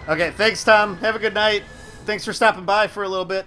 Okay, thanks, Tom. Have a good night. Thanks for stopping by for a little bit.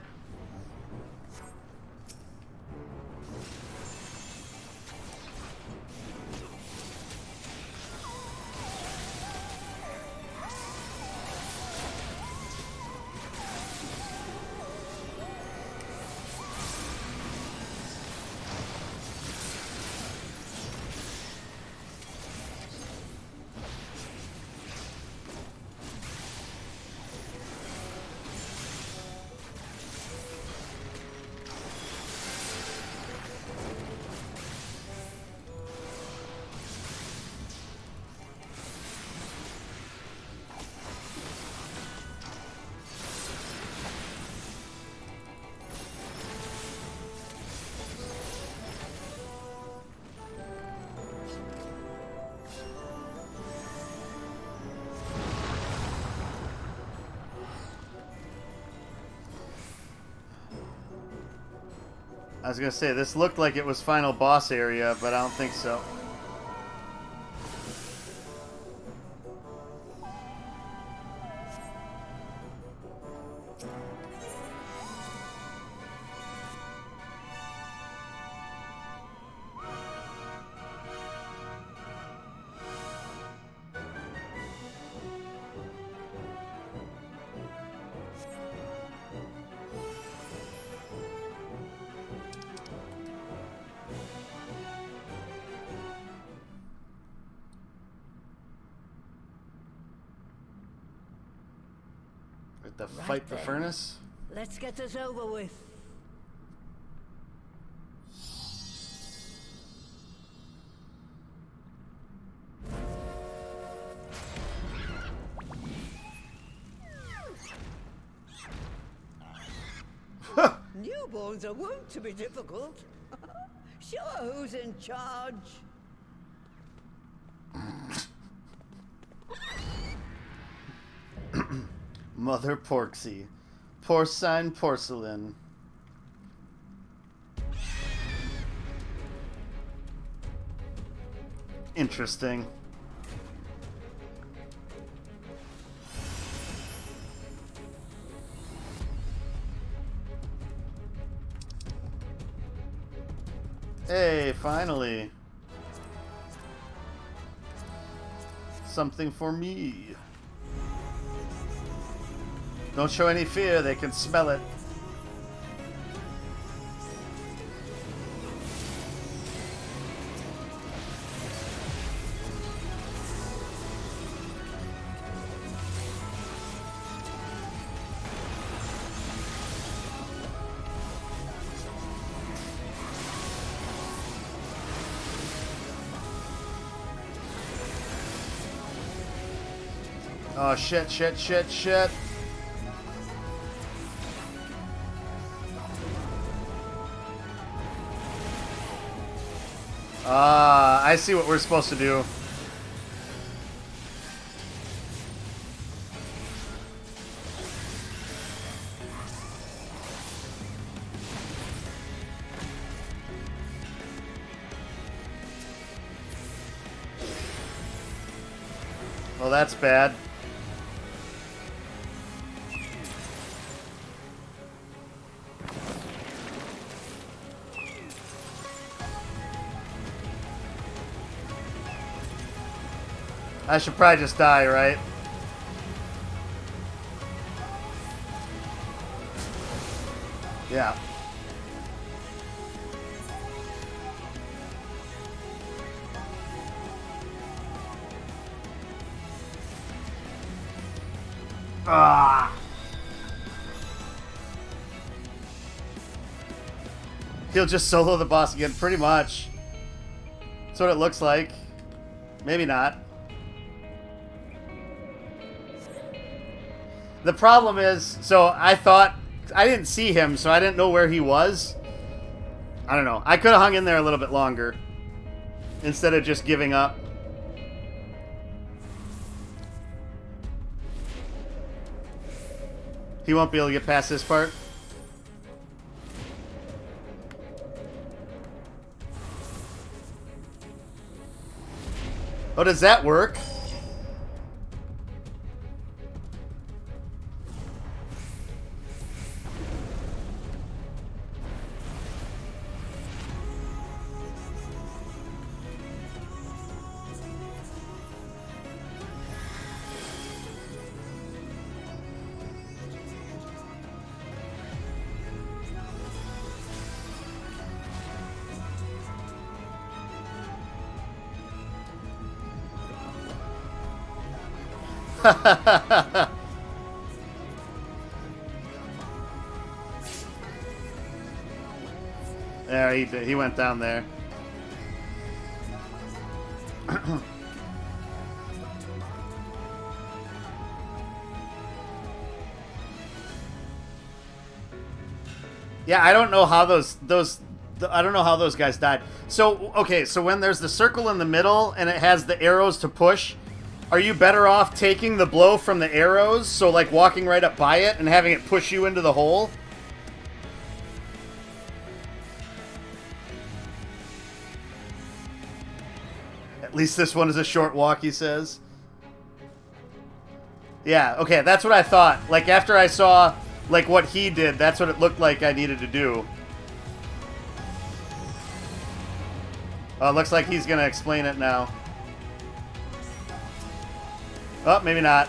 I was gonna say, this looked like it was final boss area, but I don't think so. To fight the furnace? Let's get this over with. Newborns are wont to be difficult. Sure, who's in charge? Mother Porksy. Porcine porcelain. Interesting. Hey, finally. Something for me. Don't show any fear, they can smell it. Oh shit, shit, shit, shit. I see what we're supposed to do. Well, that's bad. I should probably just die, right? Yeah. Ah. He'll just solo the boss again, pretty much. That's what it looks like. Maybe not. The problem is, so I thought, I didn't see him, so I didn't know where he was. I don't know. I could have hung in there a little bit longer instead of just giving up. He won't be able to get past this part. Oh, does that work? There, he did. He went down there. Yeah, I don't know how I don't know how those guys died. So, okay, so when there's the circle in the middle and it has the arrows to push, are you better off taking the blow from the arrows, so like walking right up by it and having it push you into the hole? At least this one is a short walk, he says. Yeah, okay, that's what I thought. Like, after I saw, like, what he did, that's what it looked like I needed to do. Oh, it looks like he's gonna explain it now. Oh, maybe not.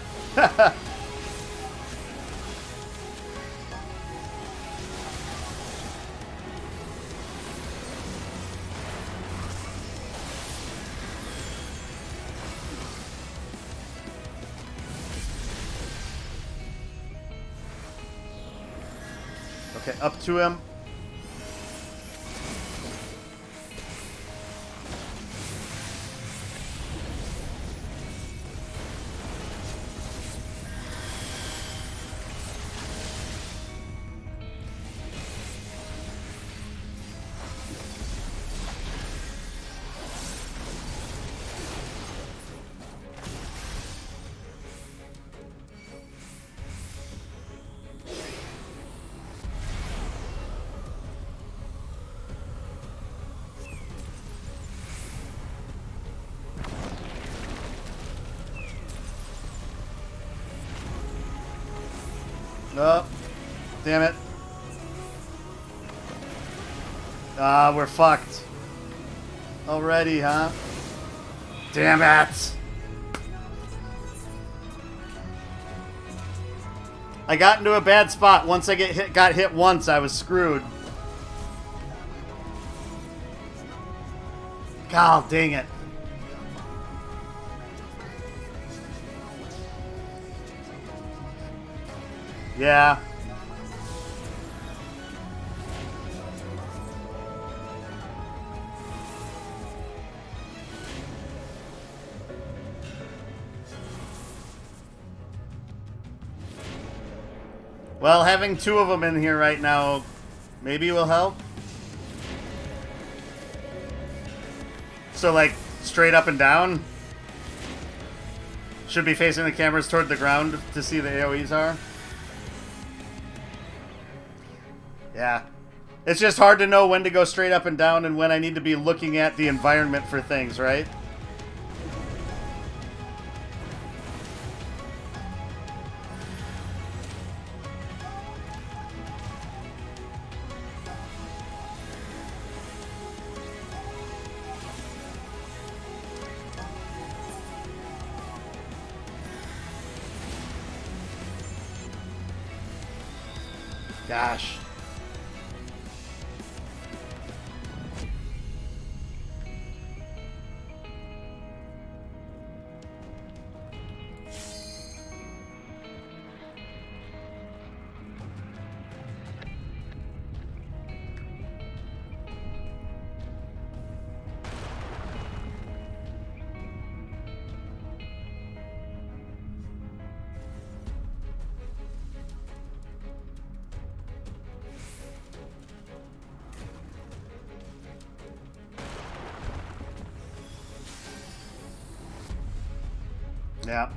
Okay, up to him. Oh, damn it. Ah, we're fucked. Already, huh? Damn it! I got into a bad spot. Once I got hit once, I was screwed. God dang it. Yeah. Well, having two of them in here right now maybe will help. So, like, straight up and down? Should be facing the cameras toward the ground to see the AoEs are. Yeah. It's just hard to know when to go straight up and down and when I need to be looking at the environment for things, right? Gosh. Yeah.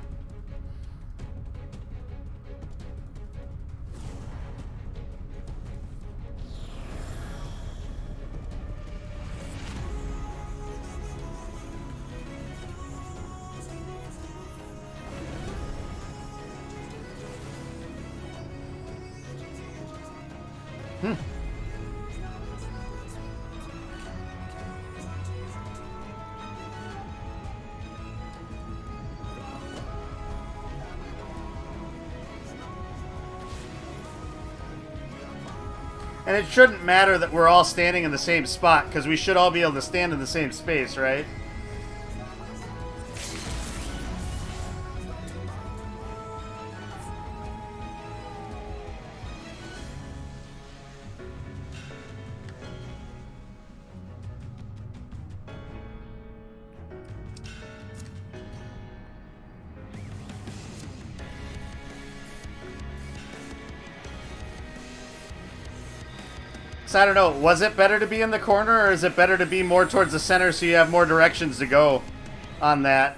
And it shouldn't matter that we're all standing in the same spot, because we should all be able to stand in the same space, right? So I don't know, was it better to be in the corner, or is it better to be more towards the center so you have more directions to go on that?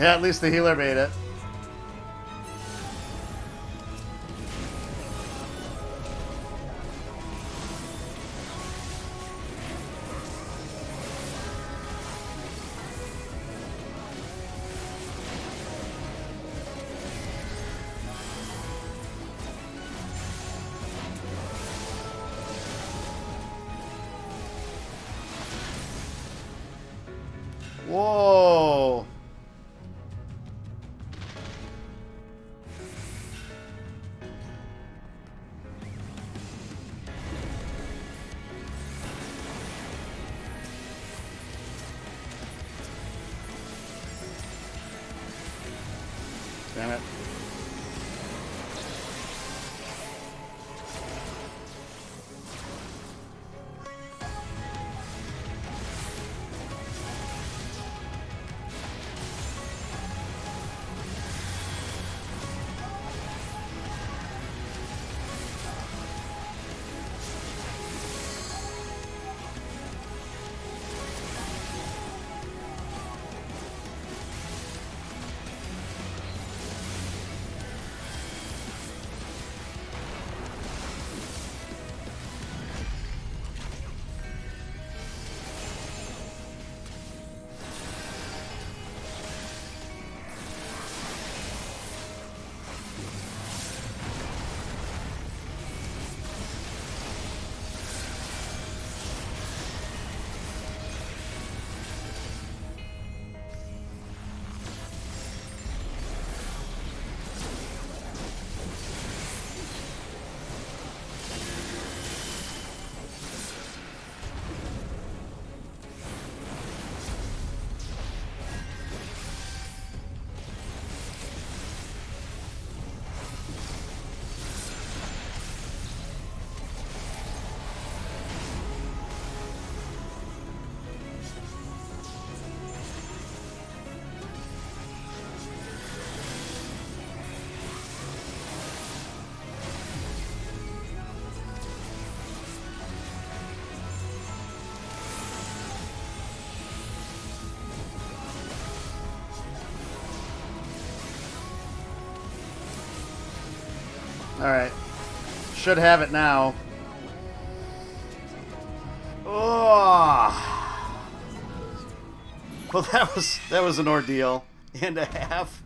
Yeah, at least the healer made it. Whoa. Damn it. Alright. Should have it now. Oh. Well, that was an ordeal and a half.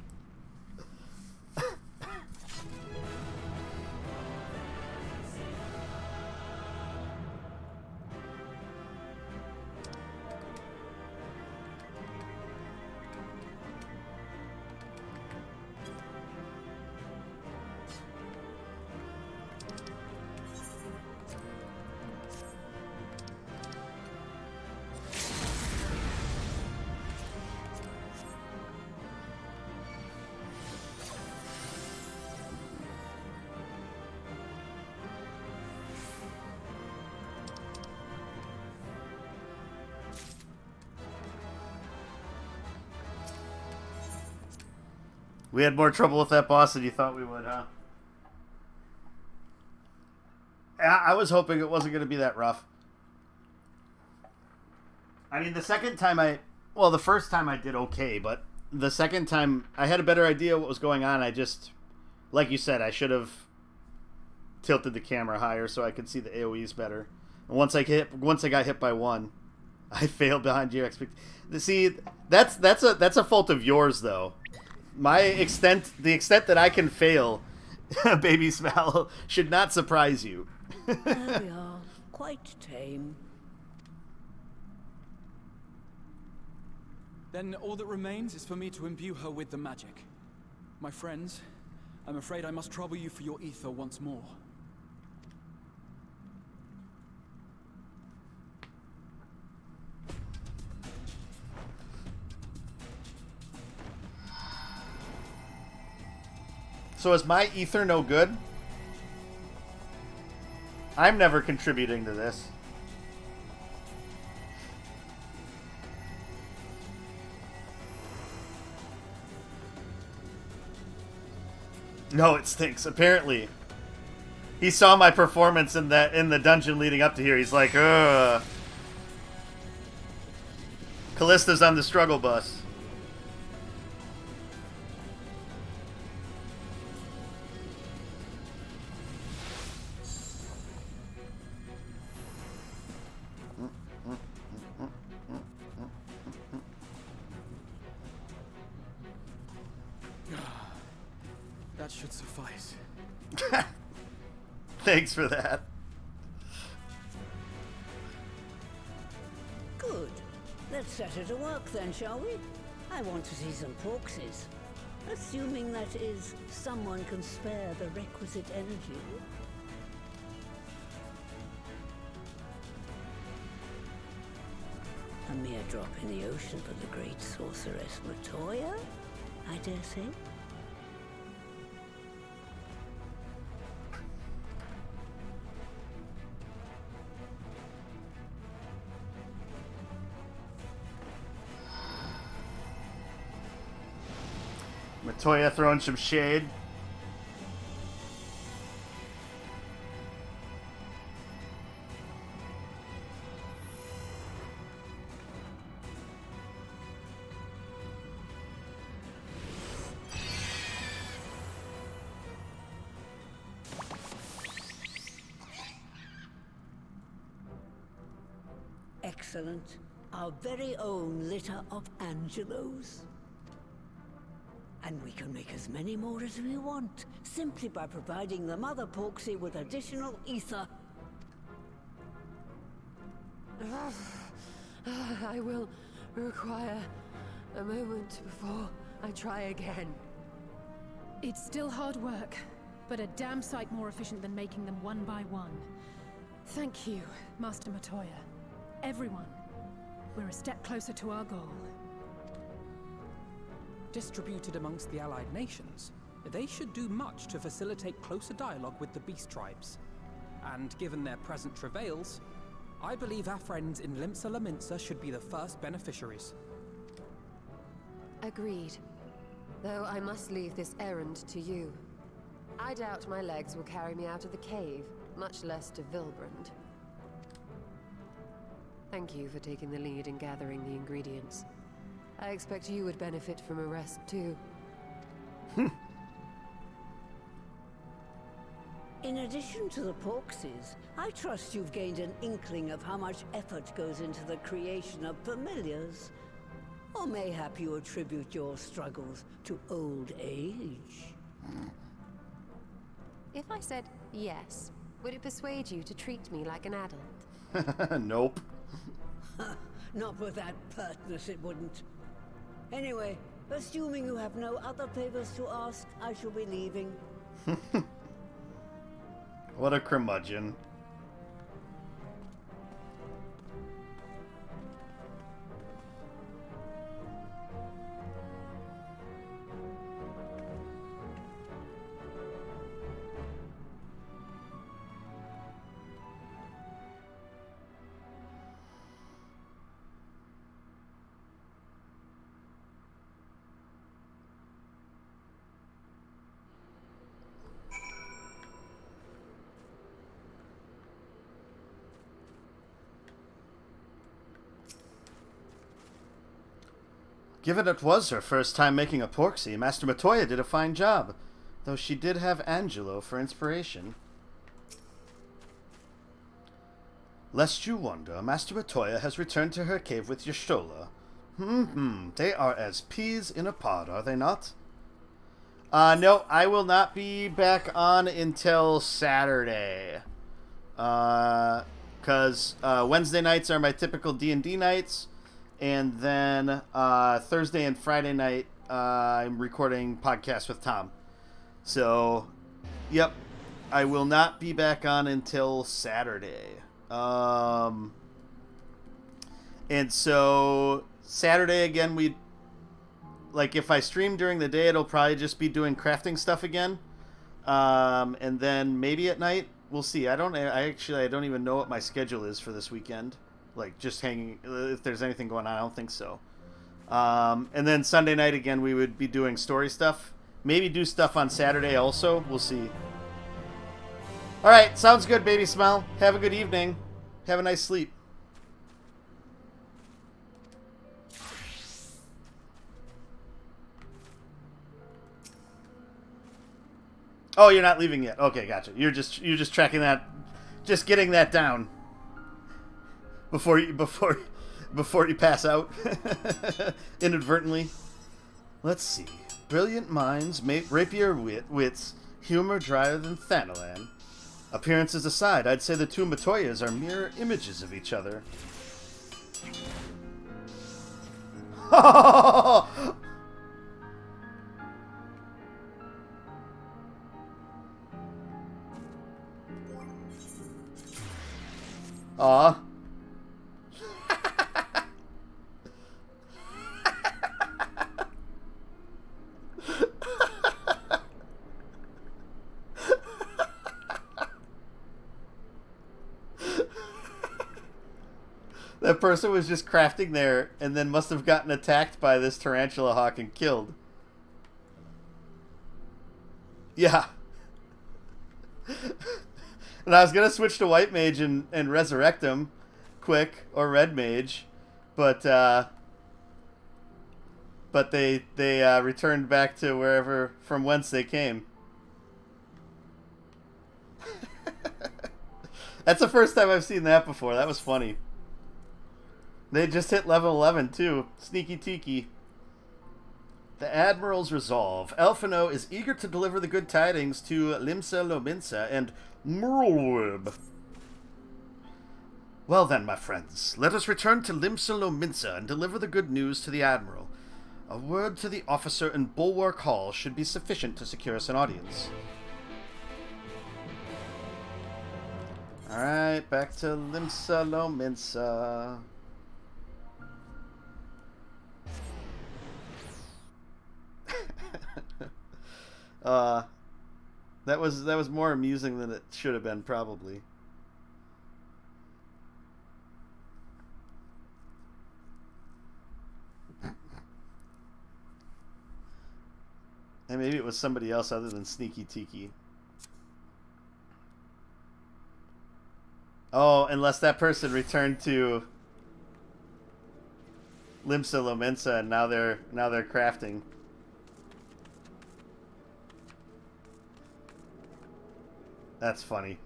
We had more trouble with that boss than you thought we would, huh? I was hoping it wasn't going to be that rough. I mean, the first time I did okay, but the second time I had a better idea what was going on. I just, like you said, I should have tilted the camera higher so I could see the AoEs better. And once I got hit by one, I failed behind your expectations. See, that's a fault of yours, though. The extent that I can fail, Baby Smal, should not surprise you. There we are, quite tame. Then all that remains is for me to imbue her with the magic. My friends, I'm afraid I must trouble you for your ether once more. So is my ether no good? I'm never contributing to this. No, it stinks. Apparently, he saw my performance in the dungeon leading up to here. He's like, ugh. Callista's on the struggle bus. That should suffice. Thanks for that. Good. Let's set her to work then, shall we? I want to see some porksies. Assuming that is, someone can spare the requisite energy. A mere drop in the ocean for the great sorceress Matoya, I dare say. Matoya throwing some shade. Excellent. Our very own litter of Angelos. And we can make as many more as we want, simply by providing the mother Porksy with additional ether. I will require a moment before I try again. It's still hard work, but a damn sight more efficient than making them one by one. Thank you, Master Matoya. Everyone, we're a step closer to our goal. Distributed amongst the allied nations, they should do much to facilitate closer dialogue with the beast tribes. And given their present travails, I believe our friends in Limsa Laminsa should be the first beneficiaries. Agreed. Though I must leave this errand to you. I doubt my legs will carry me out of the cave, much less to Vilbrand. Thank you for taking the lead in gathering the ingredients. I expect you would benefit from a rest, too. In addition to the Porksies, I trust you've gained an inkling of how much effort goes into the creation of familiars. Or mayhap you attribute your struggles to old age. If I said yes, would it persuade you to treat me like an adult? Nope. Not with that pertness, it wouldn't. Anyway, assuming you have no other favors to ask, I shall be leaving. What a curmudgeon. Given it was her first time making a Porksy, Master Matoya did a fine job, though she did have Angelo for inspiration. Lest you wonder, Master Matoya has returned to her cave with Y'shtola. They are as peas in a pod, are they not? No, I will not be back on until Saturday. Because Wednesday nights are my typical D&D nights. And then Thursday and Friday night, I'm recording podcasts with Tom. So, yep, I will not be back on until Saturday. And so, Saturday, again, if I stream during the day, it'll probably just be doing crafting stuff again. And then maybe at night, we'll see. I don't even know what my schedule is for this weekend. Like, just hanging, if there's anything going on, I don't think so. And then Sunday night, again, we would be doing story stuff. Maybe do stuff on Saturday also. We'll see. All right, sounds good, Baby Smile. Have a good evening. Have a nice sleep. Oh, you're not leaving yet. Okay, gotcha. You're just tracking that, just getting that down. Before you pass out inadvertently. Let's see. brilliant minds, rapier wits, humor drier than Thanalan. Appearances aside, I'd say the two Matoyas are mirror images of each other. Aw. That person was just crafting there and then must have gotten attacked by this tarantula hawk and killed. Yeah. And I was going to switch to white mage and resurrect him quick, or red mage, but they returned back to wherever, from whence they came. That's the first time I've seen that before. That was funny. They just hit level 11, too. Sneaky Tiki. The Admiral's resolve. Elfino is eager to deliver the good tidings to Limsa Lominsa and Murlwib. Well then, my friends, let us return to Limsa Lominsa and deliver the good news to the Admiral. A word to the officer in Bulwark Hall should be sufficient to secure us an audience. Alright, back to Limsa Lominsa. That was more amusing than it should have been, probably. And maybe it was somebody else other than Sneaky Tiki. Oh, unless that person returned to Limsa Lominsa and now they're crafting. That's funny.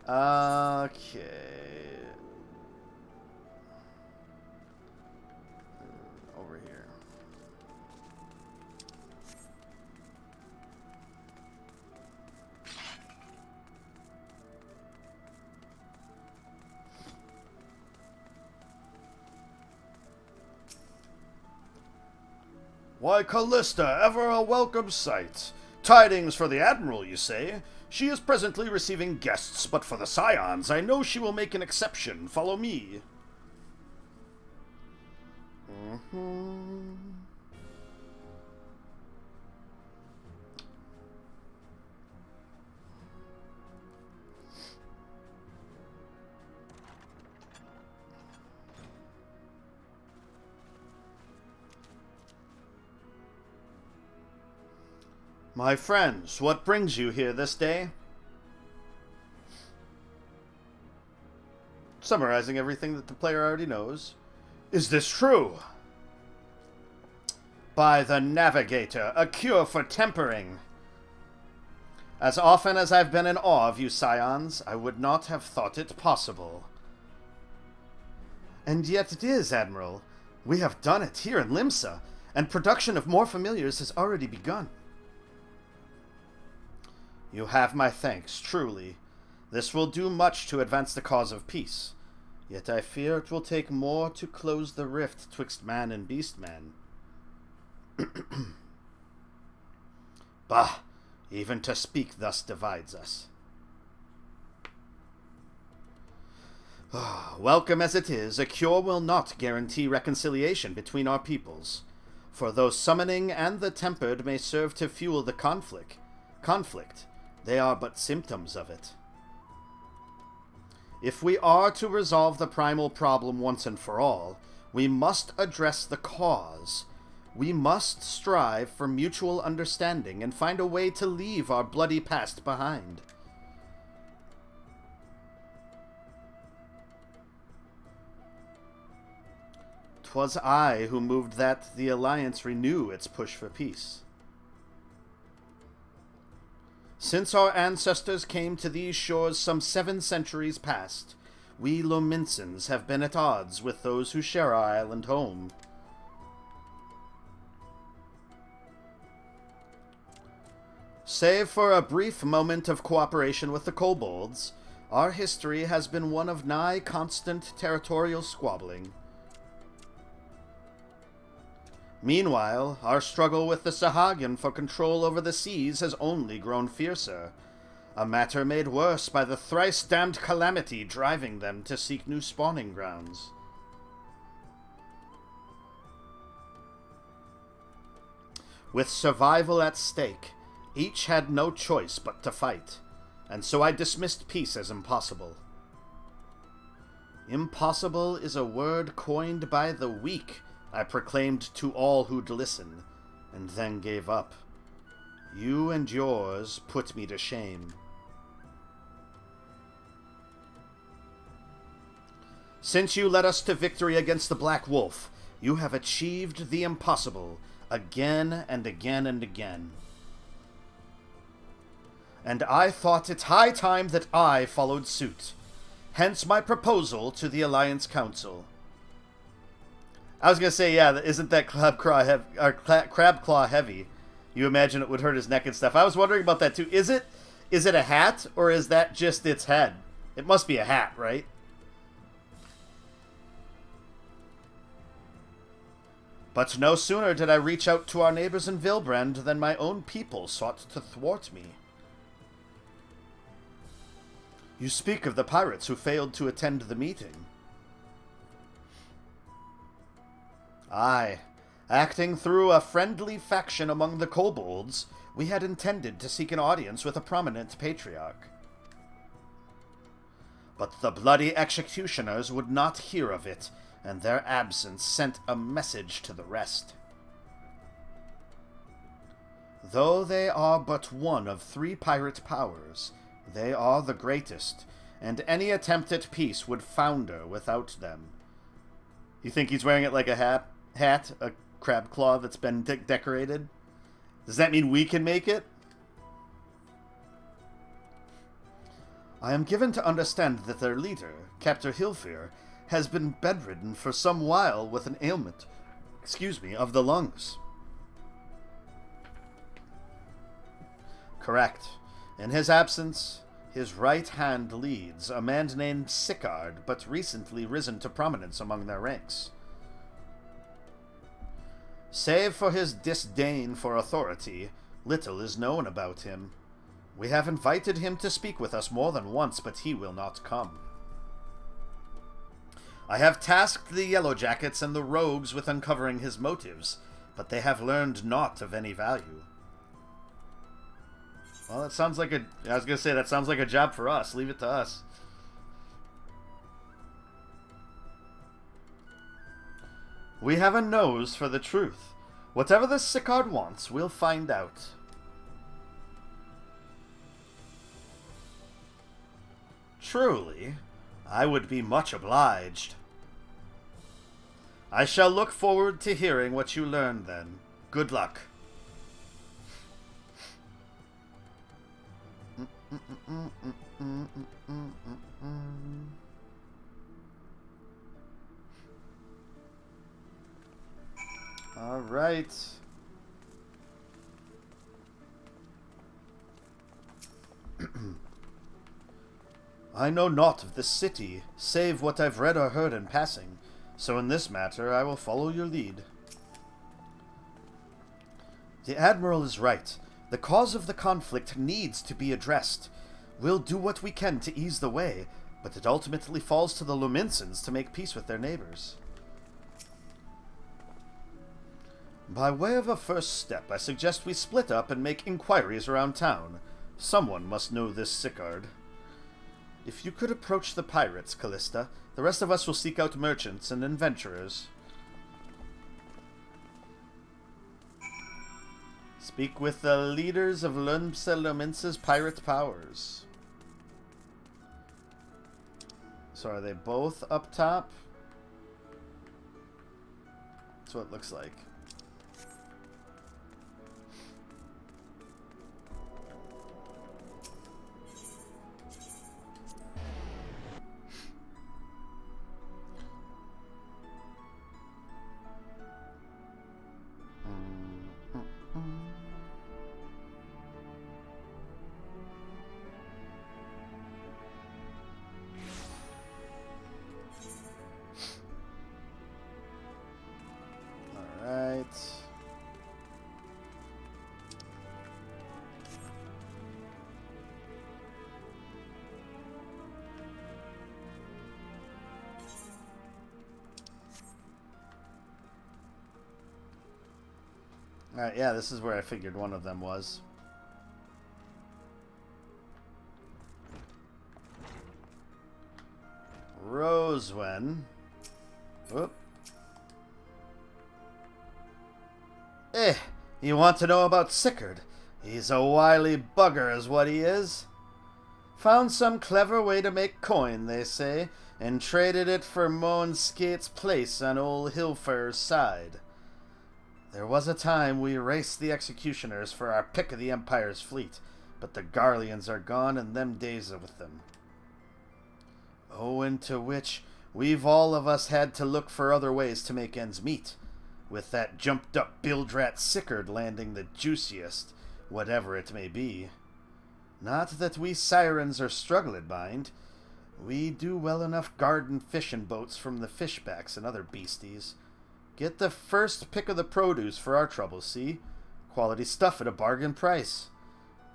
Okay. Over here. Why, Callista, ever a welcome sight. Tidings for the Admiral, you say? She is presently receiving guests, but for the Scions, I know she will make an exception. Follow me. My friends, what brings you here this day? Summarizing everything that the player already knows. Is this true? By the Navigator, a cure for tempering. As often as I've been in awe of you, Scions, I would not have thought it possible. And yet it is, Admiral. We have done it here in Limsa, and production of more familiars has already begun. You have my thanks, truly. This will do much to advance the cause of peace. Yet I fear it will take more to close the rift twixt man and beastman. Bah, even to speak thus divides us. Welcome as it is, a cure will not guarantee reconciliation between our peoples. For though summoning and the tempered may serve to fuel the conflict, they are but symptoms of it. If we are to resolve the primal problem once and for all, we must address the cause. We must strive for mutual understanding and find a way to leave our bloody past behind. 'Twas I who moved that the Alliance renew its push for peace. Since our ancestors came to these shores some 7 centuries past, we Lominsans have been at odds with those who share our island home. Save for a brief moment of cooperation with the kobolds, our history has been one of nigh constant territorial squabbling. Meanwhile, our struggle with the Sahagin for control over the seas has only grown fiercer, a matter made worse by the thrice-damned calamity driving them to seek new spawning grounds. With survival at stake, each had no choice but to fight, and so I dismissed peace as impossible. Impossible is a word coined by the weak, I proclaimed to all who'd listen, and then gave up. You and yours put me to shame. Since you led us to victory against the Black Wolf, you have achieved the impossible, again and again and again. And I thought it high time that I followed suit. Hence my proposal to the Alliance Council. I was going to say, yeah, isn't that crab claw heavy? You imagine it would hurt his neck and stuff. I was wondering about that too. Is it a hat, or is that just its head? It must be a hat, right? But no sooner did I reach out to our neighbors in Vilbrand than my own people sought to thwart me. You speak of the pirates who failed to attend the meeting. Aye, acting through a friendly faction among the kobolds, we had intended to seek an audience with a prominent patriarch. But the bloody executioners would not hear of it, and their absence sent a message to the rest. Though they are but one of 3 pirate powers, they are the greatest, and any attempt at peace would founder without them. You think he's wearing it like a hat, a crab claw that's been decorated? Does that mean we can make it? I am given to understand that their leader, Captain Hilfir, has been bedridden for some while with an ailment, of the lungs. Correct. In his absence, his right hand leads a man named Sicard, but recently risen to prominence among their ranks. Save for his disdain for authority, little is known about him. We have invited him to speak with us more than once, but he will not come. I have tasked the Yellowjackets and the Rogues with uncovering his motives, but they have learned naught of any value. Well, that sounds like that sounds like a job for us. Leave it to us. We have a nose for the truth. Whatever the Sicard wants, we'll find out. Truly, I would be much obliged. I shall look forward to hearing what you learn then. Good luck. All right. I know naught of this city, save what I've read or heard in passing, so in this matter I will follow your lead. The Admiral is right. The cause of the conflict needs to be addressed. We'll do what we can to ease the way, but it ultimately falls to the Luminsons to make peace with their neighbors. By way of a first step, I suggest we split up and make inquiries around town. Someone must know this Sicard. If you could approach the pirates, Callista, the rest of us will seek out merchants and adventurers. Speak with the leaders of Luminsa's pirate powers. So are they both up top? That's what it looks like. Alright, yeah, this is where I figured one of them was. Rosewen. Whoop. You want to know about Sickard? He's a wily bugger is what he is. Found some clever way to make coin, they say, and traded it for Moan Skate's place on old Hilfir's side. There was a time we raced the executioners for our pick of the Empire's fleet, but the Garleans are gone and them days are with them. Owing to which, we've all of us had to look for other ways to make ends meet, with that jumped-up Bildrat Sickard landing the juiciest, whatever it may be. Not that we sirens are struggling, mind. We do well enough guarding fishing boats from the fishbacks and other beasties. Get the first pick of the produce for our troubles, see? Quality stuff at a bargain price.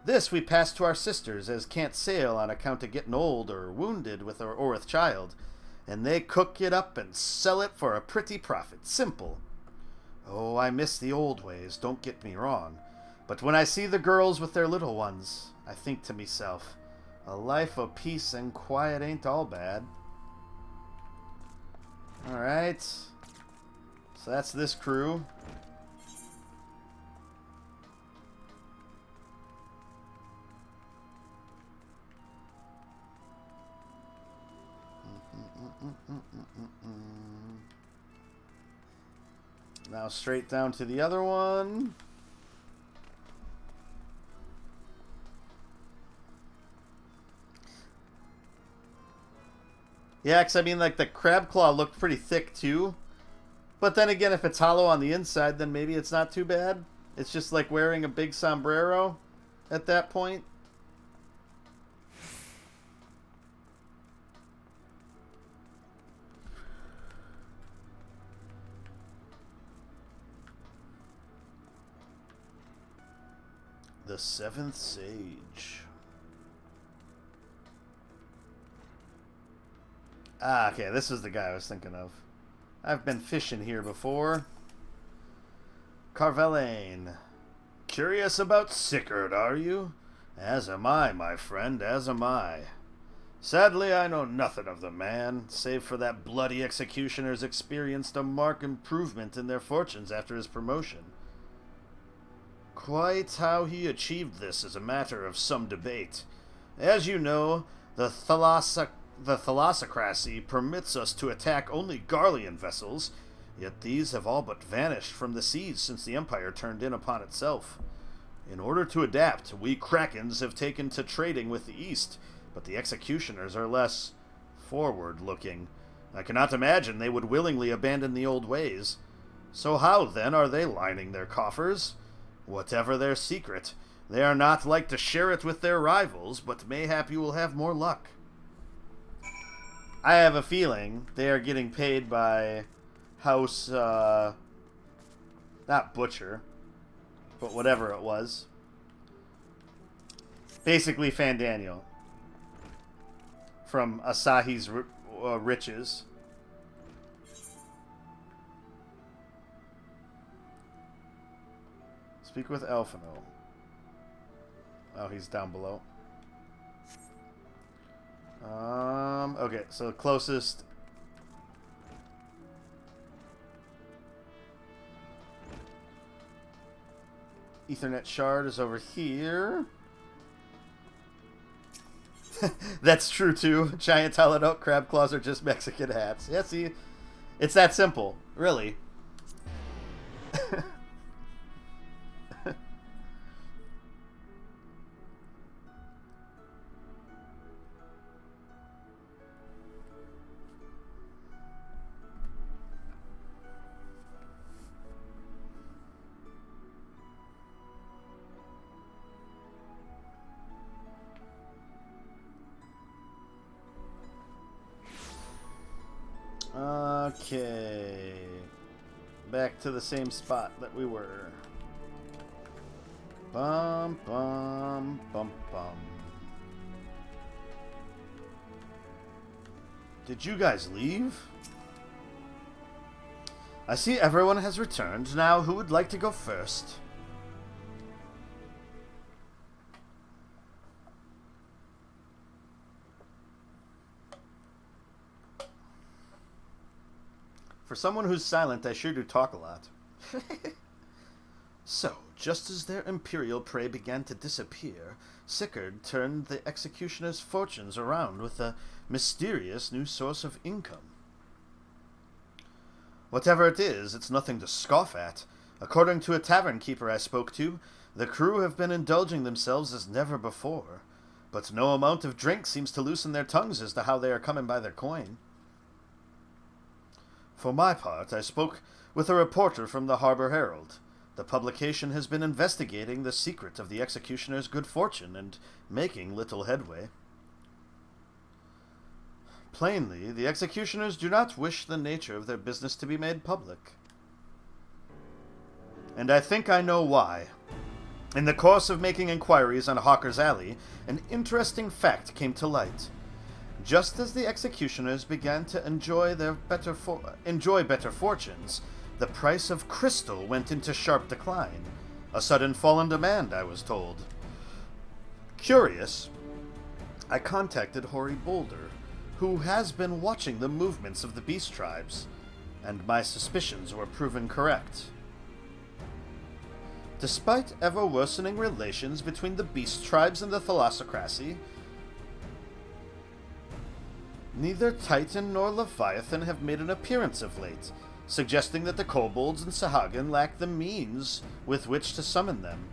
This we pass to our sisters as can't sail on account of getting old or wounded or with child, and they cook it up and sell it for a pretty profit. Simple. Oh, I miss the old ways, don't get me wrong. But when I see the girls with their little ones, I think to myself, a life of peace and quiet ain't all bad. Alright. So that's this crew. Now straight down to the other one. Yeah, because I mean, like, the crab claw looked pretty thick, too. But then again, if it's hollow on the inside, then maybe it's not too bad. It's just like wearing a big sombrero at that point. The Seventh Sage. Ah, okay, this is the guy I was thinking of. I've been fishing here before. Carvelane. Curious about Sickard, are you? As am I, my friend, as am I. Sadly, I know nothing of the man, save for that bloody executioners experienced a marked improvement in their fortunes after his promotion. Quite how he achieved this is a matter of some debate. As you know, the thalassocracy permits us to attack only Garlean vessels, yet these have all but vanished from the seas since the Empire turned in upon itself. In order to adapt, we Krakens have taken to trading with the East, but the executioners are less forward-looking. I cannot imagine they would willingly abandon the old ways. So how, then, are they lining their coffers? Whatever their secret, they are not like to share it with their rivals, but mayhap you will have more luck. I have a feeling they are getting paid by House, not Butcher, but whatever it was. Basically Fandaniel. From Asahi's Riches. Speak with Elfino. Oh, he's down below. Okay, so closest. Ethernet shard is over here. That's true too. Giant hollowed out crab claws are just Mexican hats. Yeah, see, it's that simple, really. Okay, back to the same spot that we were. Bum, bum, bum, bum. Did you guys leave? I see everyone has returned. Now, who would like to go first? For someone who's silent, I sure do talk a lot. So, just as their imperial prey began to disappear, Sickard turned the executioner's fortunes around with a mysterious new source of income. Whatever it is, it's nothing to scoff at. According to a tavern keeper I spoke to, the crew have been indulging themselves as never before, but no amount of drink seems to loosen their tongues as to how they are coming by their coin. For my part, I spoke with a reporter from the Harbor Herald. The publication has been investigating the secret of the executioner's good fortune and making little headway. Plainly, the executioners do not wish the nature of their business to be made public. And I think I know why. In the course of making inquiries on Hawker's Alley, an interesting fact came to light. Just as the executioners began to enjoy better fortunes, the price of crystal went into sharp decline. A sudden fall in demand, I was told. Curious, I contacted Hoary Boulder, who has been watching the movements of the beast tribes, and my suspicions were proven correct. Despite ever-worsening relations between the beast tribes and the thalassocracy, neither Titan nor Leviathan have made an appearance of late, suggesting that the kobolds and Sahagin lack the means with which to summon them.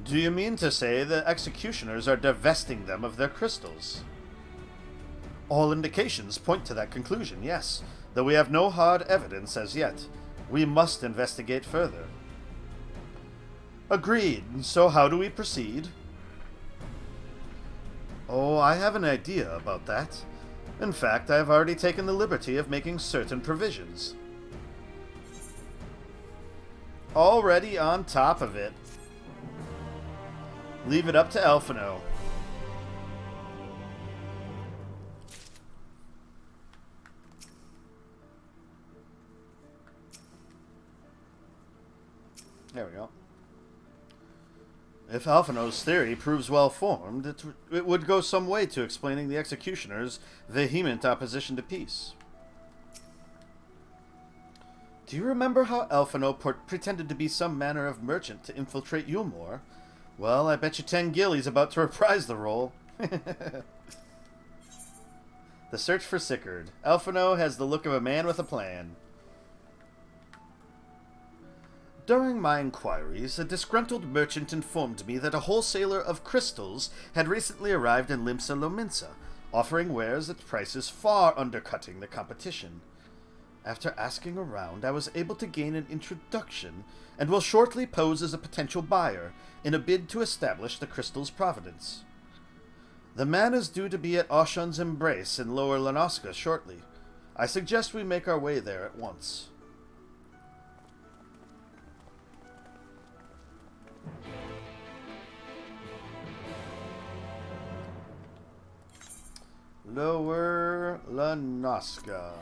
Do you mean to say the executioners are divesting them of their crystals? All indications point to that conclusion, yes, though we have no hard evidence as yet. We must investigate further. Agreed. So how do we proceed? Oh, I have an idea about that. In fact, I have already taken the liberty of making certain provisions. Already on top of it. Leave it up to Elfino. There we go. If Alphino's theory proves well formed, it would go some way to explaining the executioner's vehement opposition to peace. Do you remember how Alphino pretended to be some manner of merchant to infiltrate Yulmore? Well, I bet you 10 gillies about to reprise the role. The search for Sickard. Alphino has the look of a man with a plan. During my inquiries, a disgruntled merchant informed me that a wholesaler of crystals had recently arrived in Limsa Lominsa, offering wares at prices far undercutting the competition. After asking around, I was able to gain an introduction, and will shortly pose as a potential buyer, in a bid to establish the crystal's provenance. The man is due to be at Oshun's Embrace in Lower Lanoska shortly. I suggest we make our way there at once. Lower Lanoska.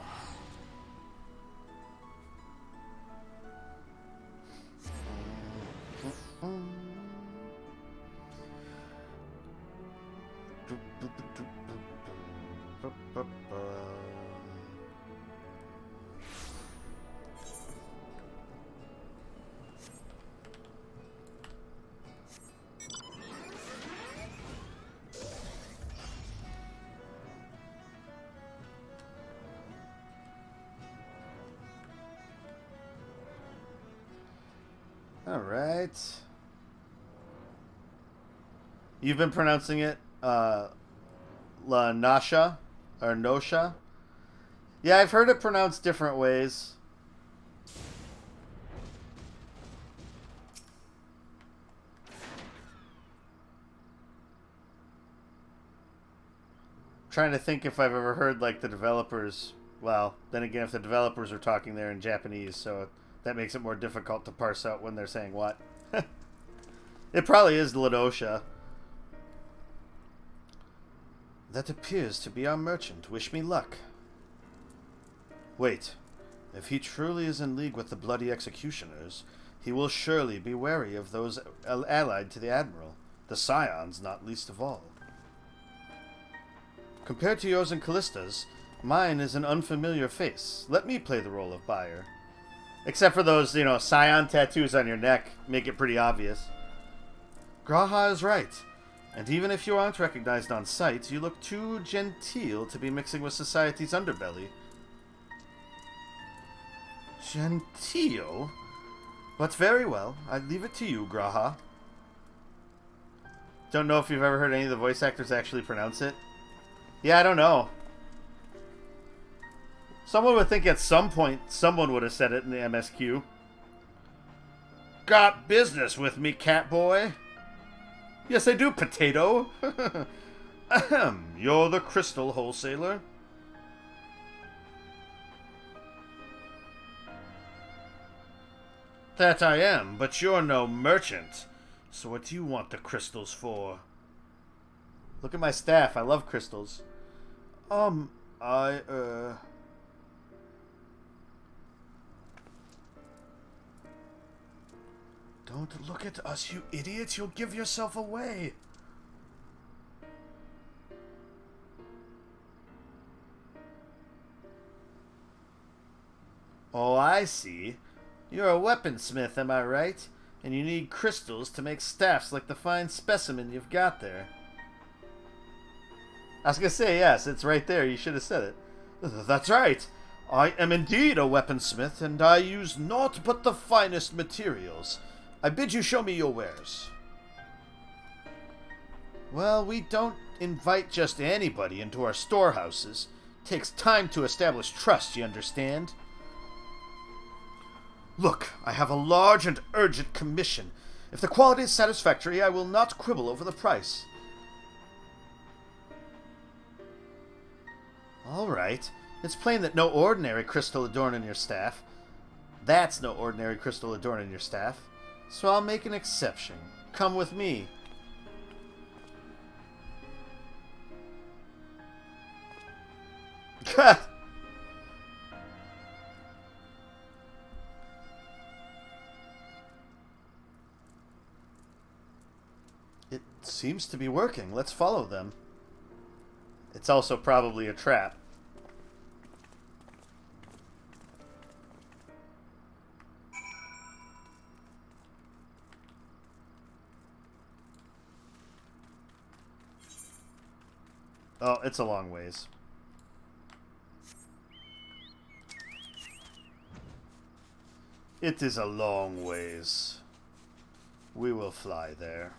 All right. You've been pronouncing it Lanasha or Nosha? Yeah, I've heard it pronounced different ways. Trying to think if I've ever heard like the developers. Well, then again, if the developers are talking there in Japanese, so that makes it more difficult to parse out when they're saying what. It probably is Ladosha. That appears to be our merchant. Wish me luck. Wait. If he truly is in league with the bloody executioners, he will surely be wary of those allied to the Admiral, the Scions not least of all. Compared to yours and Callista's, mine is an unfamiliar face. Let me play the role of buyer. Except for those, scion tattoos on your neck make it pretty obvious. Graha is right. And even if you aren't recognized on sight, you look too genteel to be mixing with society's underbelly. Genteel? But very well. I'd leave it to you, Graha. Don't know if you've ever heard any of the voice actors actually pronounce it. Yeah, I don't know. Someone would think at some point someone would have said it in the MSQ. Got business with me, Catboy? Yes, I do, Potato. Ahem, you're the crystal wholesaler? That I am, but you're no merchant. So what do you want the crystals for? Look at my staff. I love crystals. Don't look at us, you idiot. You'll give yourself away. Oh, I see. You're a weaponsmith, am I right? And you need crystals to make staffs like the fine specimen you've got there. I was gonna say, yes, it's right there. You should have said it. That's right. I am indeed a weaponsmith, and I use naught but the finest materials. I bid you show me your wares. Well, we don't invite just anybody into our storehouses. Takes time to establish trust, you understand? Look, I have a large and urgent commission. If the quality is satisfactory, I will not quibble over the price. All right. It's plain that no ordinary crystal adorning your staff. That's no ordinary crystal adorning your staff. So I'll make an exception. Come with me. It seems to be working. Let's follow them. It's also probably a trap. Oh, it's a long ways. It is a long ways. We will fly there.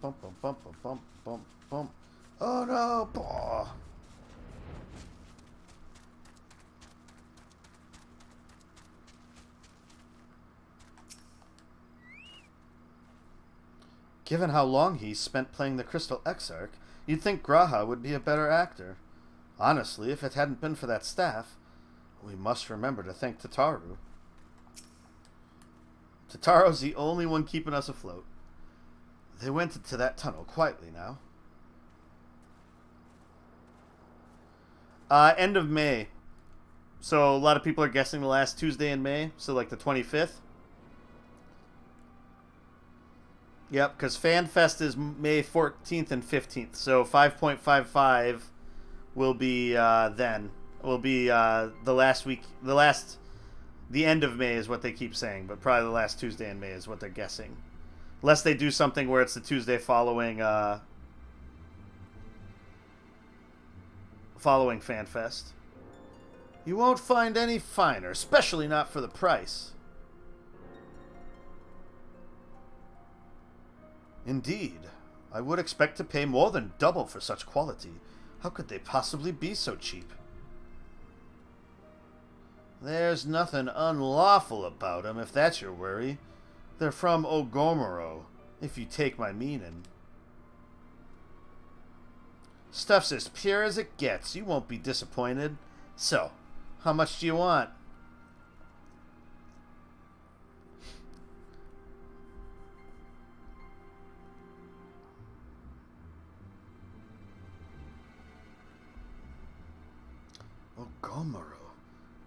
Bump, bump, bump, bump, bump, bump, bump. Oh no! Bah. Given how long he's spent playing the Crystal Exarch, you'd think Graha would be a better actor. Honestly, if it hadn't been for that staff, we must remember to thank Tataru. Tataru's the only one keeping us afloat. They went into that tunnel quietly now. End of May. So a lot of people are guessing the last Tuesday in May, so like the 25th. Yep, because FanFest is May 14th and 15th, so 5.55 will be then. Will be the last week, the end of May is what they keep saying, but probably the last Tuesday in May is what they're guessing. Unless they do something where it's the Tuesday following FanFest. You won't find any finer, especially not for the price. Indeed. I would expect to pay more than double for such quality. How could they possibly be so cheap? There's nothing unlawful about 'em, if that's your worry. They're from Ogomoro, if you take my meaning. Stuff's as pure as it gets. You won't be disappointed. So, how much do you want? Ogomoro.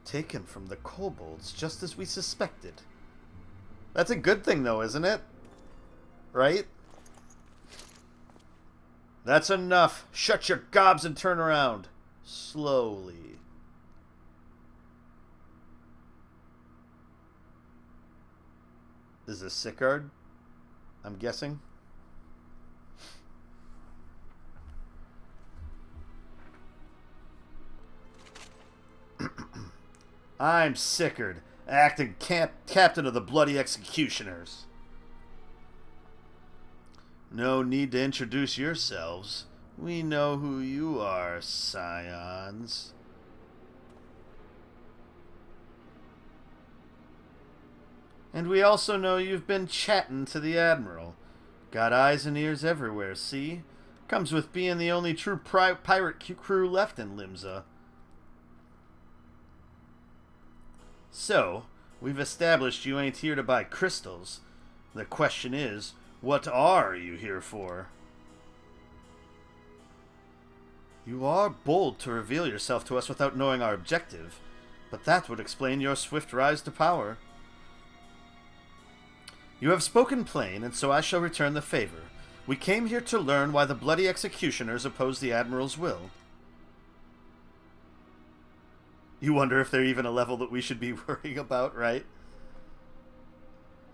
Taken from the kobolds, just as we suspected. That's a good thing, though, isn't it? Right? That's enough. Shut your gobs and turn around. Slowly. Is this Sickard? I'm guessing. I'm Sickard, acting captain of the Bloody Executioners. No need to introduce yourselves. We know who you are, scions. And we also know you've been chatting to the Admiral. Got eyes and ears everywhere, see? Comes with being the only true pirate crew left in Limsa. So, we've established you ain't here to buy crystals. The question is, what are you here for? You are bold to reveal yourself to us without knowing our objective, but that would explain your swift rise to power. You have spoken plain, and so I shall return the favor. We came here to learn why the Bloody Executioners oppose the Admiral's will. You wonder if they're even a level that we should be worrying about, right?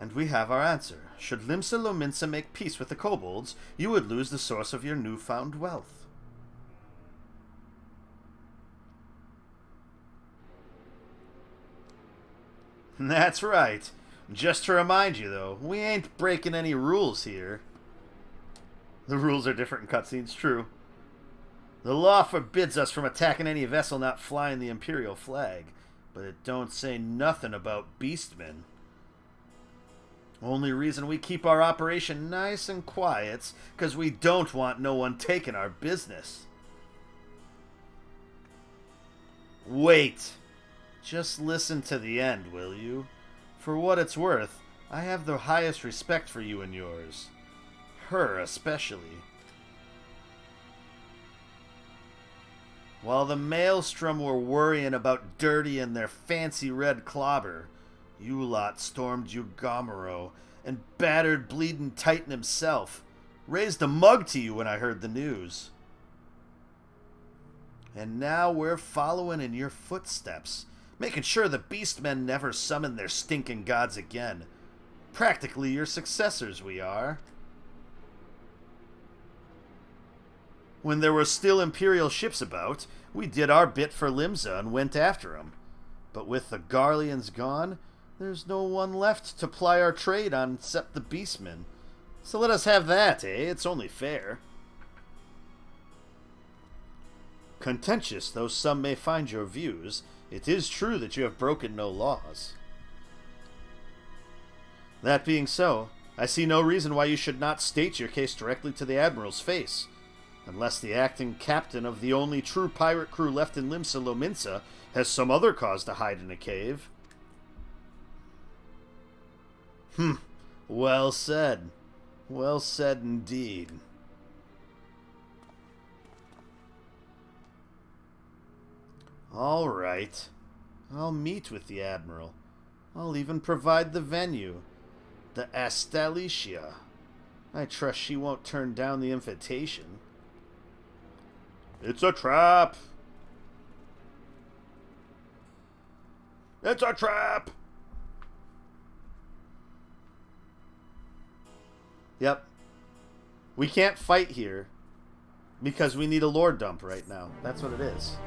And we have our answer. Should Limsa Lominsa make peace with the kobolds, you would lose the source of your newfound wealth. That's right. Just to remind you, though, we ain't breaking any rules here. The rules are different in cutscenes, true. The law forbids us from attacking any vessel not flying the Imperial flag, but it don't say nothing about beastmen. Only reason we keep our operation nice and quiet's 'cause we don't want no one taking our business. Wait. Just listen to the end, will you? For what it's worth, I have the highest respect for you and yours. Her especially. While the Maelstrom were worrying about Dirty and their fancy red clobber, you lot stormed Ugomero and battered Bleeding Titan himself. Raised a mug to you when I heard the news. And now we're following in your footsteps, making sure the Beastmen never summon their stinking gods again. Practically your successors we are. When there were still Imperial ships about, we did our bit for Limsa and went after 'em. But with the Garleans gone, there's no one left to ply our trade on except the Beastmen. So let us have that, eh? It's only fair. Contentious though some may find your views, it is true that you have broken no laws. That being so, I see no reason why you should not state your case directly to the Admiral's face. Unless the acting captain of the only true pirate crew left in Limsa Lominsa has some other cause to hide in a cave. Well said. Well said indeed. All right. I'll meet with the Admiral. I'll even provide the venue. The Astalicia. I trust she won't turn down the invitation. It's a trap! It's a trap! Yep. We can't fight here because we need a lore dump right now. That's what it is.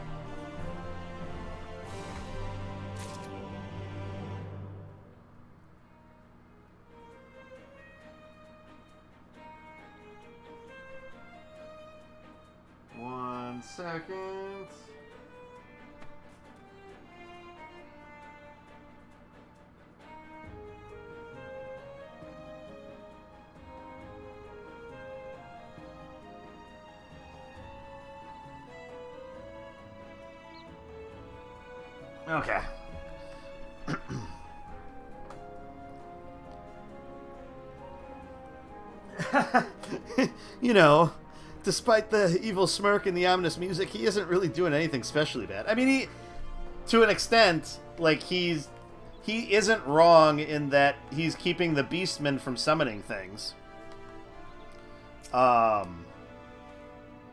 Second. Okay. You know, despite the evil smirk and the ominous music, he isn't really doing anything especially bad. I mean, to an extent, like, he isn't wrong in that he's keeping the Beastmen from summoning things.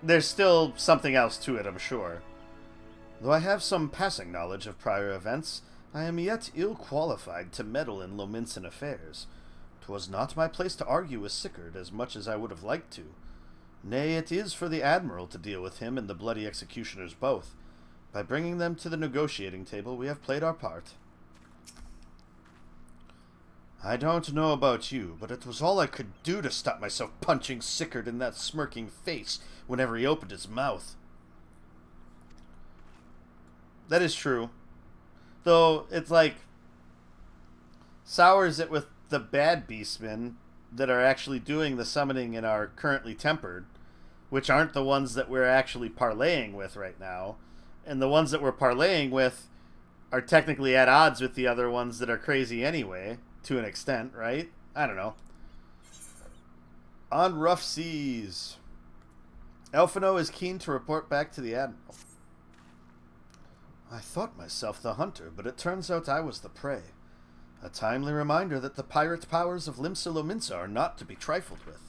There's still something else to it, I'm sure. Though I have some passing knowledge of prior events, I am yet ill-qualified to meddle in Lominsan affairs. 'Twas not my place to argue with Sickard as much as I would have liked to. Nay, it is for the Admiral to deal with him and the bloody executioners both. By bringing them to the negotiating table, we have played our part. I don't know about you, but it was all I could do to stop myself punching Sickard in that smirking face whenever he opened his mouth. That is true. Though, it's like, sours it with the bad beastmen that are actually doing the summoning and are currently tempered, which aren't the ones that we're actually parlaying with right now. And the ones that we're parlaying with are technically at odds with the other ones that are crazy anyway, to an extent, right? I don't know. On rough seas. Elfino is keen to report back to the Admiral. I thought myself the hunter, but it turns out I was the prey. A timely reminder that the pirate powers of Limsa Lominsa are not to be trifled with.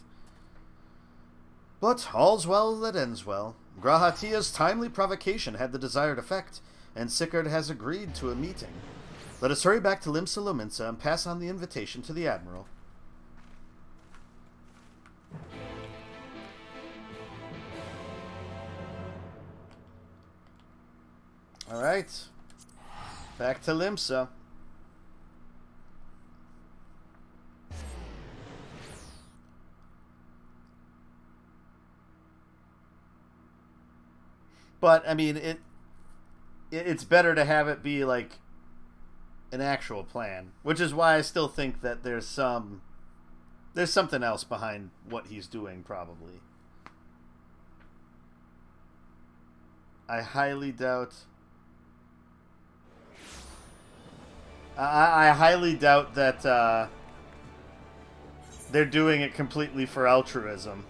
But all's well that ends well. Grahatia's timely provocation had the desired effect, and Sickard has agreed to a meeting. Let us hurry back to Limsa Lominsa and pass on the invitation to the Admiral. Alright. Back to Limsa. But, I mean, it's better to have it be, like, an actual plan. Which is why I still think that there's something else behind what he's doing, probably. I highly doubt... I highly doubt that they're doing it completely for altruism.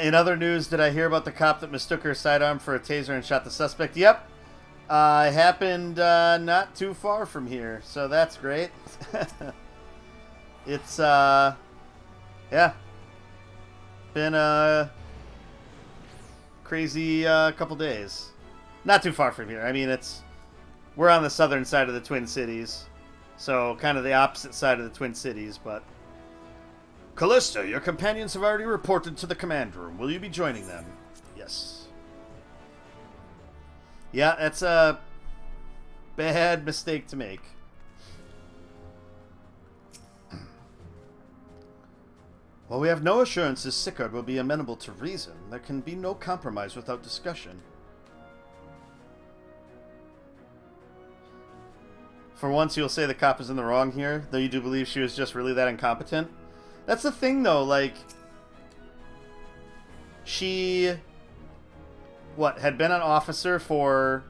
In other news, did I hear about the cop that mistook her sidearm for a taser and shot the suspect? Yep. It happened not too far from here, so that's great. It's, yeah. Been a crazy couple days. Not too far from here. I mean, we're on the southern side of the Twin Cities, so kind of the opposite side of the Twin Cities, but... Callista, your companions have already reported to the command room. Will you be joining them? Yes. Yeah, that's a bad mistake to make. While we have no assurances Sickard will be amenable to reason, there can be no compromise without discussion. For once, you'll say the cop is in the wrong here, though you do believe she was just really that incompetent. That's the thing, though, like, she, had been an officer for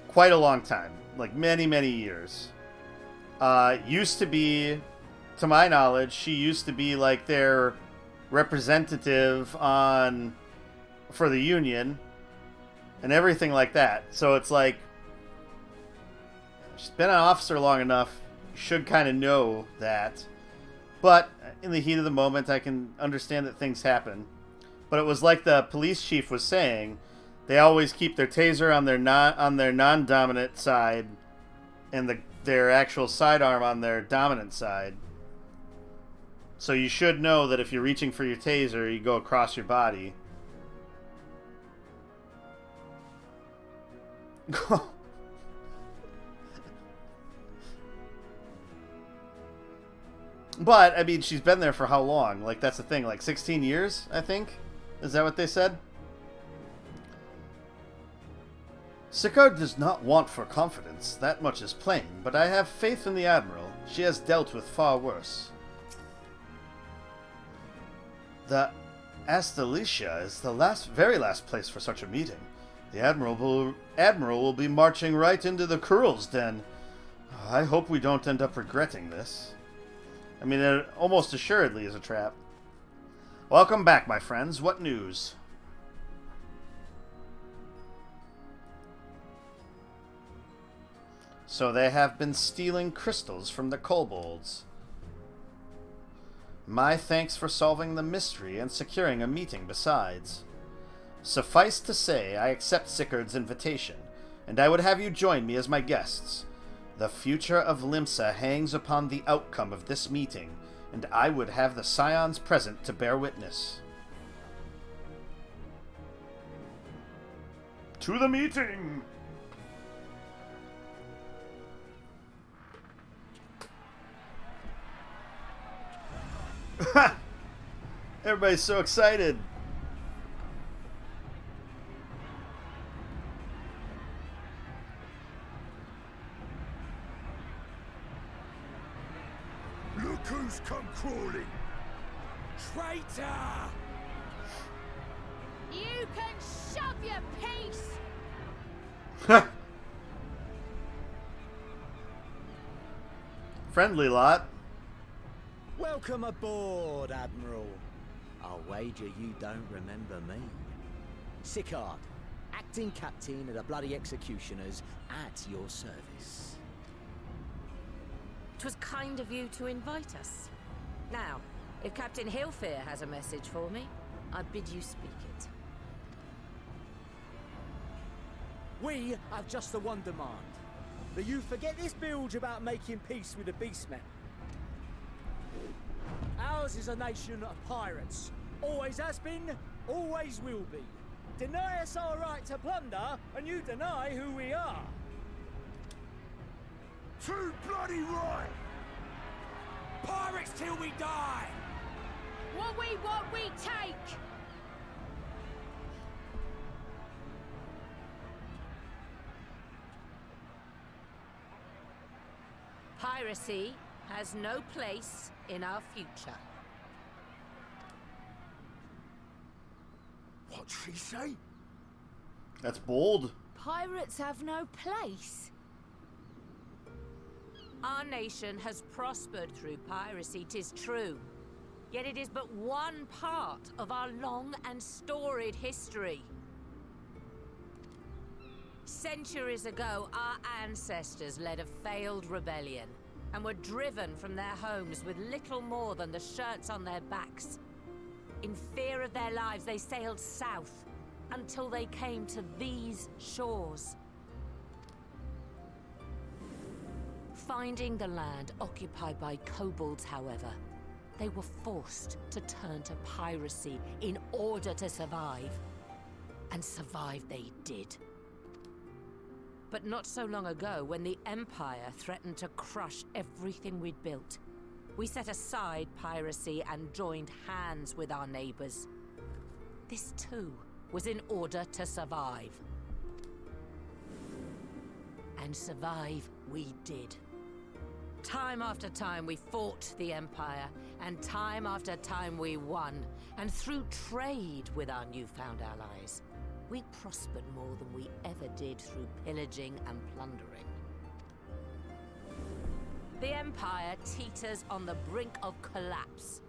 quite a long time, like many, many years. Used to be, to my knowledge, she used to be, like, their representative for the Union and everything like that. So it's like, she's been an officer long enough, you should kind of know that. But in the heat of the moment, I can understand that things happen. But it was like the police chief was saying, they always keep their taser on their non-dominant side and their actual sidearm on their dominant side. So you should know that if you're reaching for your taser, you go across your body. But, I mean, she's been there for how long? Like, that's the thing. Like, 16 years, I think? Is that what they said? Sickard does not want for confidence. That much is plain. But I have faith in the Admiral. She has dealt with far worse. The Astalicia is the very last place for such a meeting. The Admiral will be marching right into the Kurl's den. I hope we don't end up regretting this. I mean, it almost assuredly is a trap. Welcome back, my friends. What news? So they have been stealing crystals from the kobolds. My thanks for solving the mystery and securing a meeting besides. Suffice to say, I accept Sigurd's invitation, and I would have you join me as my guests. The future of Limsa hangs upon the outcome of this meeting, and I would have the Scions present to bear witness. To the meeting! Everybody's so excited. Look who's come crawling! Traitor! You can shove your piece! Friendly lot. Welcome aboard, Admiral. I'll wager you don't remember me. Sigurd, acting captain of the bloody executioners, at your service. 'Twas kind of you to invite us. Now, if Captain Hilfear has a message for me, I bid you speak it. We have just the one demand. That you forget this bilge about making peace with the beastmen. Ours is a nation of pirates. Always has been, always will be. Deny us our right to plunder, and you deny who we are. Too bloody right! Pirates till we die! What we want, we take! Piracy has no place in our future. What'd she say? That's bold. Pirates have no place. Our nation has prospered through piracy, 'tis true. Yet it is but one part of our long and storied history. Centuries ago, our ancestors led a failed rebellion and were driven from their homes with little more than the shirts on their backs. In fear of their lives, they sailed south until they came to these shores. Finding the land occupied by kobolds, however, they were forced to turn to piracy in order to survive. And survive they did. But not so long ago, when the Empire threatened to crush everything we'd built, we set aside piracy and joined hands with our neighbors. This too was in order to survive. And survive we did. Time after time we fought the Empire, and time after time we won. And through trade with our newfound allies, we prospered more than we ever did through pillaging and plundering. The Empire teeters on the brink of collapse.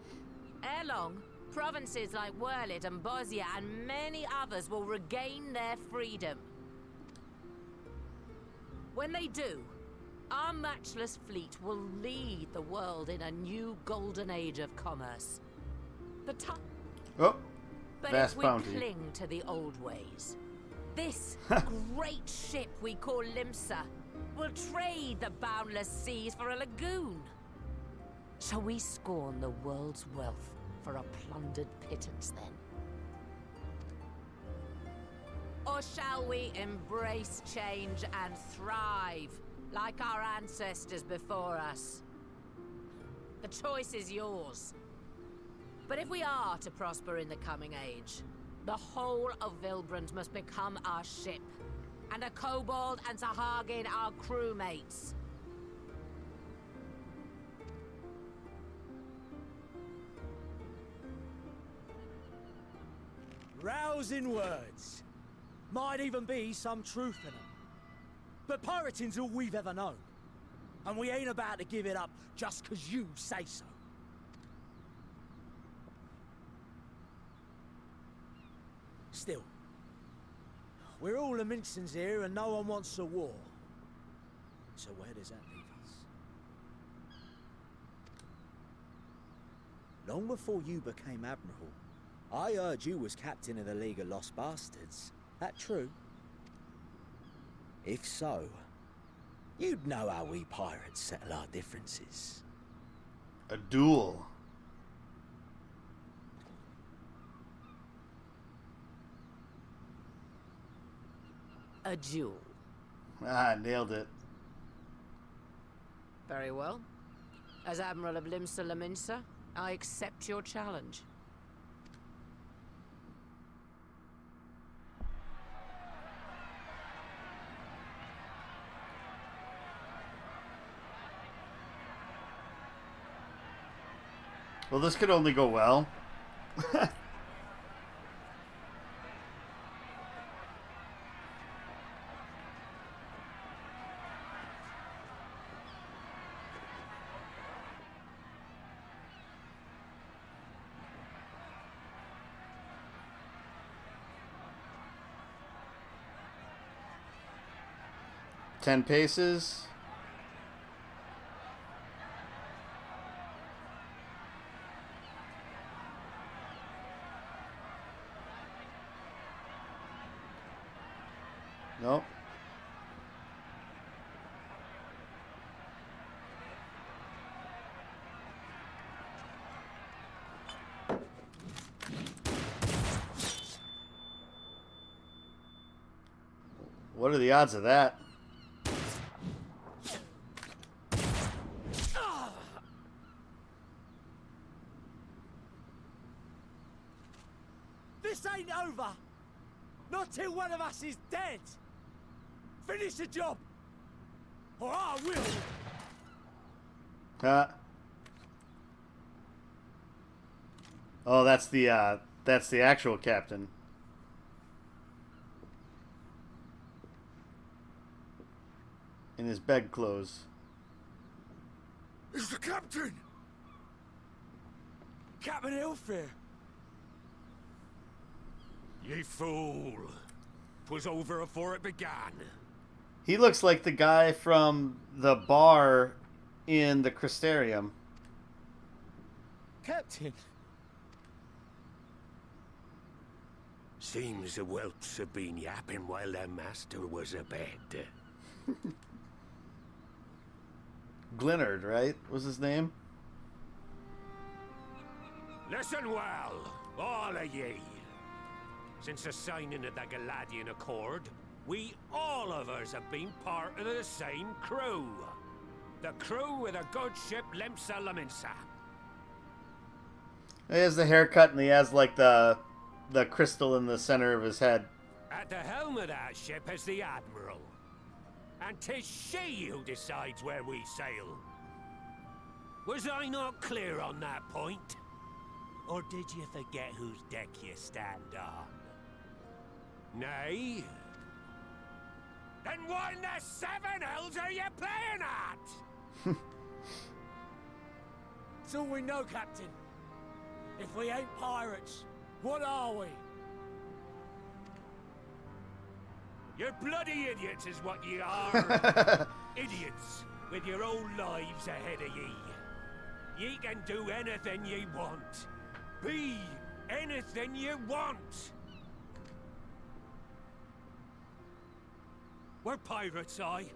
Ere long, provinces like Wurlit and Bosnia and many others will regain their freedom. When they do, our matchless fleet will lead the world in a new golden age of commerce. The time. Oh, But vast if we bounty. cling to the old ways, this great ship we call Limsa will trade the boundless seas for a lagoon. Shall we scorn the world's wealth for a plundered pittance then? Or shall we embrace change and thrive like our ancestors before us? The choice is yours. But if we are to prosper in the coming age, the whole of Vilbrand must become our ship, and a kobold and Sahagin our crewmates. Rousing words. Might even be some truth in them. But pirating's all we've ever known. And we ain't about to give it up just 'cause you say so. Still, we're all the Mincins here and no one wants a war. So where does that leave us? Long before you became Admiral, I heard you was captain of the League of Lost Bastards. That true? If so, you'd know how we pirates settle our differences. A duel. A duel. Ah, nailed it. Very well. As Admiral of Limsa Laminsa, I accept your challenge. Well, this could only go well. Ten paces. Nope. What are the odds of that? This ain't over! Not till one of us is dead! Finish the job! Or I will! Oh, that's the actual captain. In his bedclothes. It's the captain! Captain Ilfir! Ye fool! 'Twas over afore it began. He looks like the guy from the bar in the Crystarium. Captain! Seems the whelps have been yapping while their master was abed. Glennard, right? Was his name? Listen well, all of ye. Since the signing of the Galadian Accord, we all of us have been part of the same crew. The crew of the good ship Limsa Laminsa. He has the haircut and he has like the crystal in the center of his head. At the helm of that ship is the Admiral. And 'tis she who decides where we sail. Was I not clear on that point? Or did you forget whose deck you stand on? Nay? Then what in the seven hells are you playing at? It's all we know, Captain. If we ain't pirates, what are we? You're bloody idiots is what ye are. Idiots with your own lives ahead of ye. Ye can do anything ye want. Be anything you want. We're pirates, aye.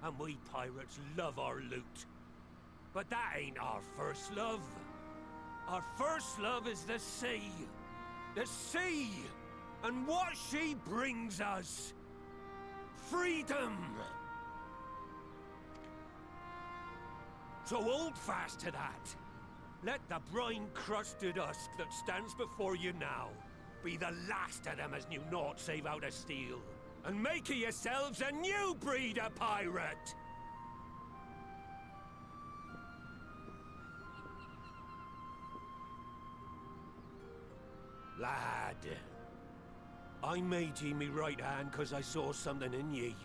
And we pirates love our loot. But that ain't our first love. Our first love is the sea. The sea! And what she brings us. Freedom! So hold fast to that. Let the brine-crusted husk that stands before you now be the last of them as knew naught save out of steel. And make of yourselves a new breed of pirate! Lad, I made ye me right hand because I saw something in ye.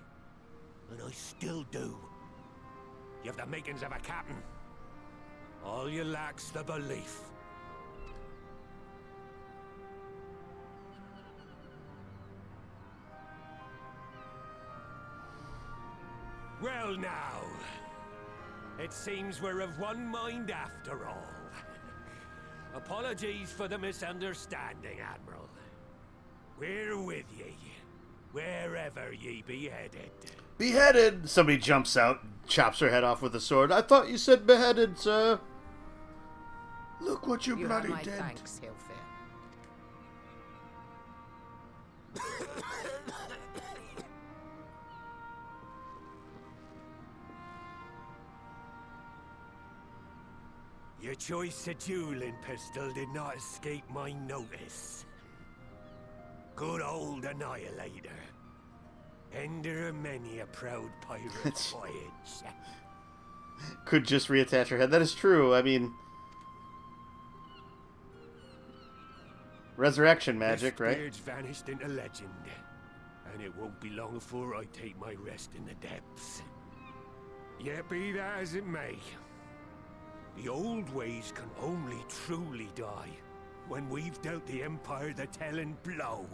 And I still do. You have the makings of a captain. All you lack's the belief. Well now, it seems we're of one mind after all. Apologies for the misunderstanding, Admiral. We're with ye, wherever ye be headed. Beheaded! Somebody jumps out, chops her head off with a sword. I thought you said beheaded, sir. Look what you bloody have my did. Thanks, Hilfir. Your choice of dueling pistol did not escape my notice. Good old Annihilator. Ender of many a proud pirate voyage. Could just reattach her head. That is true. I mean, resurrection magic, this right? beard's vanished into legend, and it won't be long before I take my rest in the depths. Yet be that as it may, the old ways can only truly die when we've dealt the Empire the telling blow.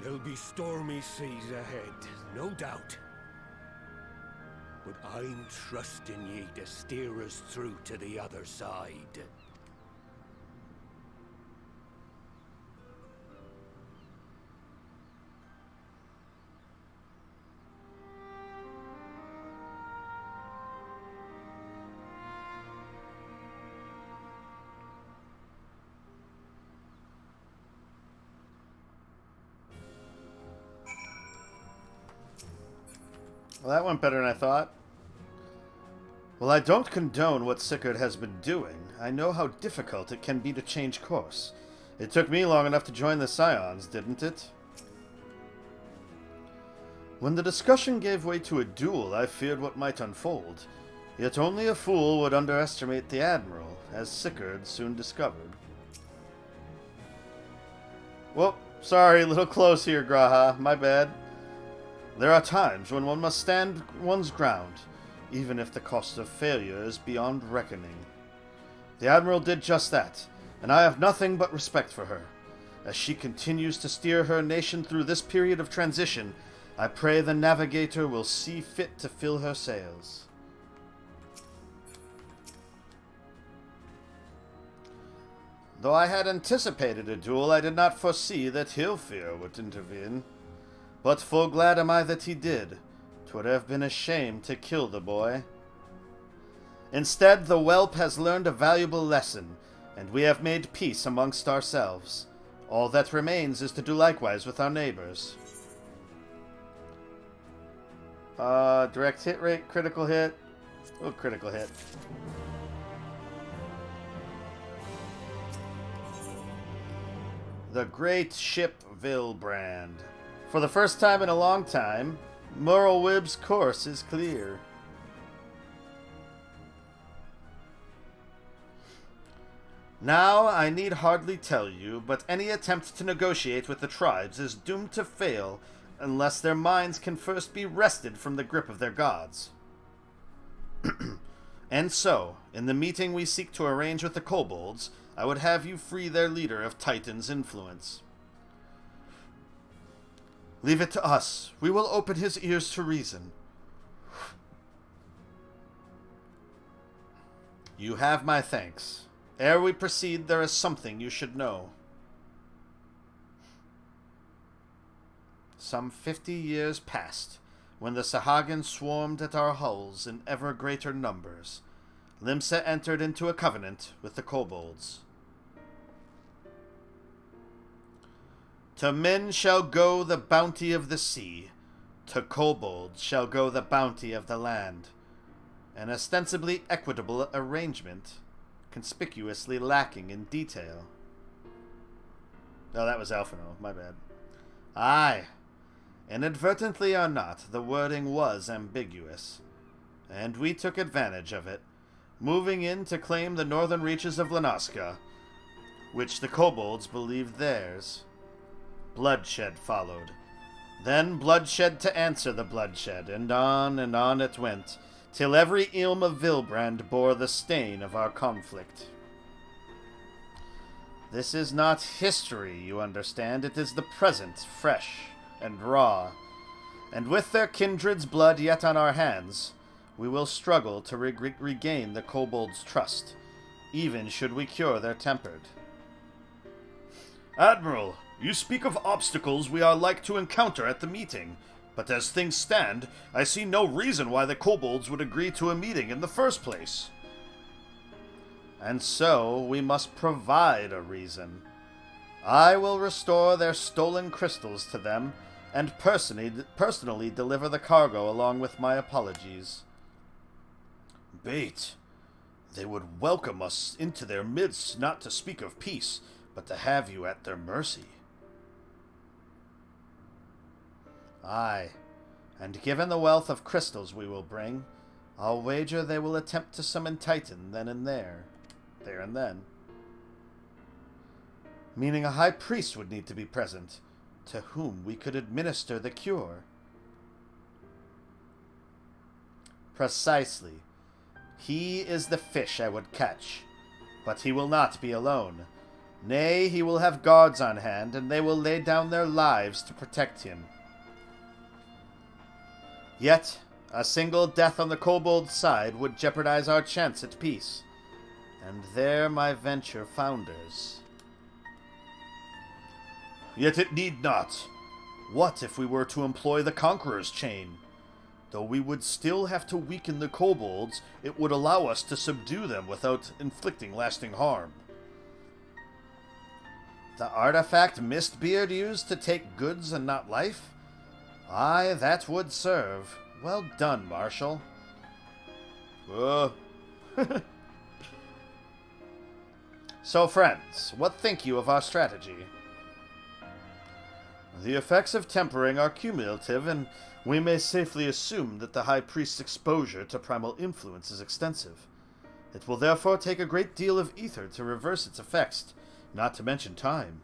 There'll be stormy seas ahead, no doubt. But I'm trusting ye to steer us through to the other side. Well, that went better than I thought. Well, I don't condone what Sigurd has been doing. I know how difficult it can be to change course. It took me long enough to join the Scions, didn't it? When the discussion gave way to a duel, I feared what might unfold. Yet only a fool would underestimate the Admiral, as Sigurd soon discovered. Whoop, sorry, a little close here, Graha. My bad. There are times when one must stand one's ground, even if the cost of failure is beyond reckoning. The Admiral did just that, and I have nothing but respect for her. As she continues to steer her nation through this period of transition, I pray the Navigator will see fit to fill her sails. Though I had anticipated a duel, I did not foresee that Hilfir would intervene. But full glad am I that he did. 'Twould have been a shame to kill the boy. Instead, the whelp has learned a valuable lesson, and we have made peace amongst ourselves. All that remains is to do likewise with our neighbors. Direct hit rate, critical hit. Oh, critical hit. The Great Ship Vilbrand. For the first time in a long time, Murlwyb's course is clear. Now, I need hardly tell you, but any attempt to negotiate with the tribes is doomed to fail unless their minds can first be wrested from the grip of their gods. And so, in the meeting we seek to arrange with the kobolds, I would have you free their leader of Titan's influence. Leave it to us. We will open his ears to reason. You have my thanks. Ere we proceed, there is something you should know. Some 50 years passed, when the Sahagin swarmed at our hulls in ever greater numbers. Limsa entered into a covenant with the kobolds. To men shall go the bounty of the sea, to kobolds shall go the bounty of the land. An ostensibly equitable arrangement, conspicuously lacking in detail. Oh, that was Alphino, my bad. Aye, inadvertently or not, the wording was ambiguous, and we took advantage of it, moving in to claim the northern reaches of Lanaska. which the kobolds believed theirs. Bloodshed followed. Then bloodshed to answer the bloodshed, and on it went, till every ilm of Vilbrand bore the stain of our conflict. This is not history, you understand. It is the present, fresh and raw. And with their kindred's blood yet on our hands, we will struggle to regain the kobolds' trust, even should we cure their tempered. Admiral, you speak of obstacles we are like to encounter at the meeting, but as things stand, I see no reason why the kobolds would agree to a meeting in the first place. And so we must provide a reason. I will restore their stolen crystals to them, and personally deliver the cargo along with my apologies. Bait. They would welcome us into their midst, not to speak of peace, but to have you at their mercy. Aye, and given the wealth of crystals we will bring, I'll wager they will attempt to summon Titan then and there and then. Meaning a high priest would need to be present, to whom we could administer the cure. Precisely. He is the fish I would catch, but he will not be alone. Nay, he will have guards on hand, and they will lay down their lives to protect him. Yet, a single death on the kobold side would jeopardize our chance at peace, and there my venture founders. Yet it need not. What if we were to employ the Conqueror's Chain? Though we would still have to weaken the kobolds, it would allow us to subdue them without inflicting lasting harm. The artifact Mistbeard used to take goods and not life? Aye, that would serve. Well done, Marshal. So, friends, what think you of our strategy? The effects of tempering are cumulative, and we may safely assume that the High Priest's exposure to primal influence is extensive. It will therefore take a great deal of ether to reverse its effects, not to mention time.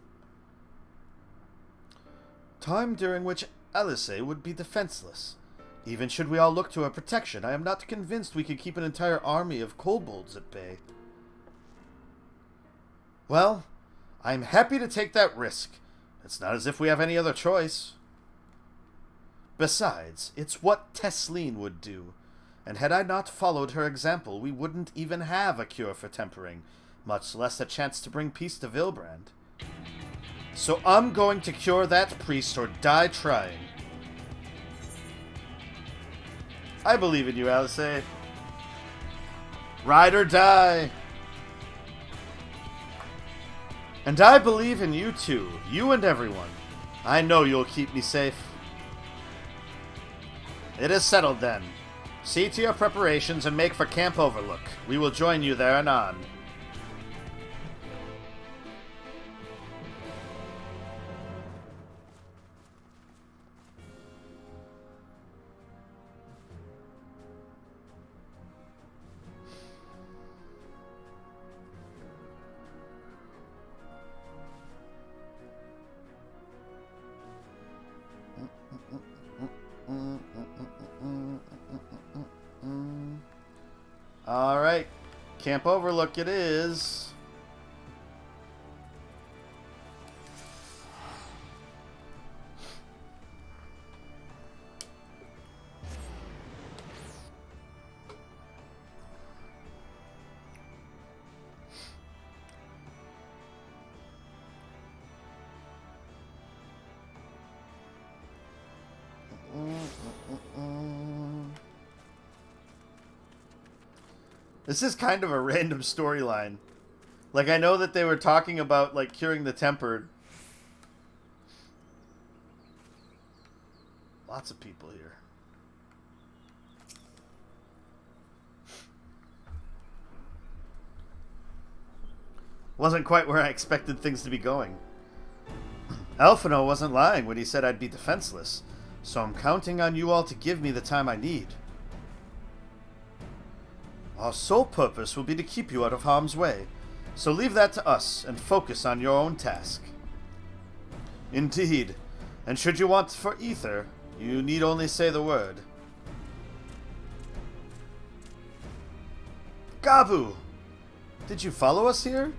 Time during which Eorzea would be defenseless. Even should we all look to her protection, I am not convinced we could keep an entire army of kobolds at bay. Well, I'm happy to take that risk. It's not as if we have any other choice. Besides, it's what Tesleen would do, and had I not followed her example, we wouldn't even have a cure for tempering, much less a chance to bring peace to Vilbrand. So I'm going to cure that priest or die trying. I believe in you, Eorzea. Ride or die. And I believe in you too, you and everyone. I know you'll keep me safe. It is settled then. See to your preparations and make for Camp Overlook. We will join you there anon. Alright, Camp Overlook it is. This is kind of a random storyline. Like, I know that they were talking about, like, curing the tempered. Lots of people here. Wasn't quite where I expected things to be going. Alphino wasn't lying when he said I'd be defenseless, so I'm counting on you all to give me the time I need. Our sole purpose will be to keep you out of harm's way, So leave that to us and focus on your own task. Indeed. And should you want for ether, you need only say the word. Gabu! Did you follow us here?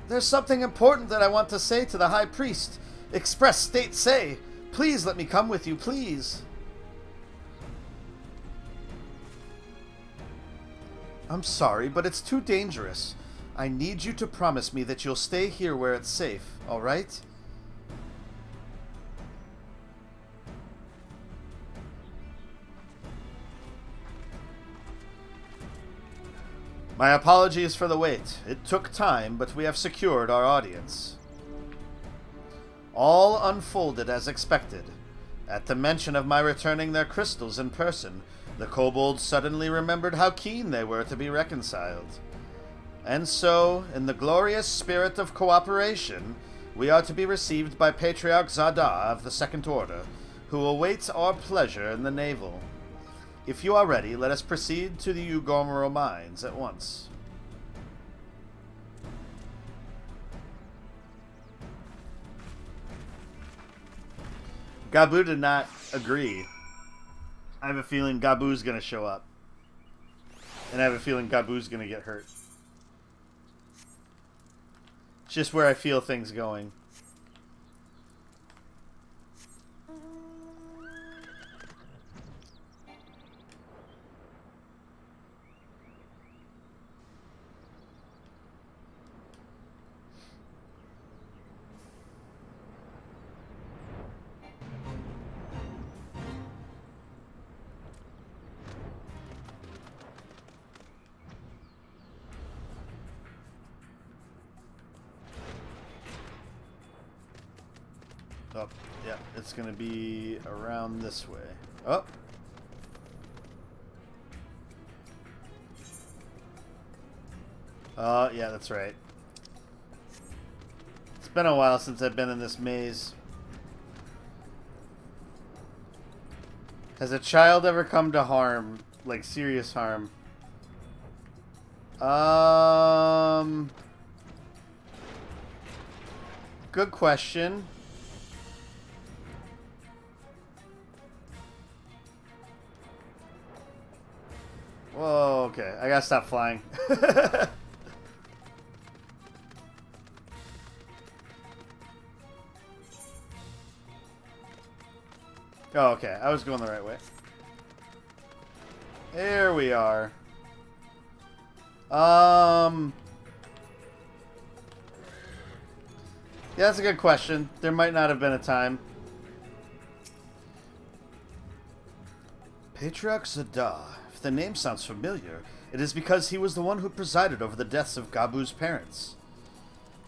There's something important that I want to say to the High Priest. Express state say. Please let me come with you, please. I'm sorry, but it's too dangerous. I need you to promise me that you'll stay here where it's safe, alright? My apologies for the wait. It took time, but we have secured our audience. All unfolded as expected. At the mention of my returning their crystals in person, the kobolds suddenly remembered how keen they were to be reconciled. And so, in the glorious spirit of cooperation, we are to be received by Patriarch Zada of the Second Order, who awaits our pleasure in the navel. If you are ready, let us proceed to the Eorzea mines at once. Gabu did not agree. I have a feeling Gabu's going to show up. And I have a feeling Gabu's going to get hurt. It's just where I feel things going. Oh, yeah, it's going to be around this way. Oh! Yeah, that's right. It's been a while since I've been in this maze. Has a child ever come to harm? Like, serious harm? Good question. Whoa, okay. I gotta stop flying. Oh, okay. I was going the right way. There we are. Yeah, that's a good question. There might not have been a time. Patriarch Zada. If the name sounds familiar, it is because he was the one who presided over the deaths of Gabu's parents.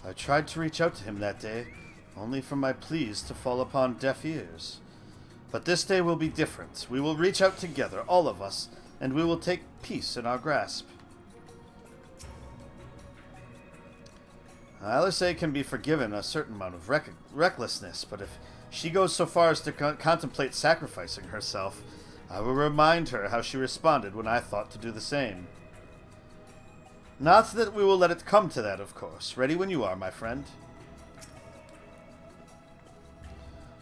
I tried to reach out to him that day, only for my pleas to fall upon deaf ears. But this day will be different. We will reach out together, all of us, and we will take peace in our grasp. Eorzea can be forgiven a certain amount of recklessness, but if she goes so far as to contemplate sacrificing herself, I will remind her how she responded when I thought to do the same. Not that we will let it come to that, of course. Ready when you are, my friend.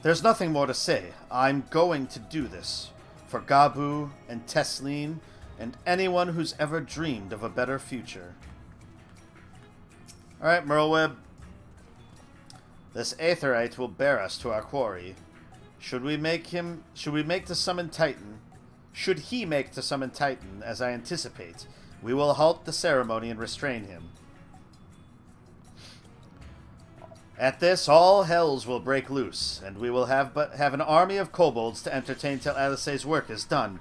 There's nothing more to say. I'm going to do this. For Gabu and Tesleen and anyone who's ever dreamed of a better future. Alright, Merlweb. This Aetherite will bear us to our quarry. Should he make to summon Titan, as I anticipate, we will halt the ceremony and restrain him. At this, all hells will break loose, and we will have an army of kobolds to entertain till Eorzea's work is done.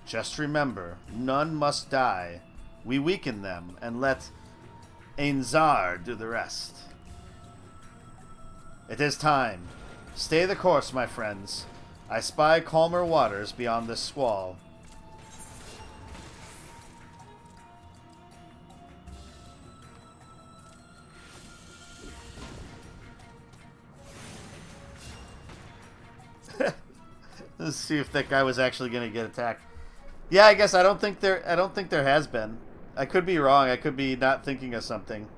Just remember, none must die. We weaken them, and let Ainzar do the rest. It is time. Stay the course, my friends. I spy calmer waters beyond this squall. Let's see if that guy was actually going to get attacked. Yeah, I guess I don't think there has been. I could be wrong. I could be not thinking of something.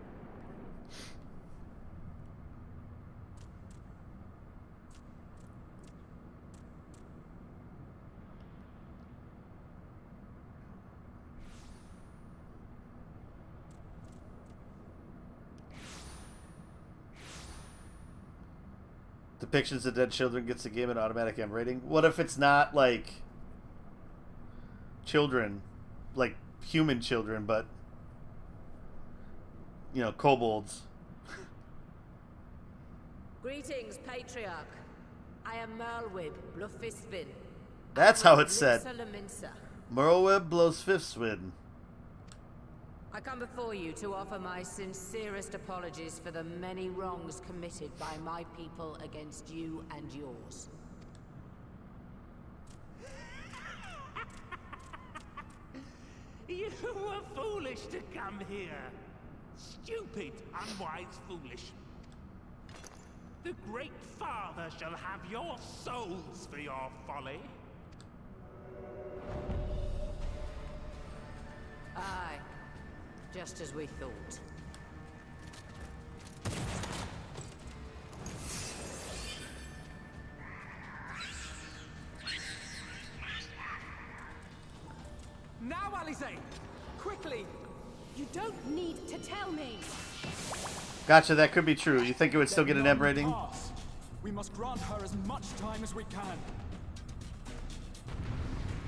Depictions of dead children gets the game an automatic M rating. What if it's not like children, like human children, but you know, kobolds? Greetings, Patriarch. I am Merlwib Bluffisvin. That's how it's said. Laminsa. Merlwib blows fifth wind. I come before you to offer my sincerest apologies for the many wrongs committed by my people against you and yours. You were foolish to come here. Stupid, unwise, foolish. The Great Father shall have your souls for your folly. Aye. Just as we thought. Now, Alice! Quickly! You don't need to tell me! Gotcha, that could be true. You think it would still get an M rating? We must grant her as much time as we can.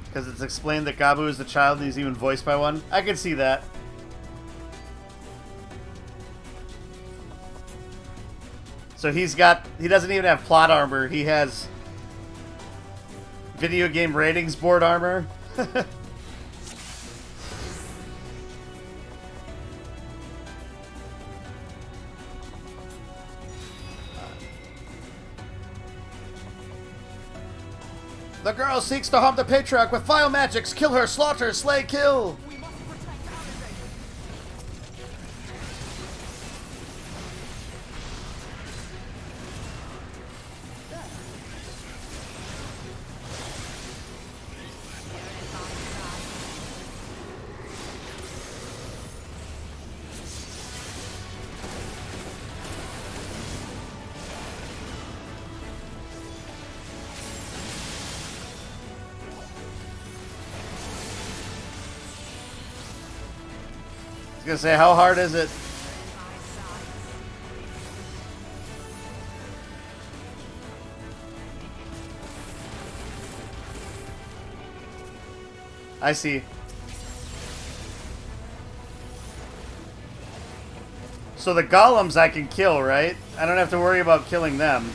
Because it's explained that Gabu is the child and he's even voiced by one? I can see that. So he doesn't even have plot armor, he has video game ratings board armor. The girl seeks to harm the Patriarch with vile magics. Kill her, slaughter, slay, kill. I was gonna say, how hard is it? I see. So the golems I can kill, right? I don't have to worry about killing them.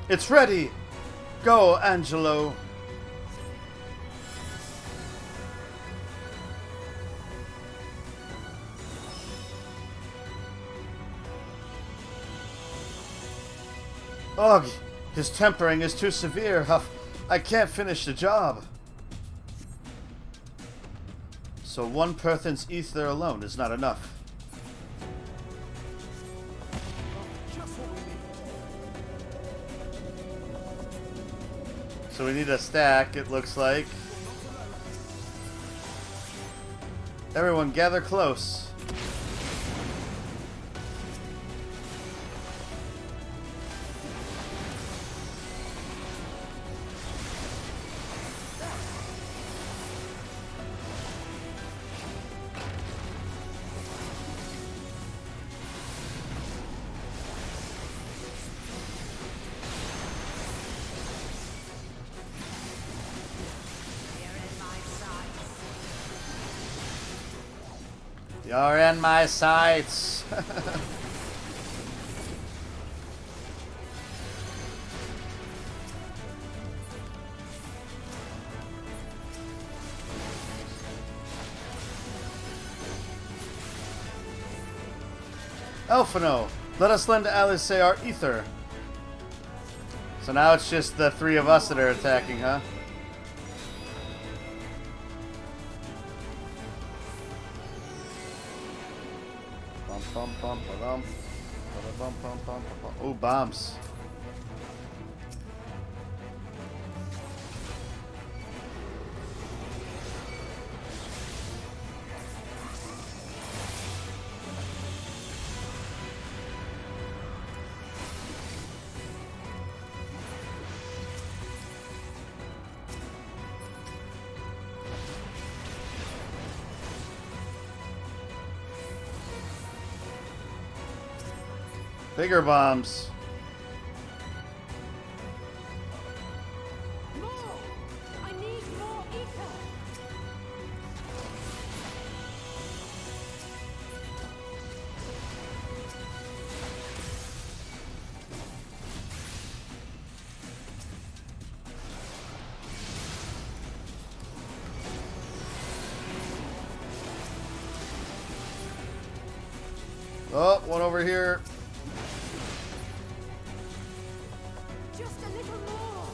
It's ready! Go, Angelo! Ugh, his tempering is too severe. I can't finish the job. So one person's ether alone is not enough. So we need a stack, it looks like. Everyone gather close. You're in my sights. Elfino, let us lend Alice our ether. So now it's just the three of us that are attacking, huh? Bum, bum, bum, ba-dum. Ba-da-bum, bum, bum, ba-bum. Oh, bombs. Bigger bombs. More! I need more ether! Oh, one over here. Just a little more!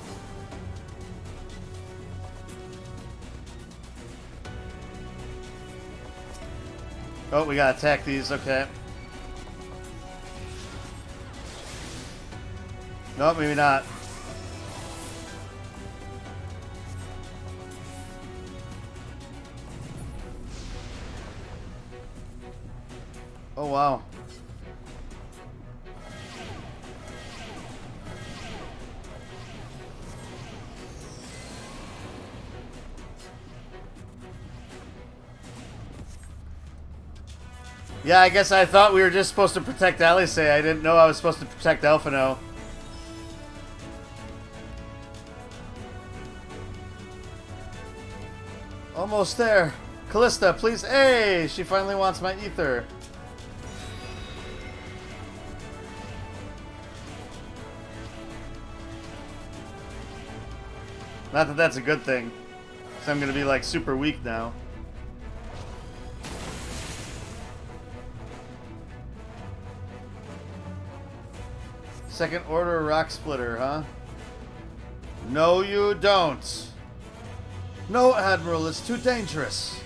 Oh, we gotta attack these. Okay. No, maybe not. Oh, wow. Yeah, I guess I thought we were just supposed to protect Eorzea. I didn't know I was supposed to protect Elfino. Almost there. Callista, please. Hey, she finally wants my ether. Not that that's a good thing. So I'm going to be like super weak now. Second order rock splitter, huh? No, you don't. No, Admiral, it's too dangerous.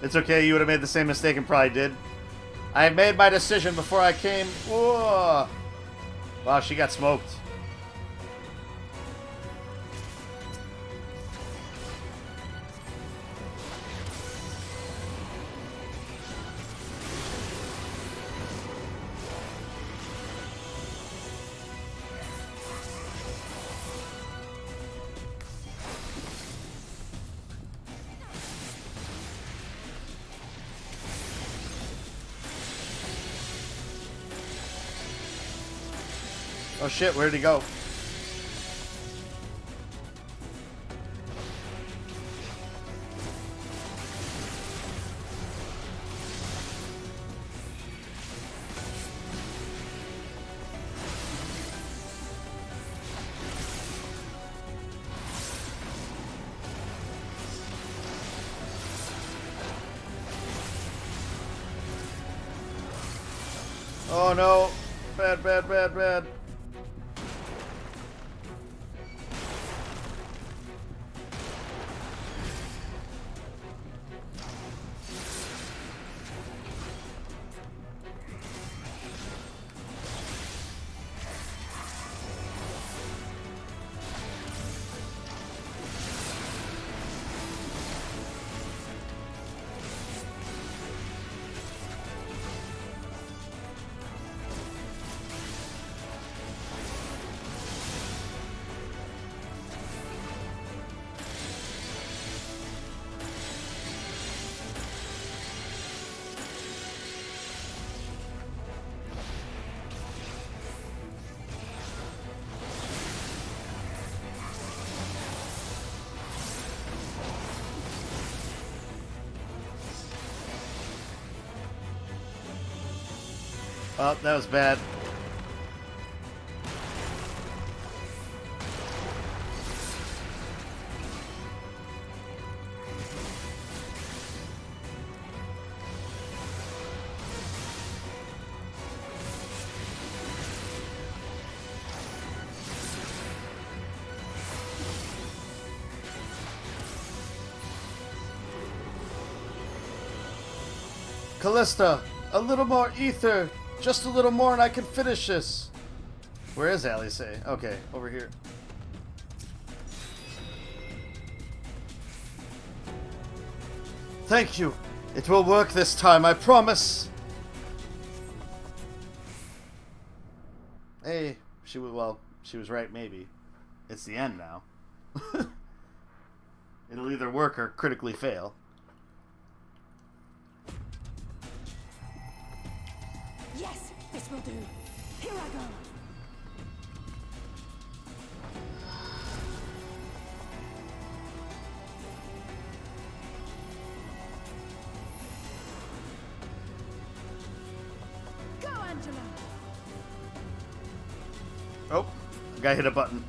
It's okay, you would have made the same mistake and probably did. I had made my decision before I came. Whoa. Wow, she got smoked. Oh shit, where'd he go? Oh no. Bad, bad, bad, bad. Oh, that was bad. Callista, a little more ether. Just a little more and I can finish this. Where is Alice? Okay, over here. Thank you. It will work this time, I promise. Hey, she was right, maybe. It's the end now. It'll either work or critically fail. Yes, this will do. Here I go. Go, Angela. Oh, guy hit a button.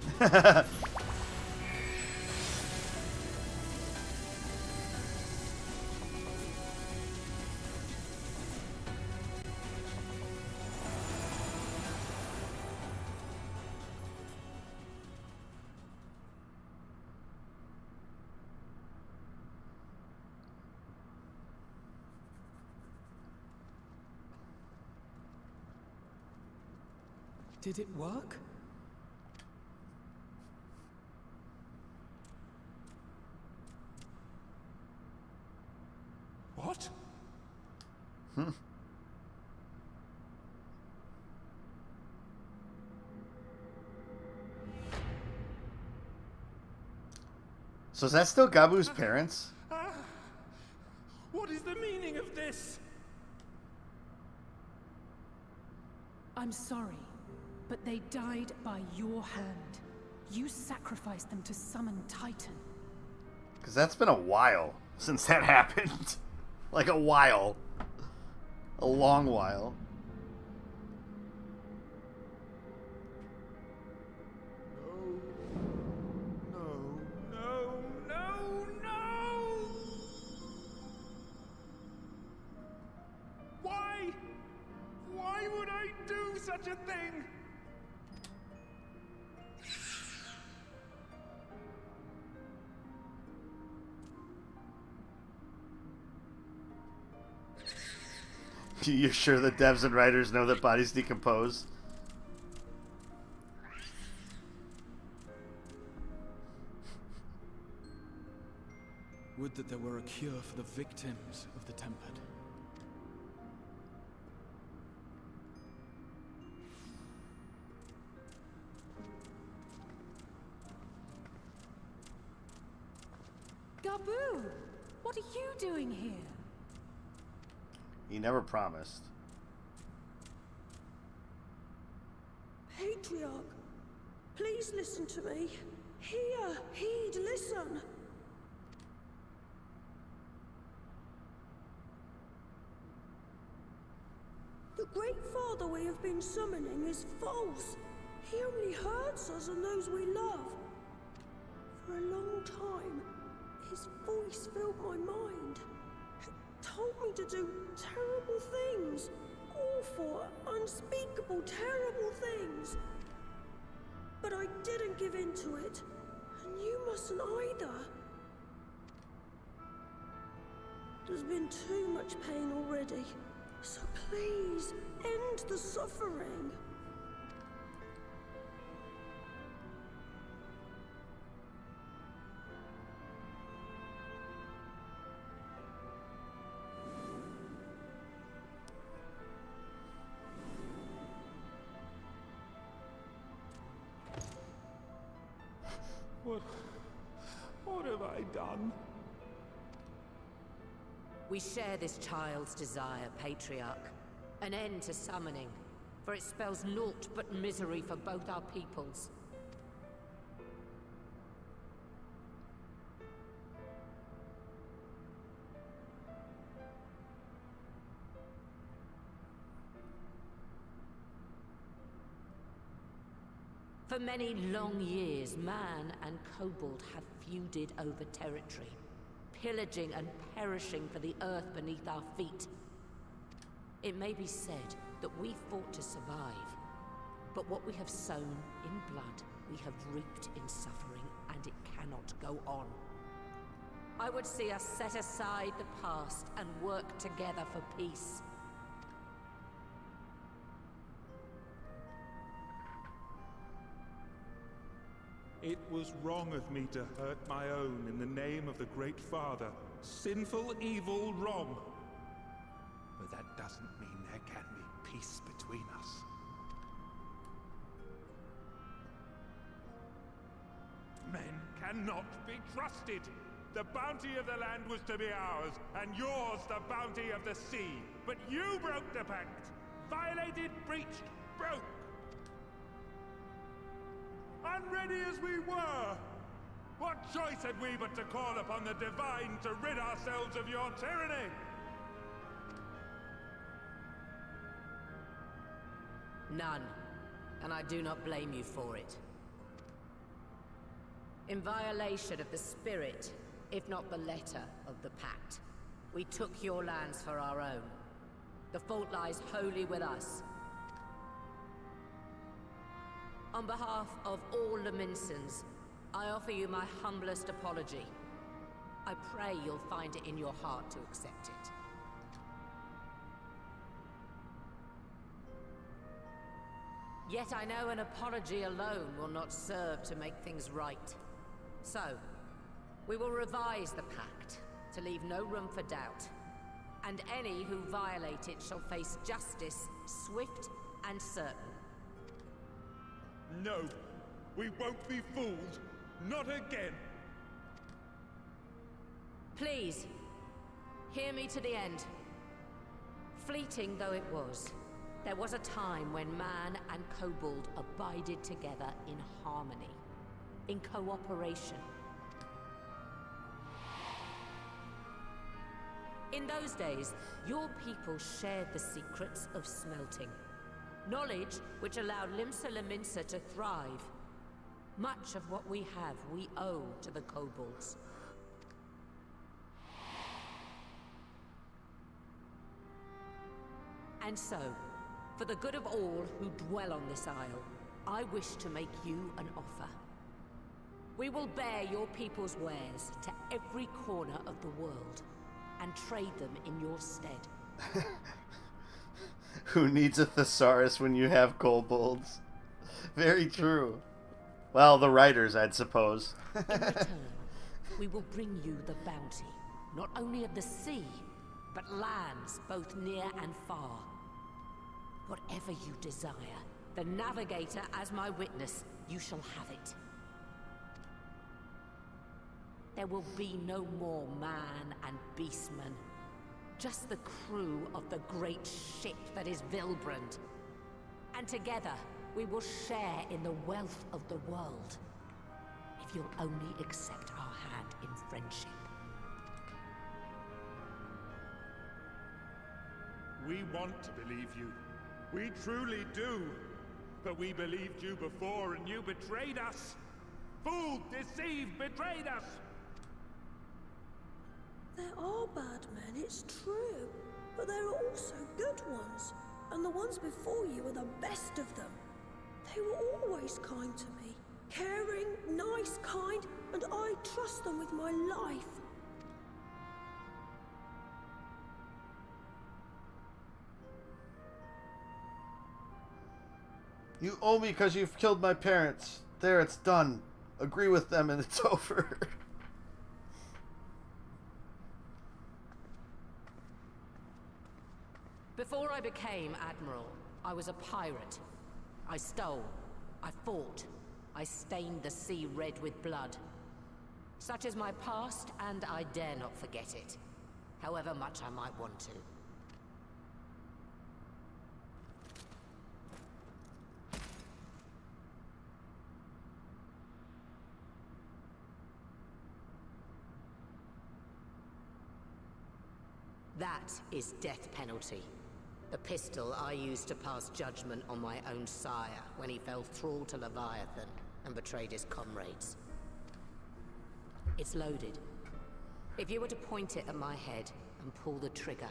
Did it work? What? So is that still Gabu's parents? What is the meaning of this? I'm sorry, but they died by your hand. You sacrificed them to summon Titan. Because that's been a while since that happened. Like a while. A long while. Why would I do such a thing? You're sure the devs and writers know that bodies decompose? Would that there were a cure for the victims of the Tempered. Gabu! What are you doing here? He never promised. Patriarch, please listen to me. Hear, heed, listen. The Great Father we have been summoning is false. He only hurts us and those we love. For a long time, his voice filled my mind. He told me to do terrible things. Awful, unspeakable, terrible things. But I didn't give in to it. And you mustn't either. There's been too much pain already. So please, end the suffering. What have I done? We share this child's desire, Patriarch. An end to summoning, for it spells naught but misery for both our peoples. For many long years, man and kobold have feuded over territory, pillaging and perishing for the earth beneath our feet. It may be said that we fought to survive, but what we have sown in blood, we have reaped in suffering, and it cannot go on. I would see us set aside the past and work together for peace. It was wrong of me to hurt my own in the name of the Great Father. Sinful, evil, wrong. But that doesn't mean there can be peace between us. Men cannot be trusted. The bounty of the land was to be ours, and yours the bounty of the sea. But you broke the pact. Violated, breached, broke. Unready as we were, what choice had we but to call upon the divine to rid ourselves of your tyranny? None, and I do not blame you for it. In violation of the spirit, if not the letter, of the pact, we took your lands for our own. The fault lies wholly with us. On behalf of all Leminsons, I offer you my humblest apology. I pray you'll find it in your heart to accept it. Yet I know an apology alone will not serve to make things right. So, we will revise the pact to leave no room for doubt. And any who violate it shall face justice, swift and certain. No, we won't be fooled. Not again. Please, hear me to the end. Fleeting though it was, there was a time when man and kobold abided together in harmony, in cooperation. In those days, your people shared the secrets of smelting. Knowledge which allowed Limsa Leminsa to thrive. Much of what we have, we owe to the kobolds. And so, for the good of all who dwell on this isle, I wish to make you an offer. We will bear your people's wares to every corner of the world, and trade them in your stead. Who needs a thesaurus when you have kobolds? Very true. Well, the writers, I'd suppose. In return, we will bring you the bounty, not only of the sea, but lands both near and far. Whatever you desire, the Navigator as my witness, you shall have it. There will be no more man and beastman. Just the crew of the great ship that is Vilbrand. And together, we will share in the wealth of the world. If you'll only accept our hand in friendship. We want to believe you. We truly do. But we believed you before and you betrayed us. Fooled, deceived, betrayed us. There are bad men, it's true. But there are also good ones. And the ones before you are the best of them. They were always kind to me. Caring, nice, kind, and I trust them with my life. You owe me because you've killed my parents. There, it's done. Agree with them and it's over. Before I became Admiral, I was a pirate. I stole, I fought, I stained the sea red with blood. Such is my past, and I dare not forget it, however much I might want to. That is death penalty. The pistol I used to pass judgment on my own sire when he fell thrall to Leviathan and betrayed his comrades. It's loaded. If you were to point it at my head and pull the trigger,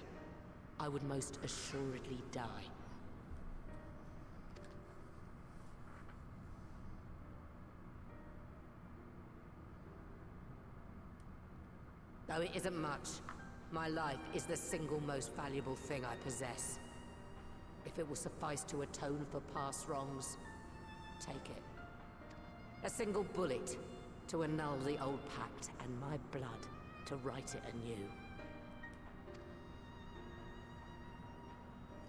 I would most assuredly die. Though it isn't much, my life is the single most valuable thing I possess. If it will suffice to atone for past wrongs, take it. A single bullet to annul the old pact, and my blood to write it anew.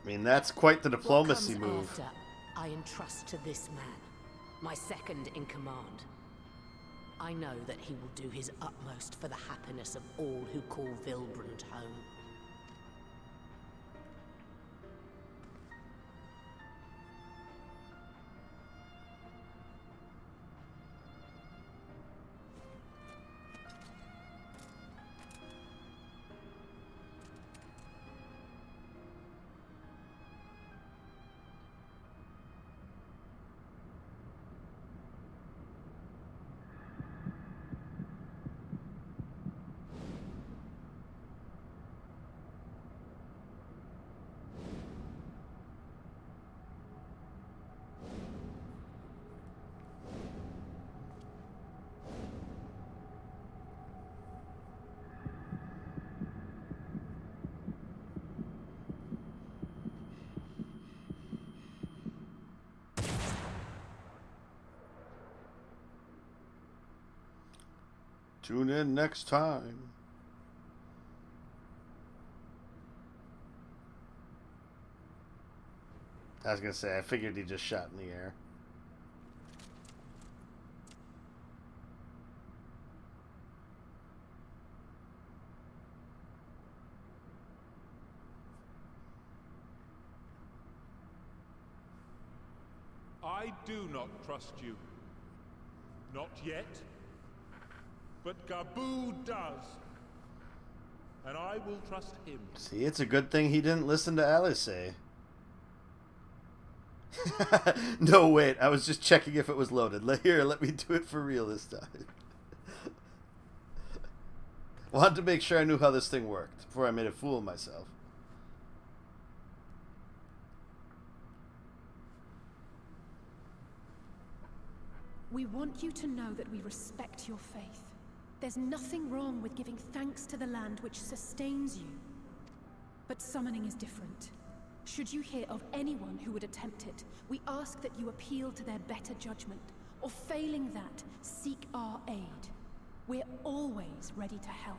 I mean, that's quite the diplomacy What comes move. after, I entrust to this man, my second in command. I know that he will do his utmost for the happiness of all who call Vilbrand home. Tune in next time. I was gonna say, I figured he just shot in the air. I do not trust you. Not yet. But Gabu does. And I will trust him. See, it's a good thing he didn't listen to Alice. No, wait. I was just checking if it was loaded. Here, let me do it for real this time. Wanted to make sure I knew how this thing worked before I made a fool of myself. We want you to know that we respect your faith. There's nothing wrong with giving thanks to the land which sustains you. But summoning is different. Should you hear of anyone who would attempt it, we ask that you appeal to their better judgment, or failing that, seek our aid. We're always ready to help.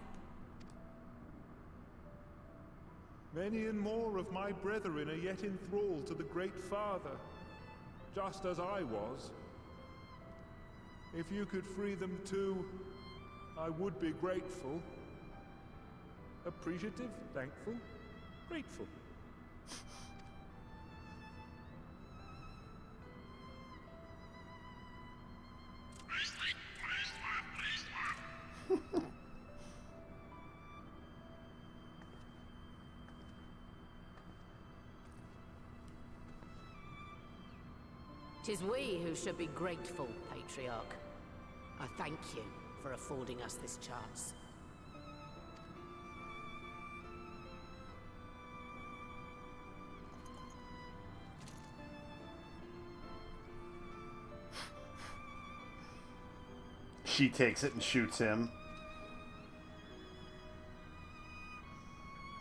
Many and more of my brethren are yet enthralled to the Great Father, just as I was. If you could free them too, I would be grateful. Appreciative, thankful, grateful. Tis we who should be grateful, Patriarch. I thank you for affording us this chance. She takes it and shoots him.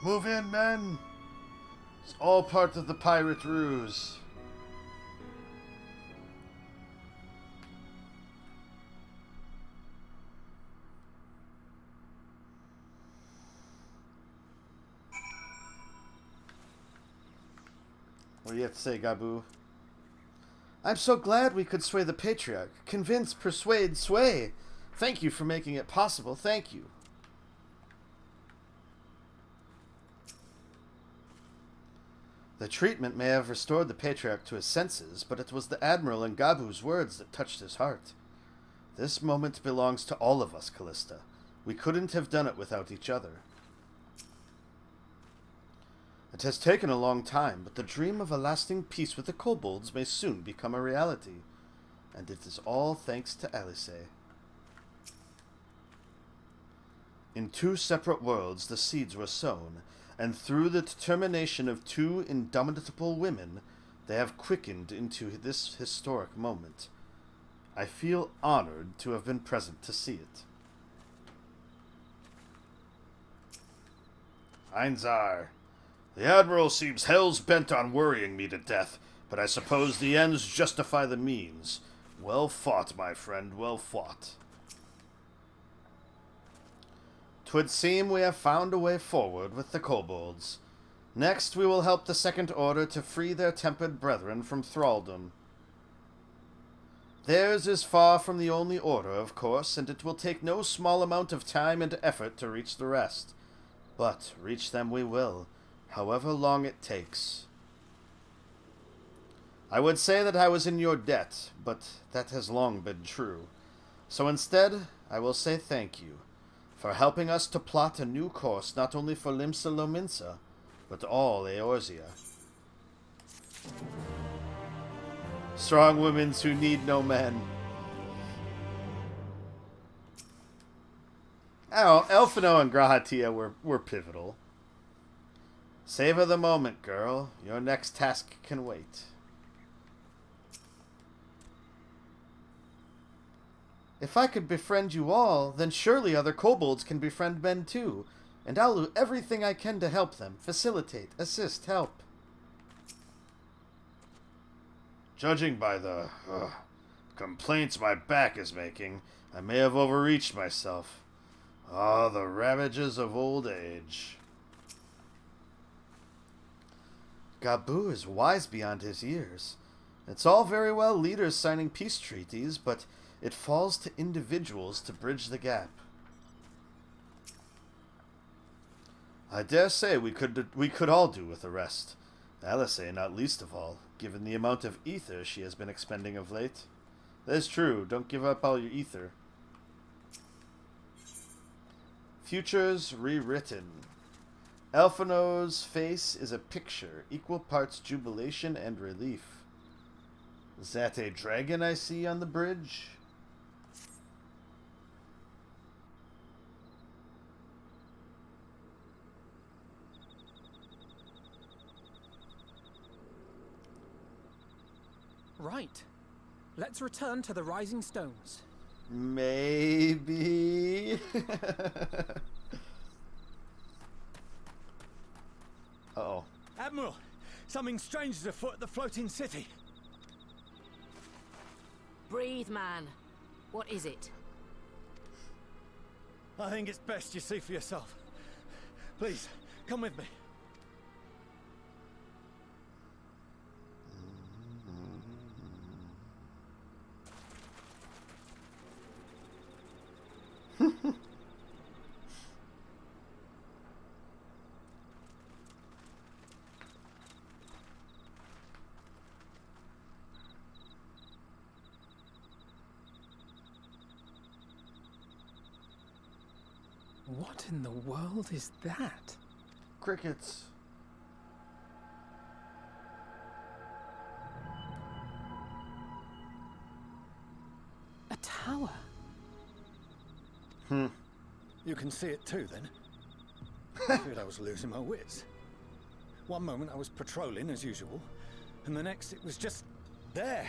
Move in, men! It's all part of the pirate ruse. What do you have to say, Gabu? I'm so glad we could sway the Patriarch. Convince, persuade, sway. Thank you for making it possible. Thank you. The treatment may have restored the Patriarch to his senses, but it was the Admiral and Gabu's words that touched his heart. This moment belongs to all of us, Callista. We couldn't have done it without each other. It has taken a long time, but the dream of a lasting peace with the kobolds may soon become a reality. And it is all thanks to Alice. In two separate worlds the seeds were sown, and through the determination of two indomitable women, they have quickened into this historic moment. I feel honored to have been present to see it. Einzar. The Admiral seems hell's bent on worrying me to death, but I suppose the ends justify the means. Well fought, my friend, well fought. 'Twould seem we have found a way forward with the kobolds. Next, we will help the Second Order to free their tempered brethren from thraldom. Theirs is far from the only order, of course, and it will take no small amount of time and effort to reach the rest. But reach them we will, however long it takes. I would say that I was in your debt, but that has long been true. So instead, I will say thank you for helping us to plot a new course not only for Limsa Lominsa, but all Eorzea. Strong women who need no men. Oh, Elfino and Grahatia were pivotal. Savor the moment, girl. Your next task can wait. If I could befriend you all, then surely other kobolds can befriend men too, and I'll do everything I can to help them, facilitate, assist, help. Judging by the complaints my back is making, I may have overreached myself. Ah, the ravages of old age. Gabu is wise beyond his years. It's all very well leaders signing peace treaties, but it falls to individuals to bridge the gap. I dare say we could all do with a rest. Alisay not least of all, given the amount of ether she has been expending of late. That is true, don't give up all your ether. Futures rewritten. Elfino's face is a picture, equal parts jubilation and relief. Is that a dragon I see on the bridge? Right. Let's return to the Rising Stones. Maybe. Uh-oh. Admiral, something strange is afoot at the floating city. Breathe, man. What is it? I think it's best you see for yourself. Please, come with me. What in the world is that? Crickets. A tower? You can see it too, then? I feared I was losing my wits. One moment I was patrolling as usual, and the next it was just there.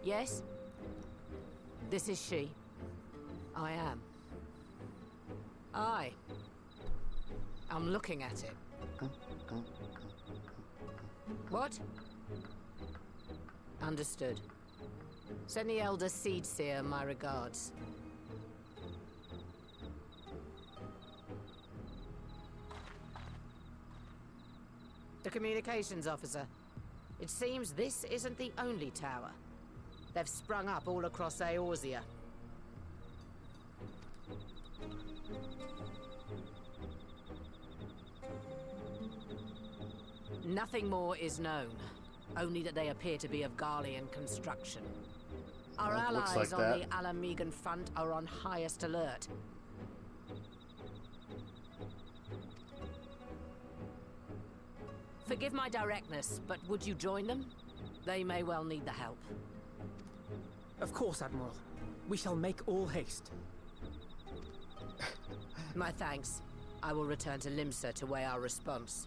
Yes? This is she. I am. I'm looking at it. What? Understood. Send the Elder Seedseer my regards. The communications officer. It seems this isn't the only tower. They've sprung up all across Eorzea. Nothing more is known, only that they appear to be of Garlean construction. Our allies on the Alamegan front are on highest alert. Forgive my directness, but would you join them? They may well need the help. Of course, Admiral. We shall make all haste. My thanks. I will return to Limsa to weigh our response.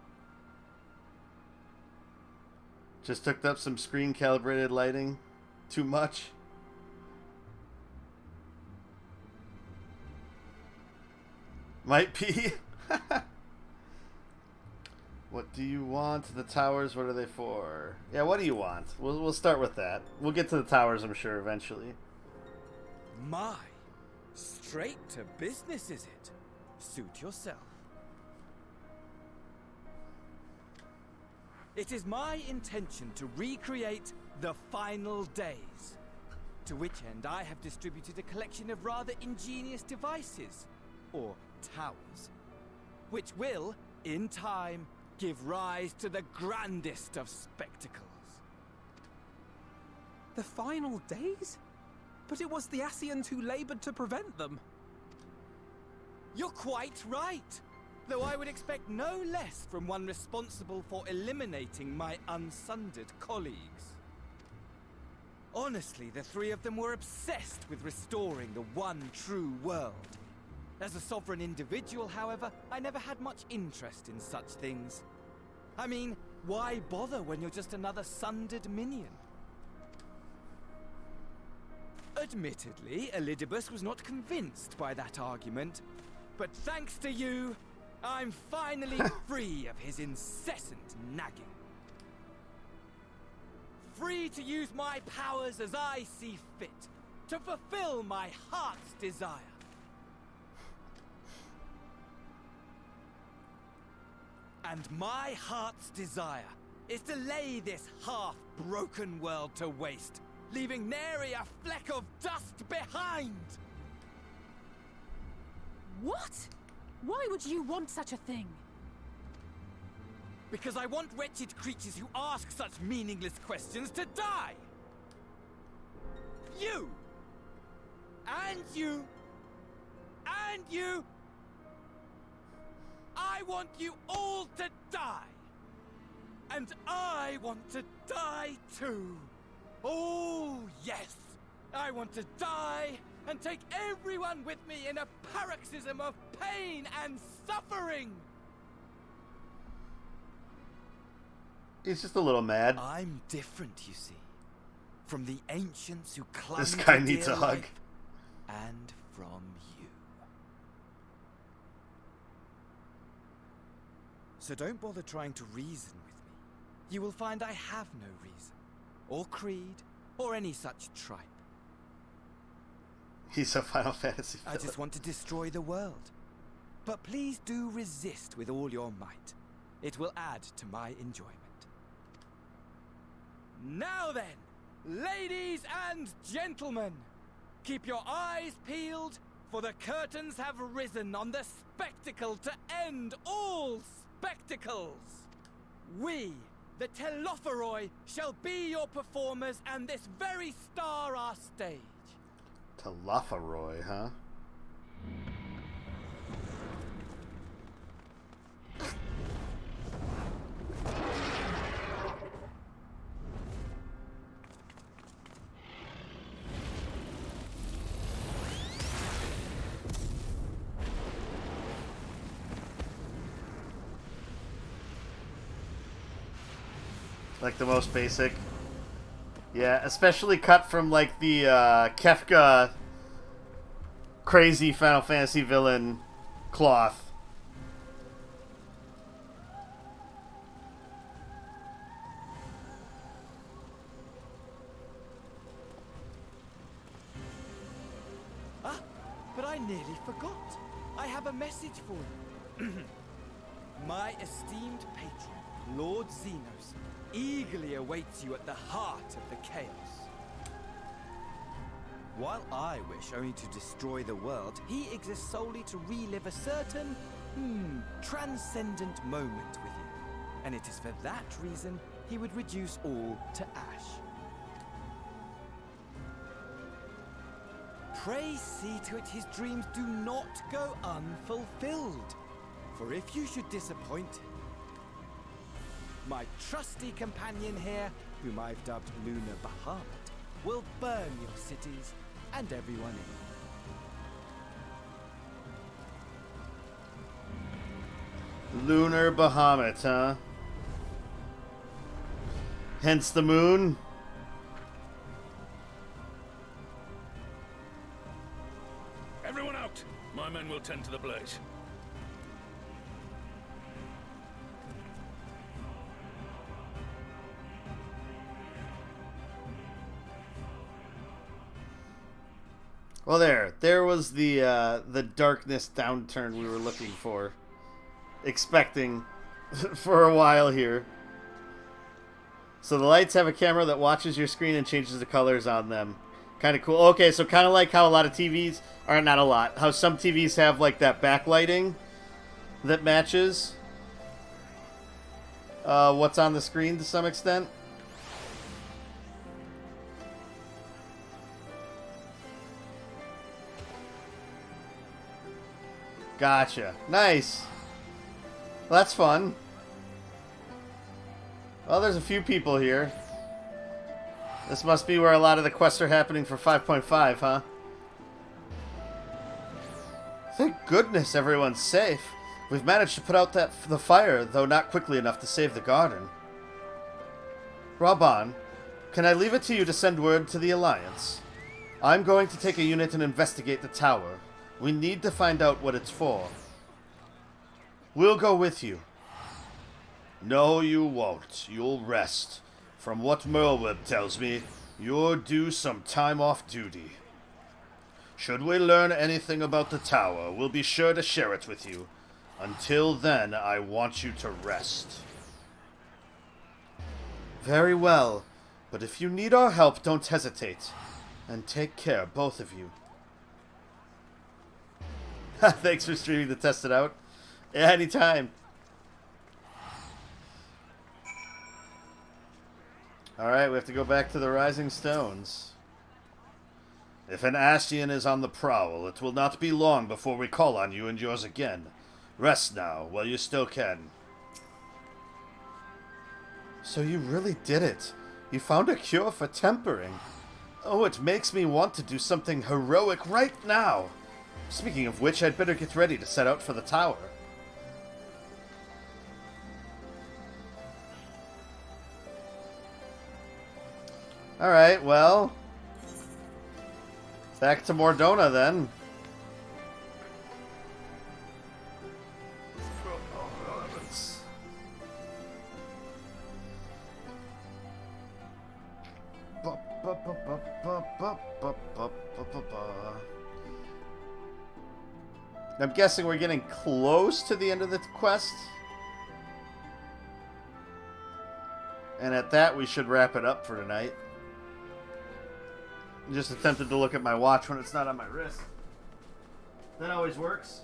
Just hooked up some screen calibrated lighting. Too much. Might be. What do you want? The towers, what are they for? Yeah, what do you want? We'll start with that. We'll get to the towers, I'm sure, eventually. My, straight to business, is it? Suit yourself. It is my intention to recreate the final days. To which end I have distributed a collection of rather ingenious devices, or towers, which will, in time, give rise to the grandest of spectacles. The final days? But it was the Ascians who labored to prevent them. You're quite right, though I would expect no less from one responsible for eliminating my unsundered colleagues. Honestly, the three of them were obsessed with restoring the one true world. As a sovereign individual, however, I never had much interest in such things. I mean, why bother when you're just another sundered minion? Admittedly, Elidibus was not convinced by that argument, but thanks to you, I'm finally free of his incessant nagging. Free to use my powers as I see fit, to fulfill my heart's desire. And my heart's desire is to lay this half-broken world to waste, leaving nary a fleck of dust behind! What? Why would you want such a thing? Because I want wretched creatures who ask such meaningless questions to die! You! And you! And you! I want you all to die! And I want to die too! Oh, yes! I want to die and take everyone with me in a paroxysm of pain and suffering! He's just a little mad. I'm different, you see. From the ancients who clung This guy to needs dear a hug. life, and from you. So don't bother trying to reason with me. You will find I have no reason, or creed, or any such tripe. He's a Final Fantasy I just want to destroy the world. But please do resist with all your might. It will add to my enjoyment. Now then, ladies and gentlemen, keep your eyes peeled, for the curtains have risen on the spectacle to end all spectacles. We, the Telophoroi, shall be your performers, and this very star our stage. Telophoroi, huh? Like the most basic. Yeah, especially cut from like the Kefka crazy Final Fantasy villain cloth. Ah, but I nearly forgot. I have a message for you. My esteemed patron, Lord Xenos, eagerly awaits you at the heart of the chaos. While I wish only to destroy the world, he exists solely to relive a certain, transcendent moment with you. And it is for that reason he would reduce all to ash. Pray see to it his dreams do not go unfulfilled. For if you should disappoint him, my trusty companion here, whom I've dubbed Lunar Bahamut, will burn your cities and everyone in. Lunar Bahamut, huh? Hence the moon. Everyone out! My men will tend to the blaze. Well, there was the darkness downturn we were looking for, expecting for a while here. So the lights have a camera that watches your screen and changes the colors on them. Kind of cool. Okay, so kind of like how a lot of TVs, or not a lot, how some TVs have like that backlighting that matches what's on the screen to some extent. Gotcha. Nice. Well, that's fun. Well, there's a few people here. This must be where a lot of the quests are happening for 5.5, huh? Thank goodness everyone's safe. We've managed to put out the fire, though not quickly enough to save the garden. Raban, can I leave it to you to send word to the Alliance? I'm going to take a unit and investigate the tower. We need to find out what it's for. We'll go with you. No, you won't. You'll rest. From what Merweb tells me, you're due some time off duty. Should we learn anything about the tower, we'll be sure to share it with you. Until then, I want you to rest. Very well, but if you need our help, don't hesitate. And take care, both of you. Thanks for streaming to test it out. Yeah, anytime. Alright, we have to go back to the Rising Stones. If an Ascian is on the prowl, it will not be long before we call on you and yours again. Rest now, while you still can. So you really did it. You found a cure for tempering. Oh, it makes me want to do something heroic right now. Speaking of which, I'd better get ready to set out for the tower. Alright, well. Back to Mordona then. I'm guessing we're getting close to the end of the quest. And at that, we should wrap it up for tonight. I just attempted to look at my watch when it's not on my wrist. That always works.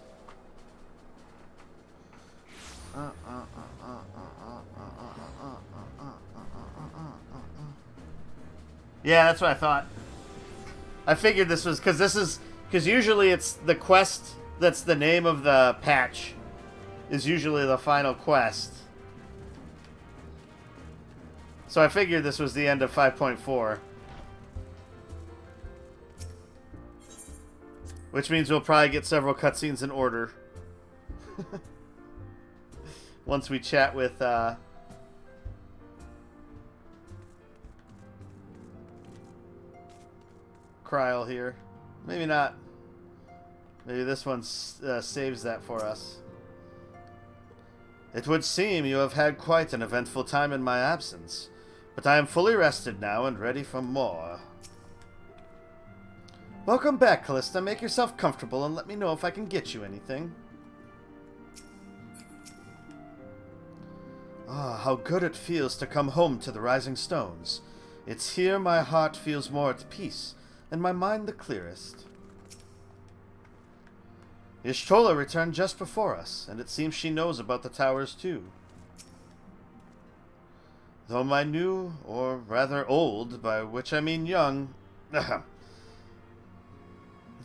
Yeah, that's what I thought. I figured this was because usually it's the quest that's the name of the patch is usually the final quest. So I figured this was the end of 5.4. Which means we'll probably get several cutscenes in order. Once we chat with Kryl here. Maybe not. Maybe this one saves that for us. It would seem you have had quite an eventful time in my absence, but I am fully rested now and ready for more. Welcome back, Callista. Make yourself comfortable and let me know if I can get you anything. Ah, how good it feels to come home to the Rising Stones. It's here my heart feels more at peace, and my mind the clearest. Y'shtola returned just before us, and it seems she knows about the towers too. Though my new, or rather old, by which I mean young,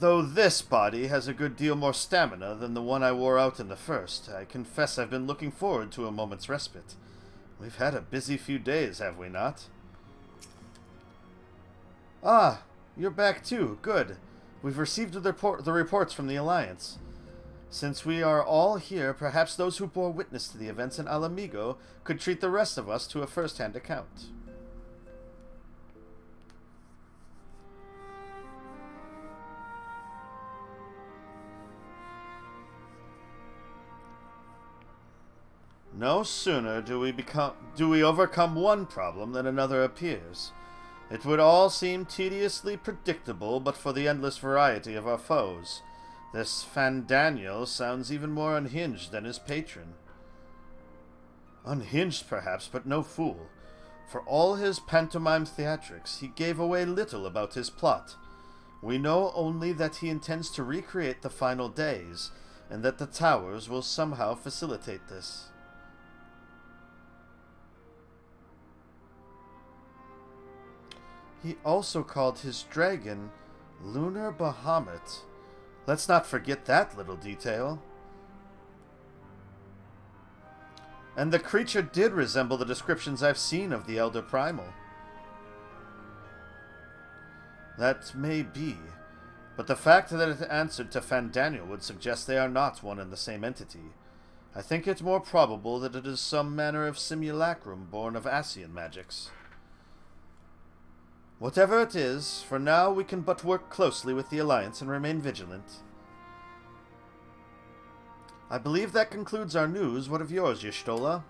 though this body has a good deal more stamina than the one I wore out in the first, I confess I've been looking forward to a moment's respite. We've had a busy few days, have we not? Ah, you're back too. Good. We've received the reports from the Alliance. Since we are all here, perhaps those who bore witness to the events in Alamigo could treat the rest of us to a first-hand account. No sooner do we overcome one problem than another appears. It would all seem tediously predictable but for the endless variety of our foes. This Fandaniel sounds even more unhinged than his patron. Unhinged, perhaps, but no fool. For all his pantomime theatrics, he gave away little about his plot. We know only that he intends to recreate the final days, and that the towers will somehow facilitate this. He also called his dragon Lunar Bahamut. Let's not forget that little detail. And the creature did resemble the descriptions I've seen of the Elder Primal. That may be, but the fact that it answered to Fandaniel would suggest they are not one and the same entity. I think it more probable that it is some manner of simulacrum born of Ascian magics. Whatever it is, for now we can but work closely with the Alliance and remain vigilant. I believe that concludes our news. What of yours, Y'shtola?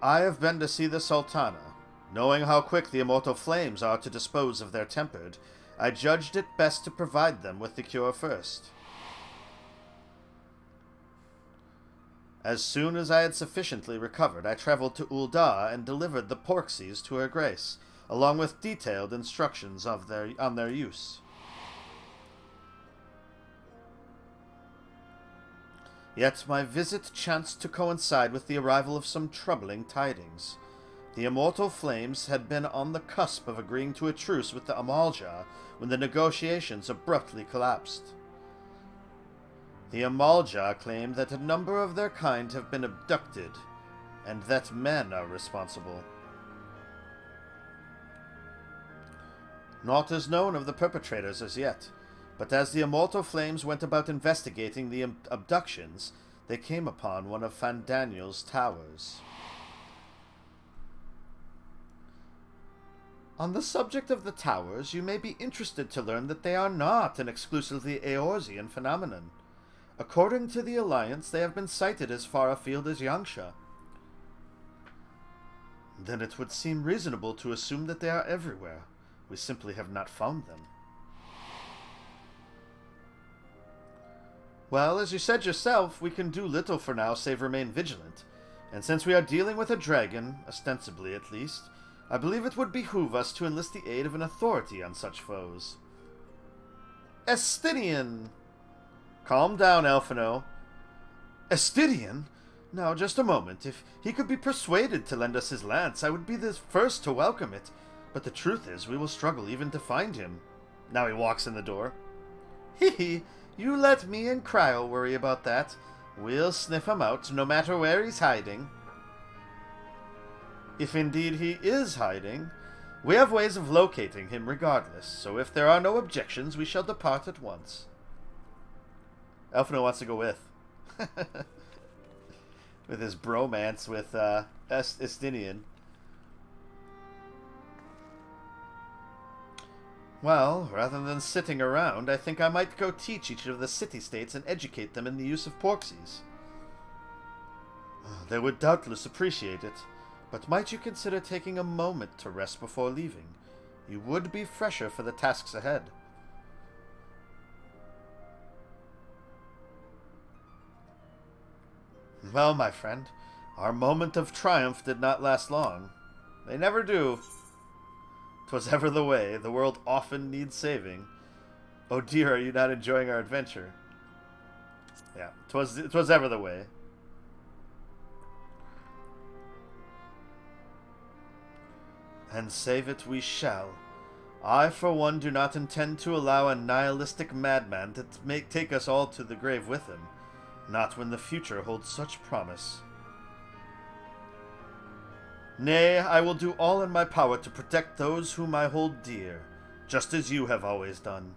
I have been to see the Sultana. Knowing how quick the immortal flames are to dispose of their tempered, I judged it best to provide them with the cure first. As soon as I had sufficiently recovered, I traveled to Ul'dah and delivered the Porxies to her grace, along with detailed instructions on their use. Yet my visit chanced to coincide with the arrival of some troubling tidings. The immortal flames had been on the cusp of agreeing to a truce with the Amalja when the negotiations abruptly collapsed. The Amalja claim that a number of their kind have been abducted, and that men are responsible. Naught is known of the perpetrators as yet, but as the immortal flames went about investigating the abductions, they came upon one of Fandaniel's towers. On the subject of the towers, you may be interested to learn that they are not an exclusively Eorzean phenomenon. According to the Alliance, they have been sighted as far afield as Yangsha. Then it would seem reasonable to assume that they are everywhere. We simply have not found them. Well, as you said yourself, we can do little for now save remain vigilant. And since we are dealing with a dragon, ostensibly at least, I believe it would behoove us to enlist the aid of an authority on such foes. Estinian! Calm down, Elfino. Estinian? Now, just a moment. If he could be persuaded to lend us his lance, I would be the first to welcome it. But the truth is, we will struggle even to find him. Now he walks in the door. Hee, you let me and Cryo worry about that. We'll sniff him out, no matter where he's hiding. If indeed he is hiding, we have ways of locating him regardless, so if there are no objections, we shall depart at once. Elfino wants to go with. With his bromance with Estinian. Well, rather than sitting around, I think I might go teach each of the city-states and educate them in the use of Porxies. They would doubtless appreciate it, but might you consider taking a moment to rest before leaving? You would be fresher for the tasks ahead. Well, my friend, our moment of triumph did not last long. They never do. 'Twas ever the way. The world often needs saving. Oh dear, are you not enjoying our adventure? Yeah, 'twas ever the way. And save it we shall. I, for one, do not intend to allow a nihilistic madman to take us all to the grave with him. Not when the future holds such promise. Nay, I will do all in my power to protect those whom I hold dear, just as you have always done.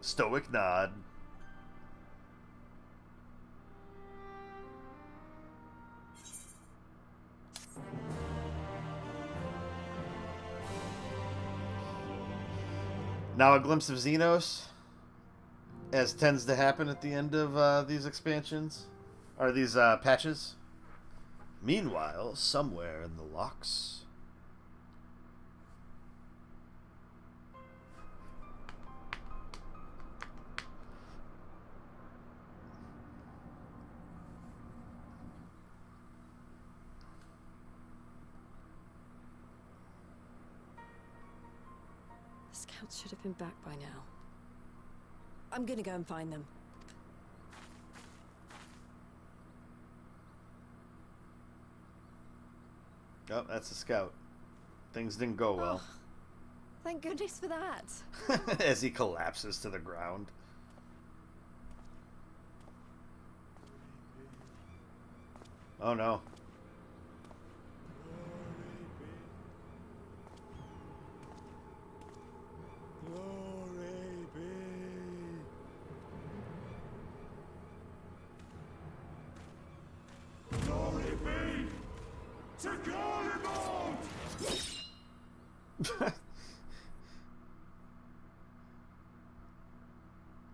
Stoic nod. Now a glimpse of Xenos. as tends to happen at the end of these expansions, or these patches. Meanwhile, somewhere in the locks... The scouts should have been back by now. I'm gonna go and find them. Oh, that's a scout. Things didn't go well. Oh, thank goodness for that. As he collapses to the ground. Oh no. Glory be. Glory be to Garlemald!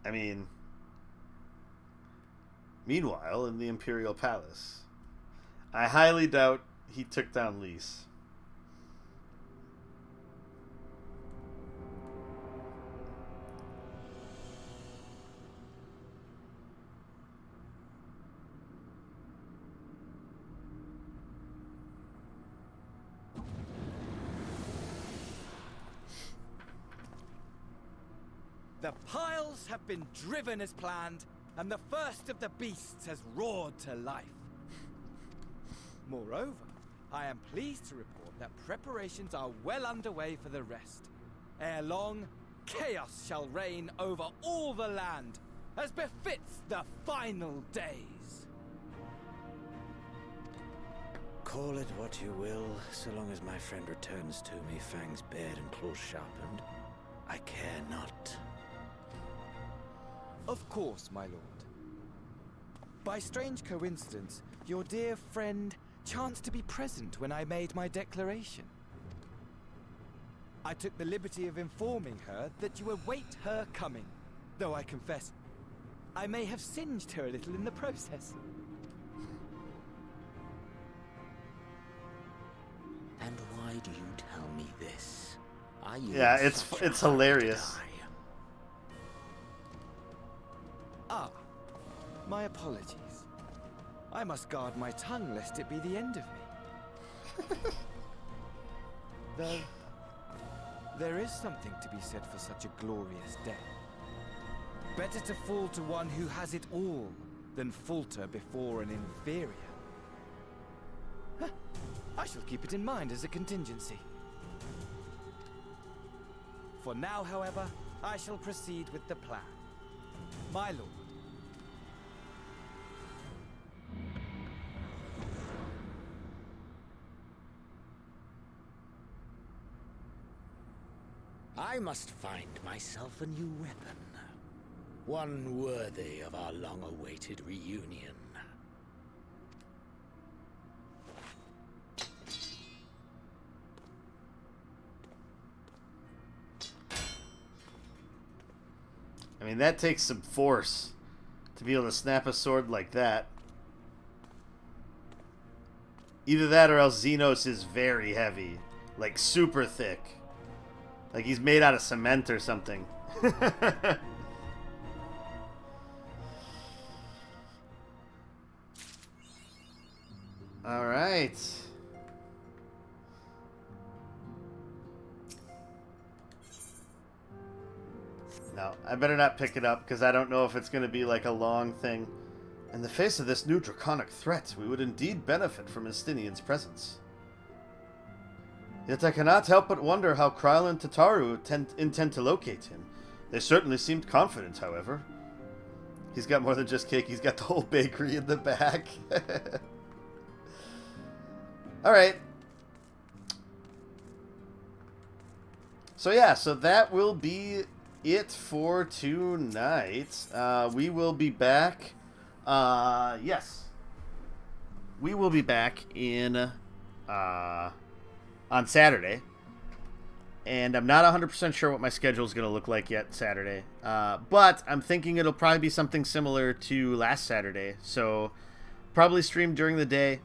I mean, meanwhile, in the Imperial Palace, I highly doubt he took down Lys. The piles have been driven as planned, and the first of the beasts has roared to life. Moreover, I am pleased to report that preparations are well underway for the rest. Ere long, chaos shall reign over all the land, as befits the final days. Call it what you will, so long as my friend returns to me, fangs bared and claws sharpened. I care not. Of course, my lord. By strange coincidence, your dear friend chanced to be present when I made my declaration. I took the liberty of informing her that you await her coming, though I confess, I may have singed her a little in the process. And why do you tell me this? Are you Yeah, it's hilarious. Ah, my apologies. I must guard my tongue lest it be the end of me. Though, there is something to be said for such a glorious death. Better to fall to one who has it all than falter before an inferior. Huh. I shall keep it in mind as a contingency. For now, however, I shall proceed with the plan. My lord. I must find myself a new weapon. One worthy of our long-awaited reunion. I mean, that takes some force to be able to snap a sword like that. Either that or else Xenos is very heavy. Like, super thick. Like he's made out of cement or something. Alright. No, I better not pick it up because I don't know if it's going to be like a long thing. In the face of this new draconic threat, we would indeed benefit from Estinian's presence. Yet I cannot help but wonder how Kryl and Tataru intend to locate him. They certainly seemed confident, however. He's got more than just cake, he's got the whole bakery in the back. Alright. So yeah, so that will be it for tonight. We will be back. Yes. We will be back in... on Saturday and I'm not 100% sure what my schedule is going to look like yet Saturday. But I'm thinking it'll probably be something similar to last Saturday. So probably stream during the day,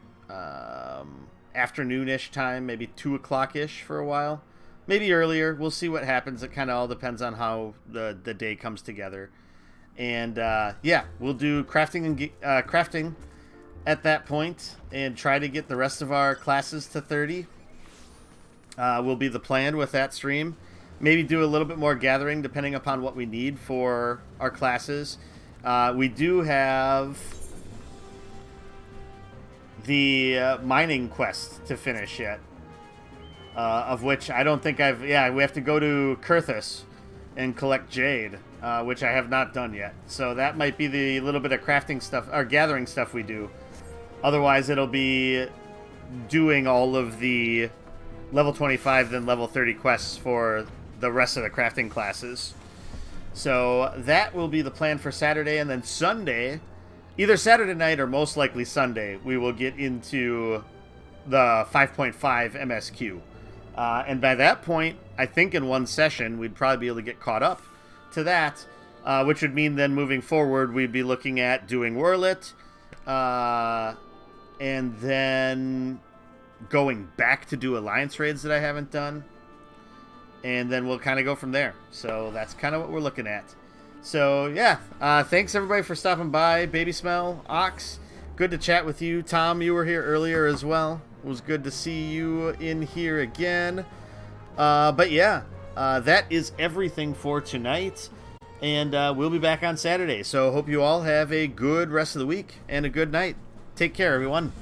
afternoon-ish time, maybe 2 o'clock-ish for a while. Maybe earlier. We'll see what happens. It kind of all depends on how the day comes together. And yeah, we'll do crafting and crafting at that point and try to get the rest of our classes to 30. Will be the plan with that stream. Maybe do a little bit more gathering depending upon what we need for our classes. We do have the mining quest to finish yet, of which I don't think I've... Yeah, we have to go to Kurthus and collect jade, which I have not done yet. So that might be the little bit of crafting stuff, or gathering stuff we do. Otherwise, it'll be doing all of the level 25, then level 30 quests for the rest of the crafting classes. So that will be the plan for Saturday, and then Sunday, either Saturday night or most likely Sunday, we will get into the 5.5 MSQ. And by that point, I think in one session, we'd probably be able to get caught up to that, which would mean then moving forward, we'd be looking at doing Wurlit, and then going back to do alliance raids that I haven't done, and then we'll kind of go from there. So that's kind of what we're looking at. So yeah, thanks everybody for stopping by. Baby Smell, Ox, good to chat with you. Tom, you were here earlier as well. It was good to see you in here again. But yeah, that is everything for tonight, and we'll be back on Saturday. So hope you all have a good rest of the week and a good night. Take care, everyone.